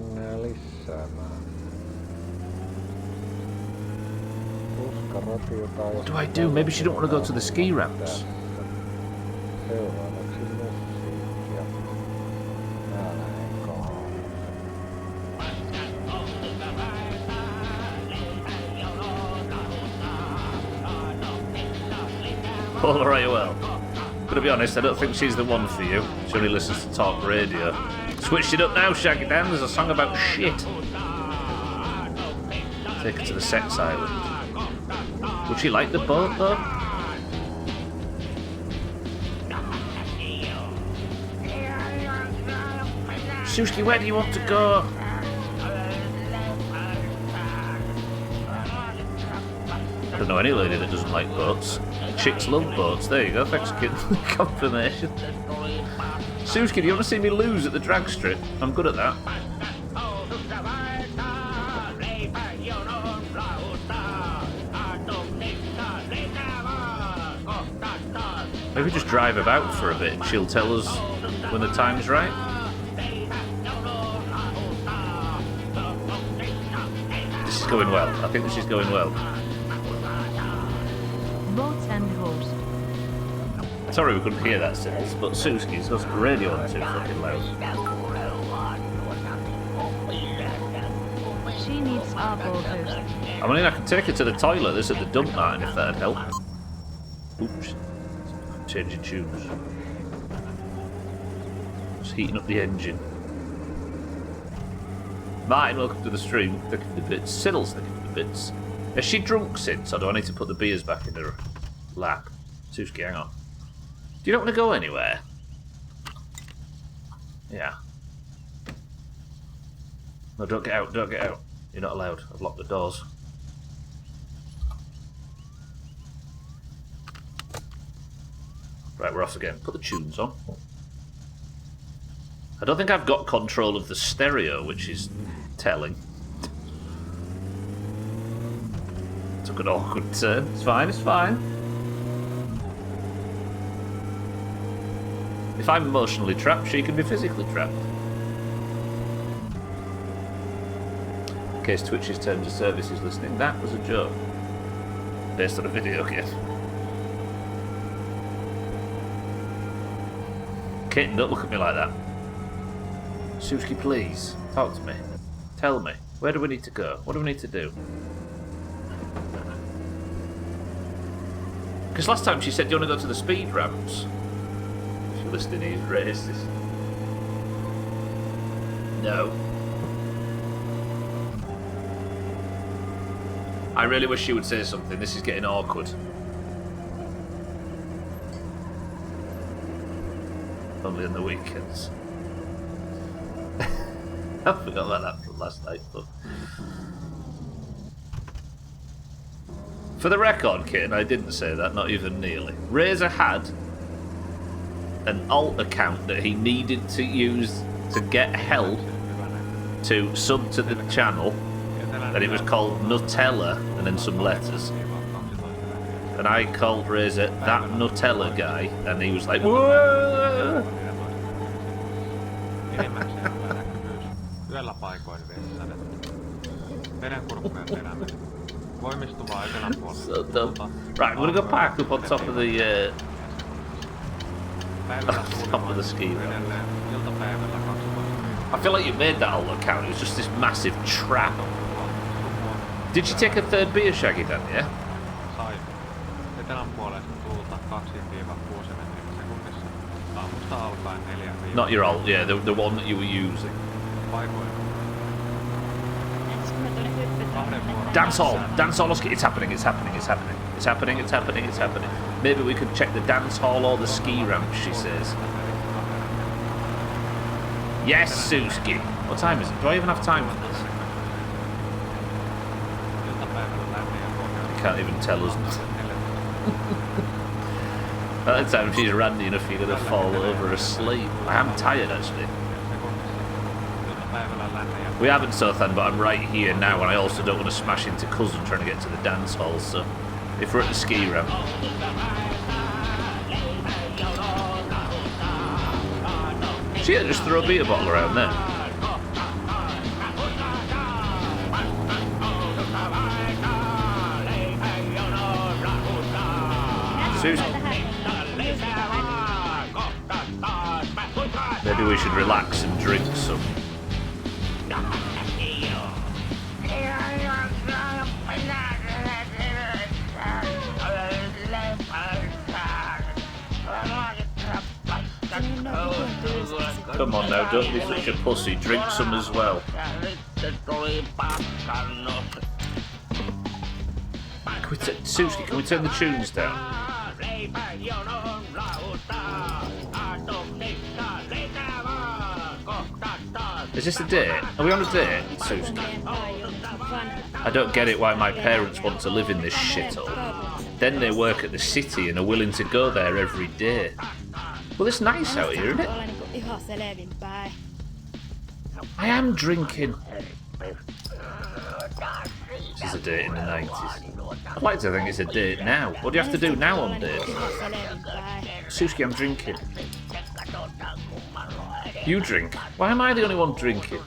What do I do? Maybe she don't want to go to the ski ramps. Paula, are you well? Gonna be honest, I don't think she's the one for you. She only listens to talk radio. Switch it up now, Shaggy Dan. There's a song about shit. Take her to the sex island. Would she like the boat, though? Suski, where do you want to go? I don't know any lady that doesn't like boats. Chicks love boats. There you go. Thanks, kid. Confirmation. Suski, do you want to see me lose at the drag strip? I'm good at that. Maybe just drive about for a bit and she'll tell us when the time's right. This is going well. I think this is going well. Boats and hoes. Sorry we couldn't hear that sentence, but Suski's got the radio on too fucking loud. She needs alcohol first. I mean, I can take her to the toilet. This at the dump, Martin, if that'd help. Oops. Changing tunes. Just heating up the engine. Martin, welcome to the stream. Thinking the bits. Siddle's thinking the bits. Has she drunk since, or do I need to put the beers back in her lap? Suski, hang on. Do you not want to go anywhere? Yeah. No, don't get out, don't get out. You're not allowed. I've locked the doors. Right, we're off again. Put the tunes on. I don't think I've got control of the stereo, which is telling. Took an awkward turn. It's fine, it's fine. If I'm emotionally trapped, she can be physically trapped. In case Twitch's terms of service is listening, that was a joke. Based on a video game. Kitten, don't look at me like that. Suski, please, talk to me. Tell me, where do we need to go? What do we need to do? Because last time she said, do you want to go to the speed ramps? If you're listening, he's racist. No. I really wish she would say something. This is getting awkward. Only on the weekends. I forgot about that from last night, but... For the record, Kitten, I didn't say that, not even nearly. Razor had an alt account that he needed to use to get help to sub to the channel, and it was called Nutella, and then some letters. And I called Razor that Nutella guy, and he was like, whoa! Yöllä paikoin vessanet. Vedenkurkkujen elämät. Voimistuvaa etelän puolesta. So dumb. Right, I'm gonna go park up on top of the top of the ski ramp. I feel like you made that alt account. It was just this massive trap. Did you take a third beer, Shaggy Dan? Yeah. Sai. Etelän puolesta tuulta 2-6 metriä sekunnissa. Aamusta alkaen 4-5. Not your alt, yeah, the one that you were using. Dance hall, it's happening, it's happening, it's happening, it's happening, it's happening, it's happening. Maybe we could check the dance hall or the ski ramp, she says. Yes, Suski. What time is it? Do I even have time for this? You can't even tell us. At the time, if she's randy enough, you're gonna fall over asleep. I am tired, actually. We haven't, Sothan, but I'm right here now, and I also don't want to smash into Cousin trying to get to the dance hall, so if we're at the ski ramp... She had just throw a beer bottle around there. Maybe we should relax and drink some. Come on now, don't be such a pussy. Drink some as well. Suski, can we turn the tunes down? Is this a date? Are we on a date, Suski? I don't get it why my parents want to live in this shithole. Then they work at the city and are willing to go there every day. Well, it's nice out here, isn't it? I am drinking. This is a date in the 90s. I'd like to think it's a date now. What do you have to do now on dates? Suski, I'm drinking. You drink? Why am I the only one drinking?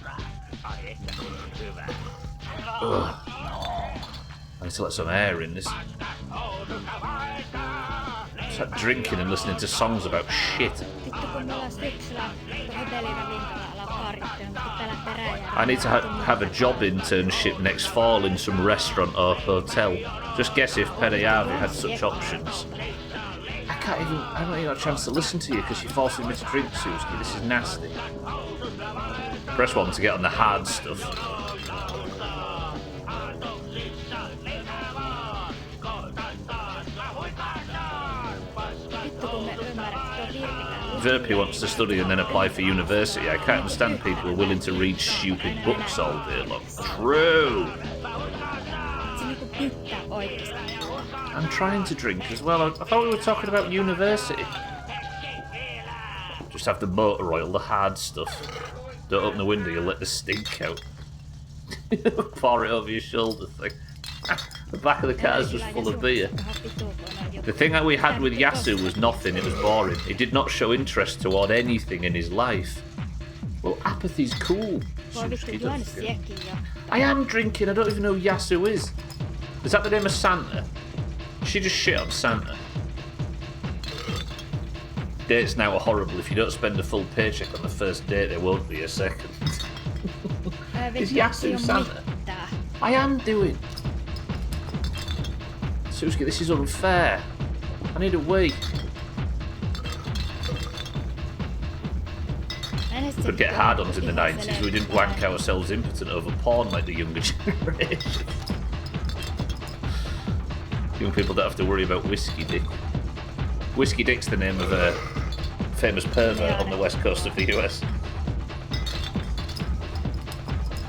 Ugh. I need to let some air in this. It's like drinking and listening to songs about shit. I need to have a job internship next fall in some restaurant or hotel. Just guess if Periavi had such options. I don't even have a chance to listen to you because you're forcing me to drink, Suski. This is nasty. Press 1 to get on the hard stuff. Verpi wants to study and then apply for university. I can't understand people who are willing to read stupid books all day long. True! I'm trying to drink as well. I thought we were talking about university. Just have the motor oil, the hard stuff. Don't open the window, you'll let the stink out. Pour it over your shoulder thing. The back of the car is just full of beer. The thing that we had with Yasu was nothing, it was boring. He did not show interest toward anything in his life. Well, apathy's cool. I am drinking, I don't even know who Yasu is. Is that the name of Santa? She just shit on Santa. Dates now are horrible. If you don't spend a full paycheck on the first date, there won't be a second. Is Yasu Santa? I am doing. Suski, this is unfair. I need a wee. We could get hard-ons in the 90s. We didn't wank ourselves impotent over porn like the younger generation. Young people don't have to worry about Whiskey Dick. Whiskey Dick's the name of a famous pervert on the west coast of the US.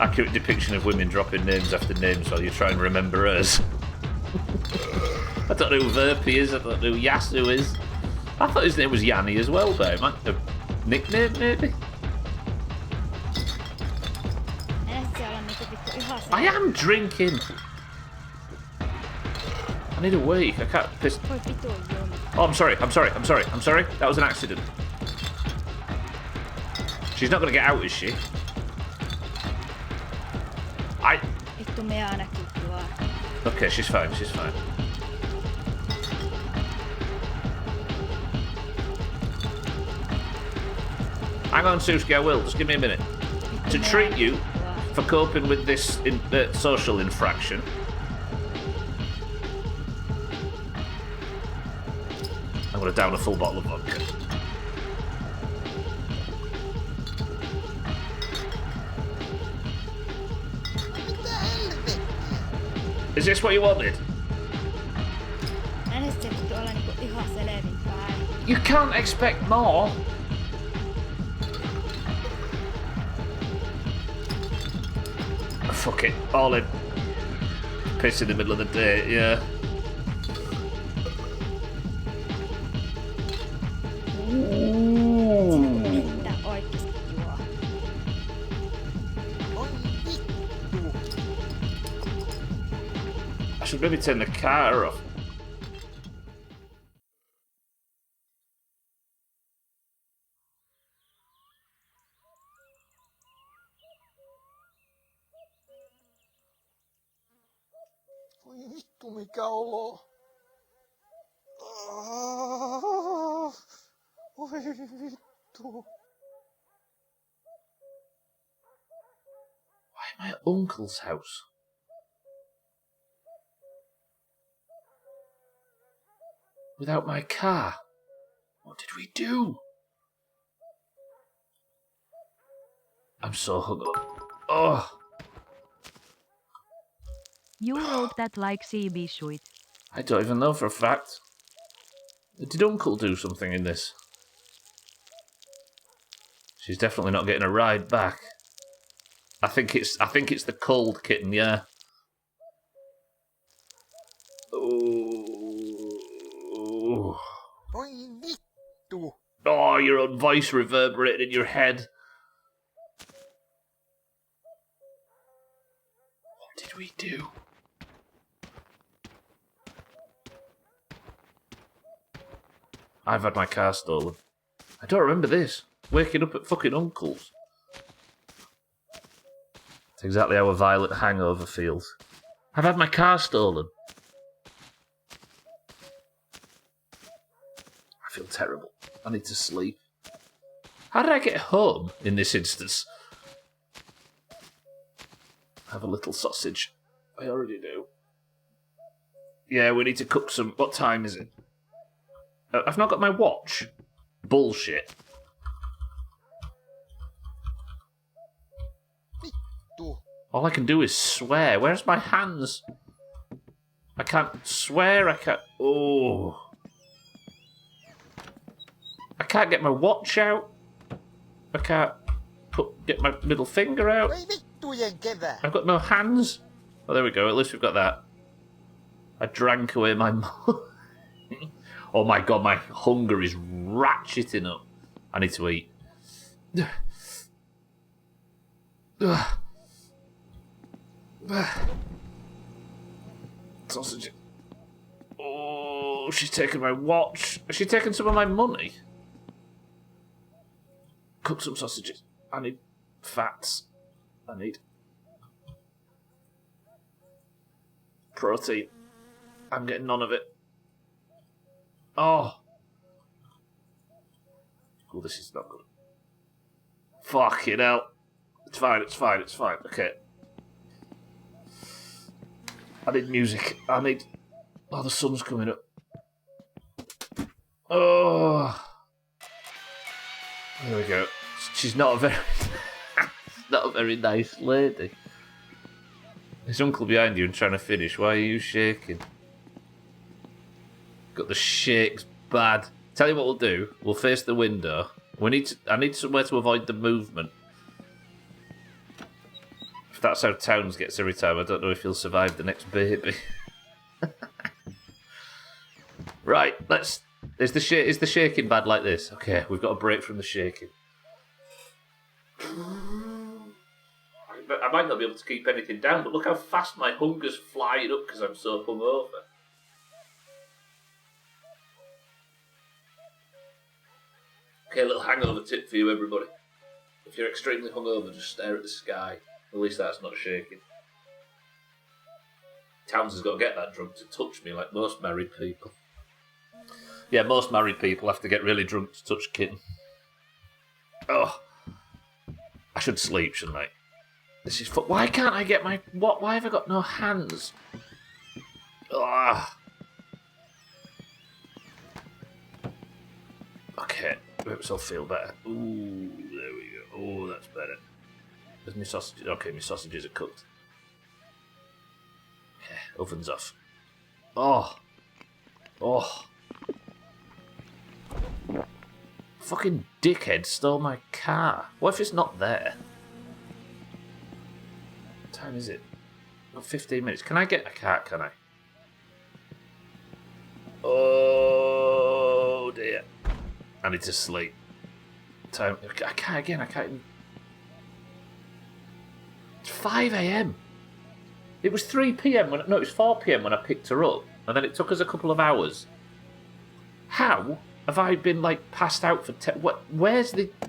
Accurate depiction of women dropping names after names while you try and remember hers. I don't know who Verpi is, I don't know who Yasu is. I thought his name was Yanni as well, but it might have a nickname maybe? I am drinking! I need a wee, I can't piss. Oh, I'm sorry. That was an accident. She's not gonna get out, is she? Okay, she's fine. Hang on, Suski, I will. Just give me a minute. To treat you for coping with this social infraction, I'm going to down a full bottle of vodka. Is this what you wanted? You can't expect more. Fuck it, all in. Piss in the middle of the day, yeah. Maybe turn the car off. Voi vittu mikä olo. Voi vittu. Why am I at Uncle's house? Without my car? What did we do? I'm so hungover. Oh. You wrote that like CB shit. I don't even know for a fact. Did Uncle do something in this? She's definitely not getting a ride back. I think it's the cold kitten, yeah. Oh. Voi vittu. Oh, your own voice reverberated in your head. What did we do? I've had my car stolen. I don't remember this. Waking up at fucking Uncle's. It's exactly how a violent hangover feels. I've had my car stolen. I feel terrible. I need to sleep. How did I get home in this instance? Have a little sausage. I already do. Yeah, we need to cook some... What time is it? I've not got my watch. Bullshit. All I can do is swear. Where's my hands? I can't swear. I can't... Oh. I can't get my watch out. I can't get my middle finger out. I've got no hands. Oh, there we go. At least we've got that. I drank away my... Oh my god, my hunger is ratcheting up. I need to eat. Sausage. Oh, she's taken my watch. Has she taken some of my money? Cook some sausages. I need fats. I need protein. I'm getting none of it. Oh. Oh, this is not good. Fucking hell. It's fine, it's fine, it's fine. Okay. I need music. I need... Oh, the sun's coming up. Oh. There we go. She's not a very... not a very nice lady. There's Uncle behind you and trying to finish. Why are you shaking? Got the shakes bad. Tell you what we'll do. We'll face the window. I need somewhere to avoid the movement. If that's how Towns gets every time, I don't know if he'll survive the next baby. Right, let's... Is the shaking bad like this? Okay, we've got a break from the shaking. I might not be able to keep anything down, but look how fast my hunger's flying up because I'm so hungover. Okay, a little hangover tip for you, everybody. If you're extremely hungover, just stare at the sky. At least that's not shaking. Towns has got to get that drunk to touch me like most married people. Yeah, most married people have to get really drunk to touch kitten. Oh. I should sleep, shouldn't I? This is... Why can't I get my... What? Why have I got no hands? Ugh. Okay, perhaps I'll feel better. Ooh, there we go. Oh, that's better. There's my sausages. Okay, my sausages are cooked. Okay, oven's off. Oh. Oh. Fucking dickhead stole my car. What if it's not there? What time is it? Got 15 minutes. Can I get a car, can I? Oh dear. I need to sleep. Time. I can't again. I can't even... It's 5 a.m. It was 3 p.m. it was 4 p.m. when I picked her up, and then it took us a couple of hours. How have I been like passed out for what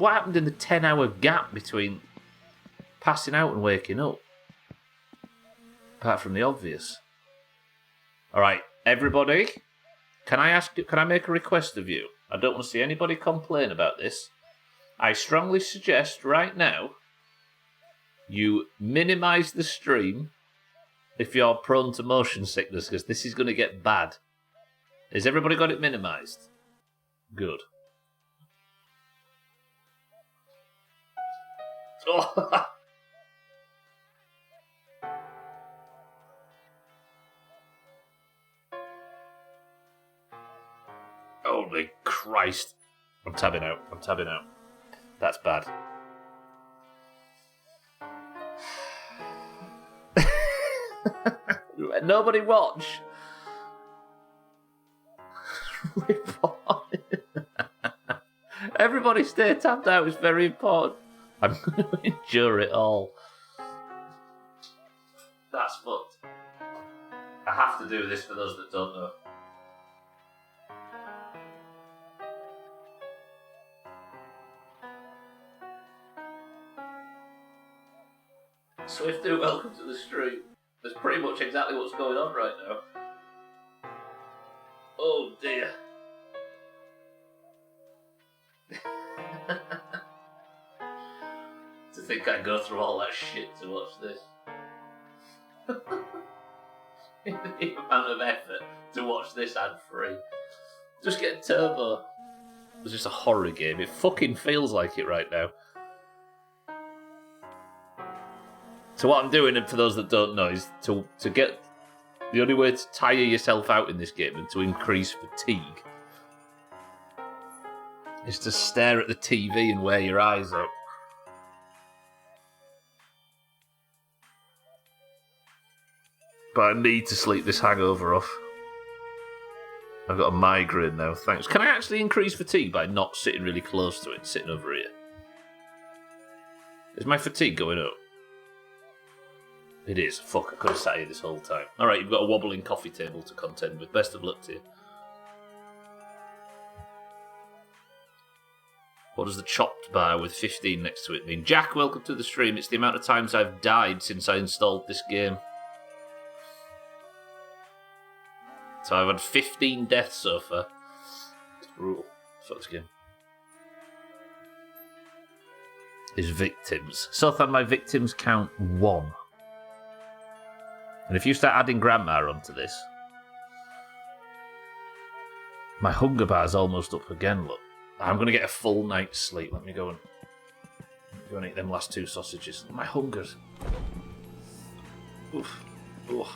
happened in the 10-hour gap between passing out and waking up? Apart from the obvious. All right, everybody, can I make a request of you? I don't want to see anybody complain about this. I strongly suggest right now you minimise the stream if you're prone to motion sickness, because this is going to get bad. Has everybody got it minimised? Good. Oh. Holy Christ. I'm tabbing out. That's bad. Nobody watch. Report. Everybody stay tabbed out. It's very important. I'm going to endure it all. That's fucked. I have to do this for those that don't know. Swifty, welcome to the stream. That's pretty much exactly what's going on right now. Oh dear. To think I go through all that shit to watch this. The amount of effort to watch this ad-free. Just get Turbo. It's just a horror game. It fucking feels like it right now. So what I'm doing, and for those that don't know, is to get... The only way to tire yourself out in this game and to increase fatigue is to stare at the TV and wear your eyes up. But I need to sleep this hangover off. I've got a migraine now, thanks. Can I actually increase fatigue by not sitting really close to it, sitting over here? Is my fatigue going up? It is. Fuck, I could have sat here this whole time. Alright, you've got a wobbling coffee table to contend with. Best of luck to you. What does the chopped bar with 15 next to it mean? Jack, welcome to the stream. It's the amount of times I've died since I installed this game. So I've had 15 deaths so far. Brutal. Fuck this game. His victims. Sothan, my victims count 1. And if you start adding grandma onto this, my hunger bar's almost up again, look. I'm going to get a full night's sleep. Let me go and eat them last 2 sausages. My hunger's... Oof. Oof.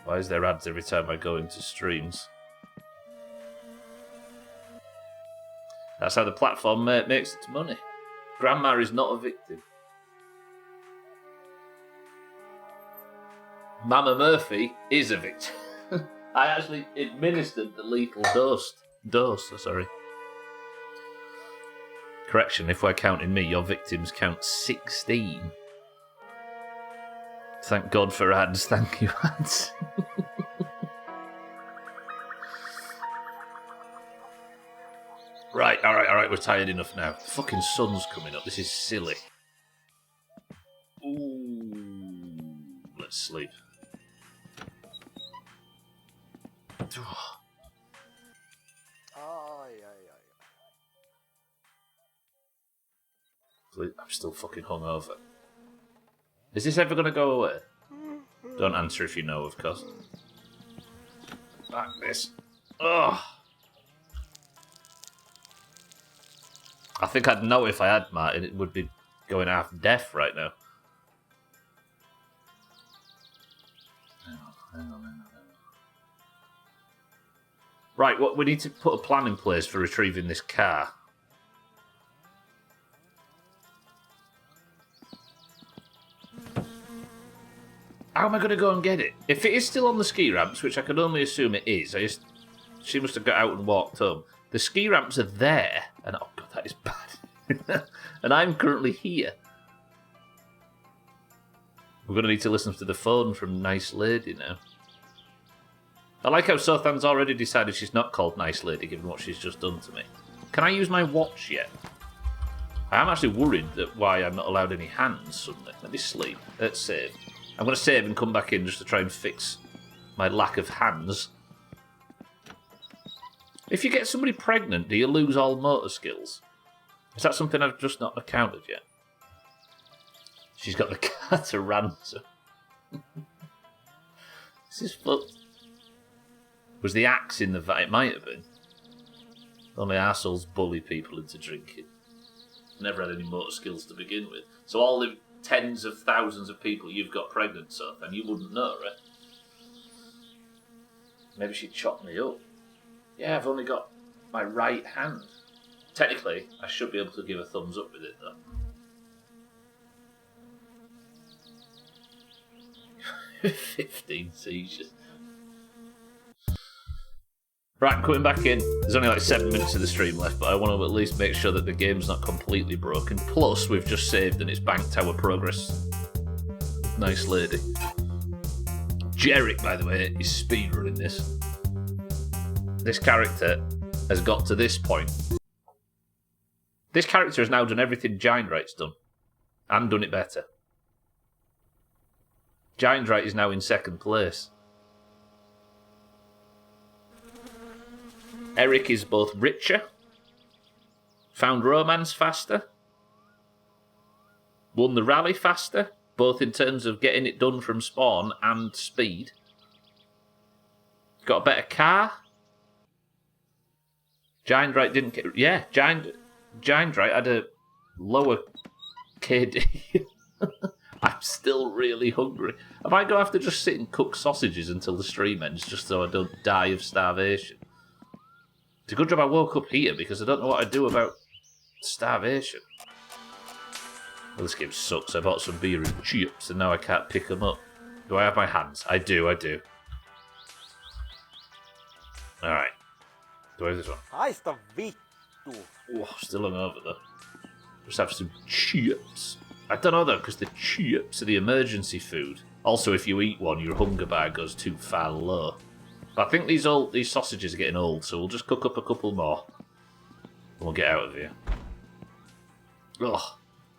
Why is there ads every time I go into streams? That's how the platform makes its money. Grandma is not a victim. Mama Murphy is a victim. I actually administered the lethal dose. Correction, if we're counting me, your victims count 16. Thank God for ads. Thank you, ads. Right, alright, we're tired enough now. The fucking sun's coming up. This is silly. Ooh, let's sleep. I'm still fucking hungover. Is this ever going to go away? Don't answer if you know, of course. Fuck this. Ugh. I think I'd know if I had Martin. It would be going half deaf right now. Hang on. Right, we need to put a plan in place for retrieving this car. How am I going to go and get it? If it is still on the ski ramps, which I can only assume it is, she must have got out and walked home. The ski ramps are there, and oh god, that is bad. And I'm currently here. We're going to need to listen to the phone from Nice Lady now. I like how Sothan's already decided she's not called Nice Lady, given what she's just done to me. Can I use my watch yet? I am actually worried that why I'm not allowed any hands suddenly. Let me sleep. Let's save. I'm going to save and come back in just to try and fix my lack of hands. If you get somebody pregnant, do you lose all motor skills? Is that something I've just not accounted yet? She's got the cat to ransom. This is fucked. Was the axe in the vat? It might have been. Only arseholes bully people into drinking. Never had any motor skills to begin with. So all the tens of thousands of people you've got pregnant, Sothan, you wouldn't know, right? Maybe she chopped me up. Yeah, I've only got my right hand. Technically, I should be able to give a thumbs up with it, though. $15 seizures. Right, I'm coming back in. There's only like 7 minutes of the stream left, but I want to at least make sure that the game's not completely broken. Plus, we've just saved and it's banked our progress. Nice lady. Jarek, by the way, is speedrunning this. This character has got to this point. This character has now done everything Giant Right's done. And done it better. Giant Right is now in second place. Eric is both richer, found romance faster, won the rally faster, both in terms of getting it done from spawn and speed. Got a better car. Giant Right didn't get... Yeah, Giant Right had a lower KD. I'm still really hungry. Am I going to have to just sit and cook sausages until the stream ends just so I don't die of starvation? It's a good job I woke up here because I don't know what I'd do about starvation. Well, this game sucks. I bought some beer and chips and now I can't pick them up. Do I have my hands? I do. Alright. Do I have this one? Haista vittu. Oh, still hungover though. Just have some chips. I don't know though, because the chips are the emergency food. Also, if you eat one, your hunger bar goes too far low. But I think these sausages are getting old, so we'll just cook up a couple more. And we'll get out of here. Ugh,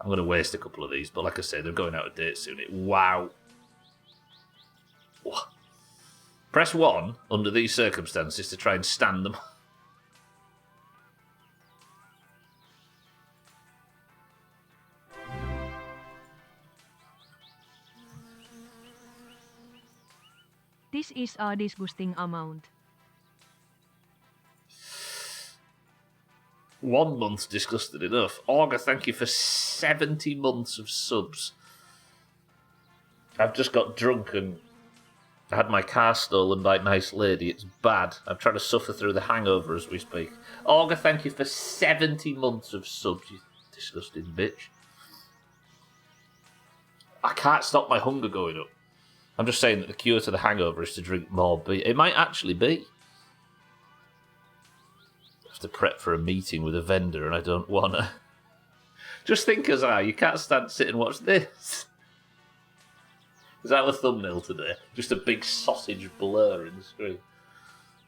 I'm going to waste a couple of these, but like I say, they're going out of date soon. Wow. Ugh. Press 1 under these circumstances to try and stand them. This is a disgusting amount. 1 month's disgusted enough. Augur, thank you for 70 months of subs. I've just got drunk and I had my car stolen by Nice Lady. It's bad. I'm trying to suffer through the hangover as we speak. Augur, thank you for 70 months of subs, you disgusting bitch. I can't stop my hunger going up. I'm just saying that the cure to the hangover is to drink more beer. It might actually be. I have to prep for a meeting with a vendor and I don't want to. Just think as you can't stand sit and watch this. Is that the thumbnail today? Just a big sausage blur in the screen.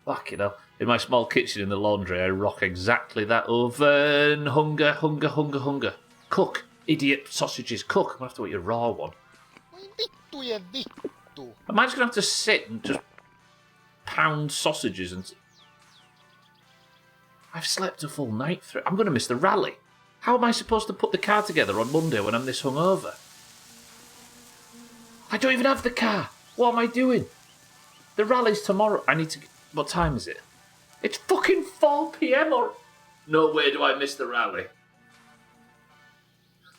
Fucking hell. In my small kitchen in the laundry, I rock exactly that oven. Hunger, hunger, hunger, hunger. Cook. Idiot sausages, cook. I'm going to have to eat a raw one. Am I just going to have to sit and just pound sausages and... I've slept a full night through. I'm going to miss the rally. How am I supposed to put the car together on Monday when I'm this hungover? I don't even have the car. What am I doing? The rally's tomorrow. I need to... What time is it? It's fucking 4 PM or... No way do I miss the rally.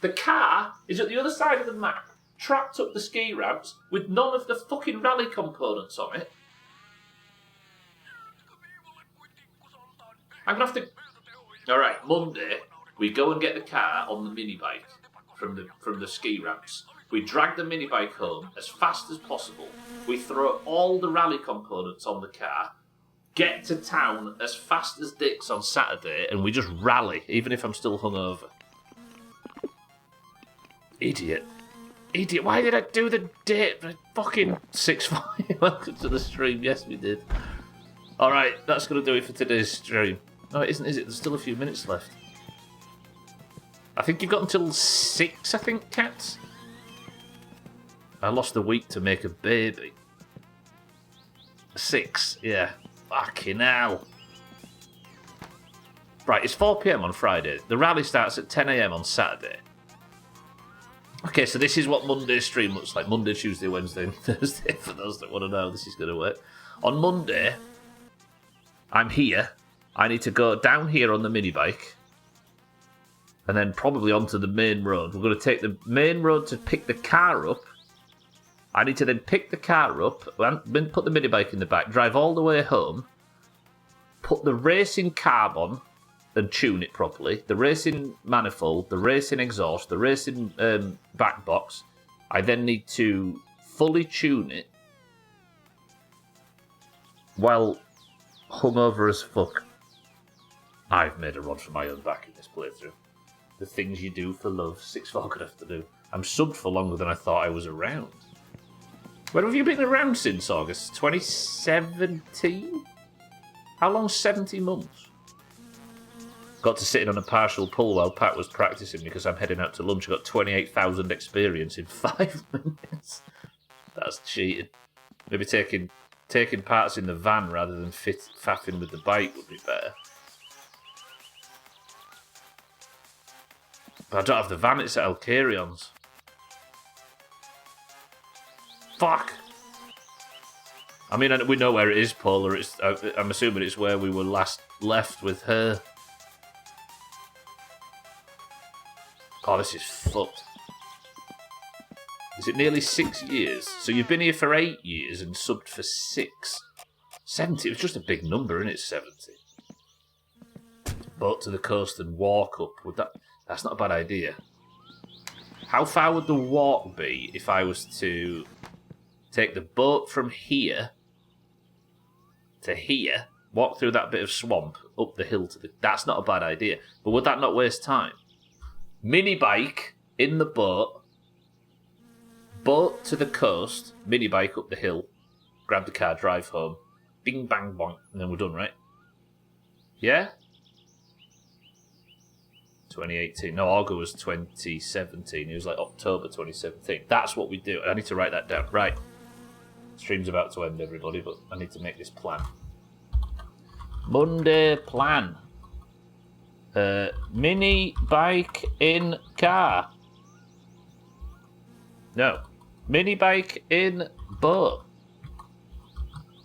The car is at the other side of the map. Trapped up the ski ramps with none of the fucking rally components on it. I'm gonna have to... Alright, Monday, we go and get the car on the mini bike from the ski ramps. We drag the mini bike home as fast as possible. We throw all the rally components on the car, get to town as fast as dicks on Saturday, and we just rally, even if I'm still hungover. Idiot. Idiot, why did I do the date? Fucking 6-5. Welcome to the stream. Yes, we did. Alright, that's going to do it for today's stream. No, it isn't, is it? There's still a few minutes left. I think you've got until 6, I think, cats. I lost a week to make a baby. 6, yeah. Fucking hell. Right, it's 4 PM on Friday. The rally starts at 10 AM on Saturday. Okay, so this is what Monday's stream looks like. Monday, Tuesday, Wednesday, and Thursday, for those that want to know how this is going to work. On Monday, I'm here. I need to go down here on the mini bike. And then probably onto the main road. We're going to take the main road to pick the car up. I need to then pick the car up, and put the mini bike in the back, drive all the way home, put the racing carb on, and tune it properly. The racing manifold, the racing exhaust, the racing back box. I then need to fully tune it while hungover as fuck. I've made a rod for my own back in this playthrough. The things you do for love, 6-4 could have to do. I'm subbed for longer than I thought I was around. When have you been around since August? 2017? How long's 70 months? Got to sit in on a partial pull while Pat was practicing because I'm heading out to lunch. I got 28,000 experience in 5 minutes. That's cheating. Maybe taking parts in the van rather than faffing with the bike would be better. But I don't have the van, it's at Alcarion's. Fuck! I mean, we know where it is, Paula. I'm assuming it's where we were last left with her. Oh, this is fucked. Is it nearly 6 years? So you've been here for 8 years and subbed for 6. 70, it was just a big number, isn't it? 70. Boat to the coast and walk up. That's not a bad idea. How far would the walk be if I was to take the boat from here to here, walk through that bit of swamp, up the hill to the... That's not a bad idea. But would that not waste time? Mini bike in the boat to the coast, mini bike up the hill, grab the car, drive home, bing, bang, boing, and then we're done, right? Yeah? 2018. No, Augur was 2017. It was like October 2017. That's what we do. I need to write that down. Right. Stream's about to end, everybody, but I need to make this plan. Monday plan. Mini bike in car. No. Mini bike in boat.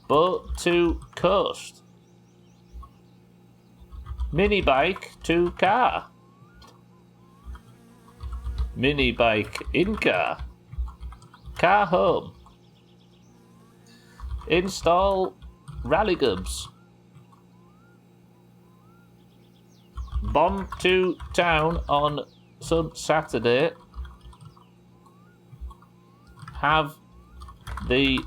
Boat to coast. Mini bike to car. Mini bike in car. Car home. Install rally gubs. Bomb to town on some Saturday. Have the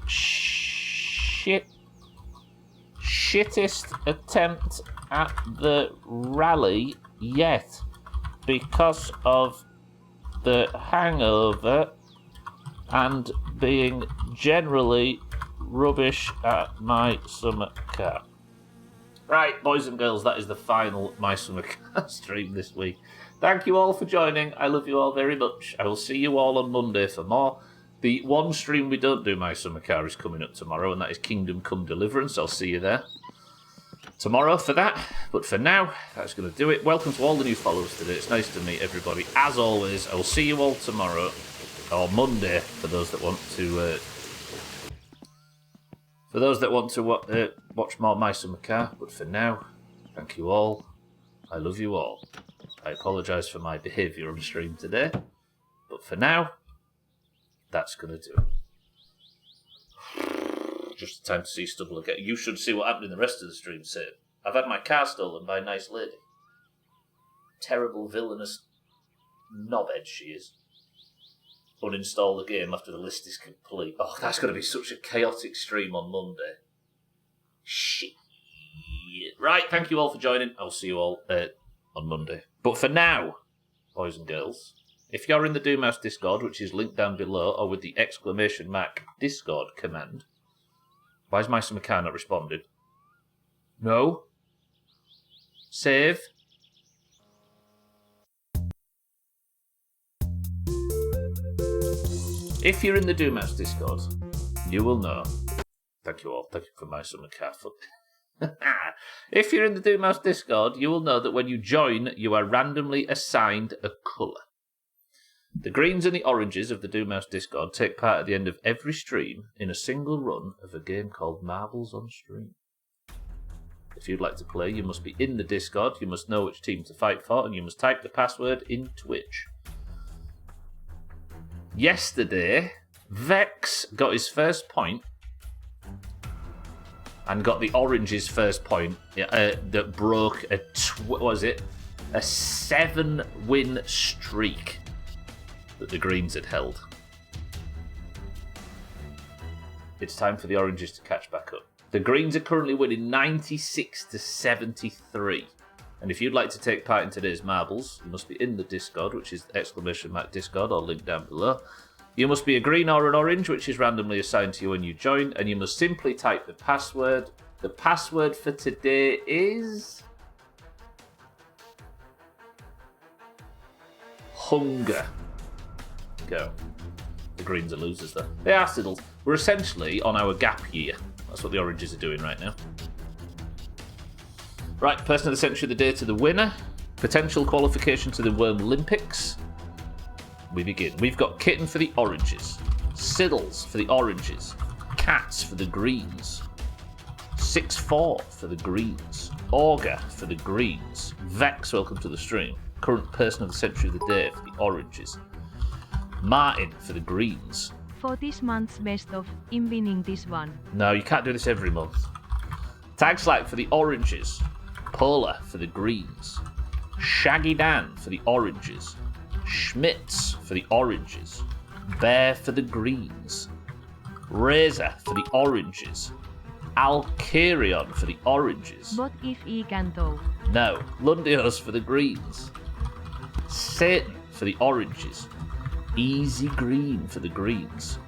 shittest attempt at the rally yet because of the hangover and being generally rubbish at my summer car. Right, boys and girls, that is the final My Summer Car stream this week. Thank you all for joining. I love you all very much. I will see you all on Monday for more. The one stream we don't do My Summer Car is coming up tomorrow, and that is Kingdom Come Deliverance. I'll see you there tomorrow for that. But for now, that's going to do it. Welcome to all the new followers today. It's nice to meet everybody. As always, I will see you all tomorrow, or Monday, for those that want to... watch more My Summer Car, but for now, thank you all. I love you all. I apologise for my behaviour on stream today, but for now, that's going to do it. Just time to see Stubble again. You should see what happened in the rest of the stream, Sid. I've had my car stolen by a nice lady. Terrible, villainous knobhead she is. Uninstall the game after the list is complete. Oh, that's going to be such a chaotic stream on Monday. Shit. Right, thank you all for joining. I'll see you all on Monday. But for now, boys and girls, If you're in the Doomhaus Discord, which is linked down below, or with the !Discord command. Why is my summer car not responded? No. Save. If you're in the Doomhaus Discord, you will know. Thank you all. Thank you for my summer car foot. If you're in the Doomhaus Discord, you will know that when you join, you are randomly assigned a colour. The greens and the oranges of the Doomhaus Discord take part at the end of every stream in a single run of a game called Marbles on Stream. If you'd like to play, you must be in the Discord, you must know which team to fight for, and you must type the password in Twitch. Yesterday, Vex got his first point and got the Orange's first point that broke a 7-win streak that the Greens had held. It's time for the Oranges to catch back up. The Greens are currently winning 96-73. And if you'd like to take part in today's marbles, you must be in the Discord, which is !Discord, or link down below. You must be a green or an orange, which is randomly assigned to you when you join, and you must simply type the password. The password for today is... hunger. Go. The Greens are losers, though. They are Siddles. We're essentially on our gap year. That's what the Oranges are doing right now. Right, person of the century of the day to the winner. Potential qualification to the Worm Olympics. We begin. We've got Kitten for the Oranges. Siddles for the Oranges. Cats for the Greens. 6-4 for the Greens. Augur for the Greens. Vex, welcome to the stream. Current person of the century of the day for the Oranges. Martin for the Greens. For this month's best of, I'm winning this one. No, you can't do this every month. Tag Slack for the Oranges. Polar for the Greens. Shaggy Dan for the Oranges. Schmitz for the Oranges. Bear for the Greens. Razor for the Oranges. Alcarion for the Oranges. But if he can though. No. Lundios for the Greens. Satan for the Oranges. Easy Green for the Greens.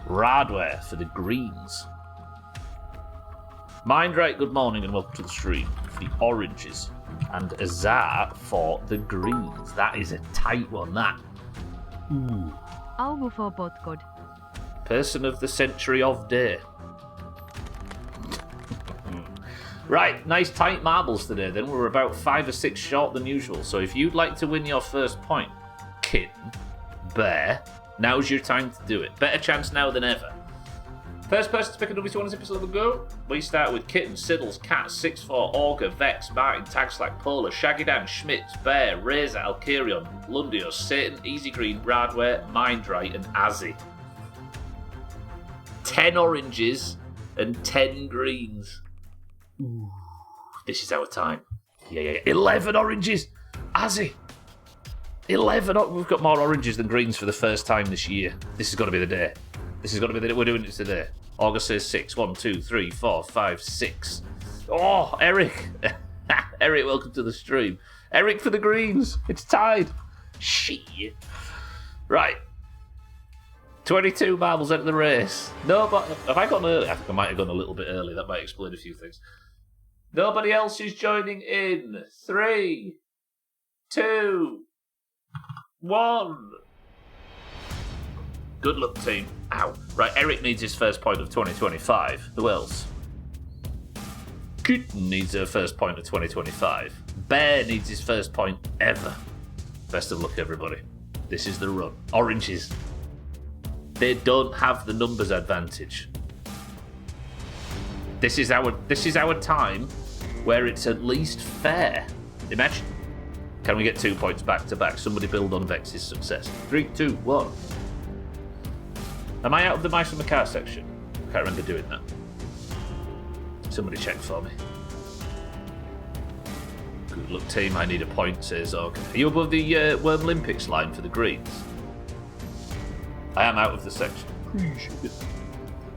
Radware for the Greens. Mindright, good morning and welcome to the stream for the Oranges. And Azar for the Greens. That is a tight one, that. Ooh. Augu for Podkod. Person of the century of day. Right, nice tight marbles today then. We're about 5 or 6 short than usual. So if you'd like to win your first point, Kitten, Bear, now's your time to do it. Better chance now than ever. First person to pick a WC1 is episode of the go. We start with Kitten, Siddles, Cat, 6-4, Augur, Vex, Martin, Tagslack, Polar, Shaggy Dan, Schmitz, Bear, Razor, Alcarion, Lundios, Satan, Easy Green, Radware, Mindright, and Azzy. 10 oranges and 10 greens. Ooh, this is our time. Yeah. 11 oranges. Azzy. 11. We've got more oranges than greens for the first time this year. This has got to be the day. This has got to be the day. We're doing it today. August says 6. 1, 2, 3, 4, 5, 6. Oh, Eric. Eric, welcome to the stream. Eric for the greens. It's tied. Shit. Right. 22 marbles out of the race. No, but have I gone early? I think I might have gone a little bit early. That might explain a few things. Nobody else is joining in. 3, 2, 1. Good luck, team. Ow. Right, Eric needs his first point of 2025. Who else? Kitten needs her first point of 2025. Bear needs his first point ever. Best of luck, everybody. This is the run. Oranges. They don't have the numbers advantage. This is our time where it's at least fair. Imagine. Can we get 2 points back to back? Somebody build on Vex's success. 3, 2, 1. Am I out of the Mice and the Car section? I can't remember doing that. Somebody check for me. Good luck, team. I need a point, says Og. Are you above the Worm Olympics line for the Greens? I am out of the section.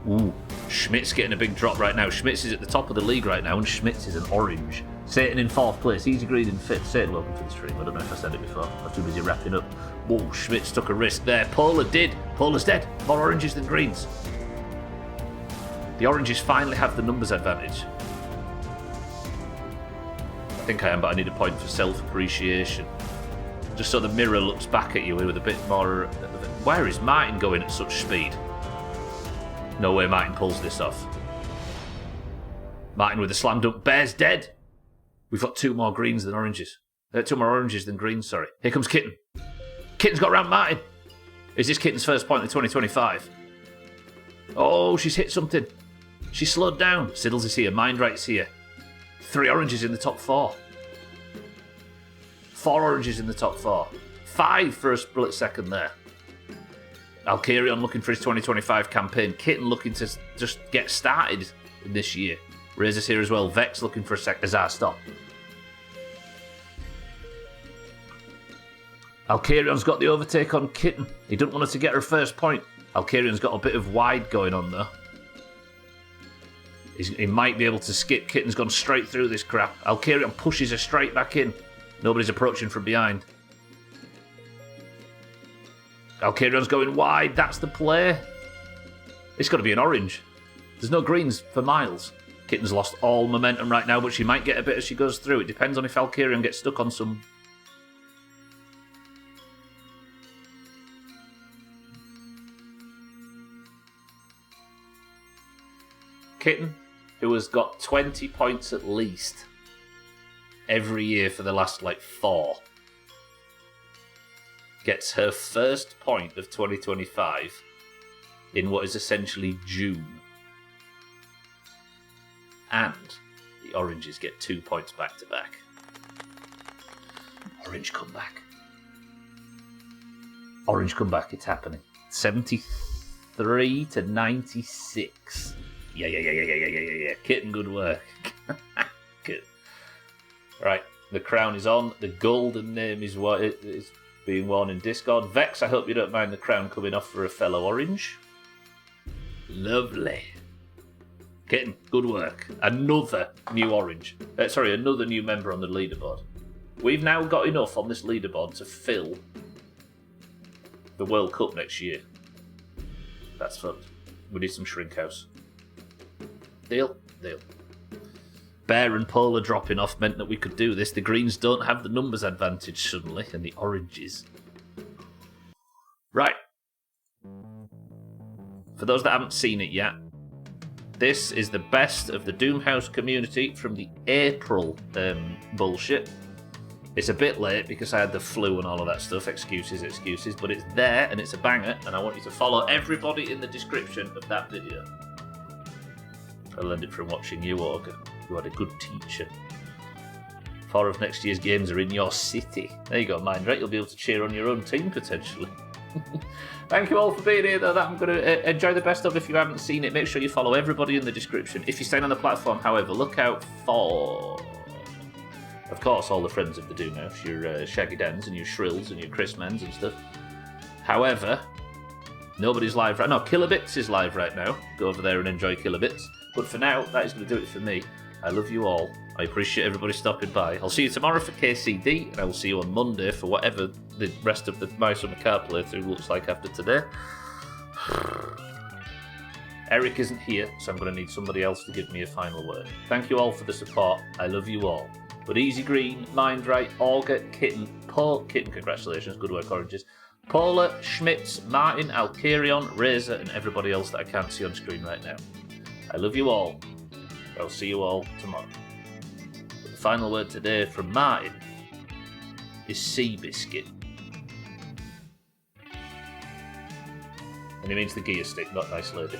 Ooh, Schmitz getting a big drop right now. Schmitz is at the top of the league right now, and Schmitz is an orange. Satan in 4th place. Easy Green in 5th. Satan, welcome to the stream. I don't know if I said it before. I was too busy wrapping up. Whoa, Schmitz took a risk there. Polar did. Polar's dead. More oranges than greens. The oranges finally have the numbers advantage. I think I am, but I need a point for self-appreciation. Just so the mirror looks back at you with a bit more... Where is Martin going at such speed? No way Martin pulls this off. Martin with a slam dunk. Bear's dead. We've got 2 more greens than oranges. 2 more oranges than greens, sorry. Here comes Kitten. Kitten's got around Martin. Is this Kitten's first point in 2025? Oh, she's hit something. She slowed down. Siddles is here. Mindright's here. 3 oranges in the top 4. 4 oranges in the top 4. 5 for a split second there. Alkarion looking for his 2025 campaign. Kitten looking to just get started this year. Razor's here as well. Vex looking for a sec. Azar, stop. Alkarion's got the overtake on Kitten. He didn't want her to get her first point. Alkarion's got a bit of wide going on though. He might be able to skip. Kitten's gone straight through this crap. Alkarion pushes her straight back in. Nobody's approaching from behind. Alkarion's going wide. That's the play. It's got to be an orange. There's no greens for miles. Kitten's lost all momentum right now, but she might get a bit as she goes through. It depends on if Alkarion gets stuck on some... Kitten, who has got 20 points at least every year for the last, 4, gets her first point of 2025 in what is essentially June. And the oranges get 2 points back to back. Orange comeback. Orange comeback, it's happening. 73 to 96. Yeah. Kitten, good work. Good. Right, the crown is on. The golden name is what is being worn in Discord. Vex, I hope you don't mind the crown coming off for a fellow orange. Lovely. Kitten, good work. Another new orange. Another new member on the leaderboard. We've now got enough on this leaderboard to fill the World Cup next year. That's fun. We need some shrink house. Deal. Bear and Polar dropping off meant that we could do this. The greens don't have the numbers advantage suddenly, and the oranges. Right. For those that haven't seen it yet, this is the best of the Doomhaus community from the April bullshit. It's a bit late because I had the flu and all of that stuff. Excuses, but it's there and it's a banger, and I want you to follow everybody in the description of that video. I learned it from watching you, Augur. You had a good teacher. 4 of next year's games are in your city. There you go, Mindrat. You'll be able to cheer on your own team, potentially. Thank you all for being here, though. That I'm going to enjoy the best of. If you haven't seen it, make sure you follow everybody in the description. If you're staying on the platform, however, look out for, of course, all the friends of the Doomhaus, your Shaggy Dans and your Shrills and your Chris Mens and stuff. However, nobody's live right now. No, Kilobits is live right now. Go over there and enjoy Kilobits. But for now, that is going to do it for me. I love you all. I appreciate everybody stopping by. I'll see you tomorrow for KCD, and I will see you on Monday for whatever the rest of the My Summer Car playthrough looks like after today. Eric isn't here, so I'm going to need somebody else to give me a final word. Thank you all for the support. I love you all. But Easy Green, Mindright, Augur, Kitten, Kitten, congratulations, good work, Oranges. Polar, Schmitz, Martin, Alkarion, Razor, and everybody else that I can't see on screen right now. I love you all. I'll see you all tomorrow. But the final word today from Martin is Seabiscuit. And he means the gear stick, not nice lady.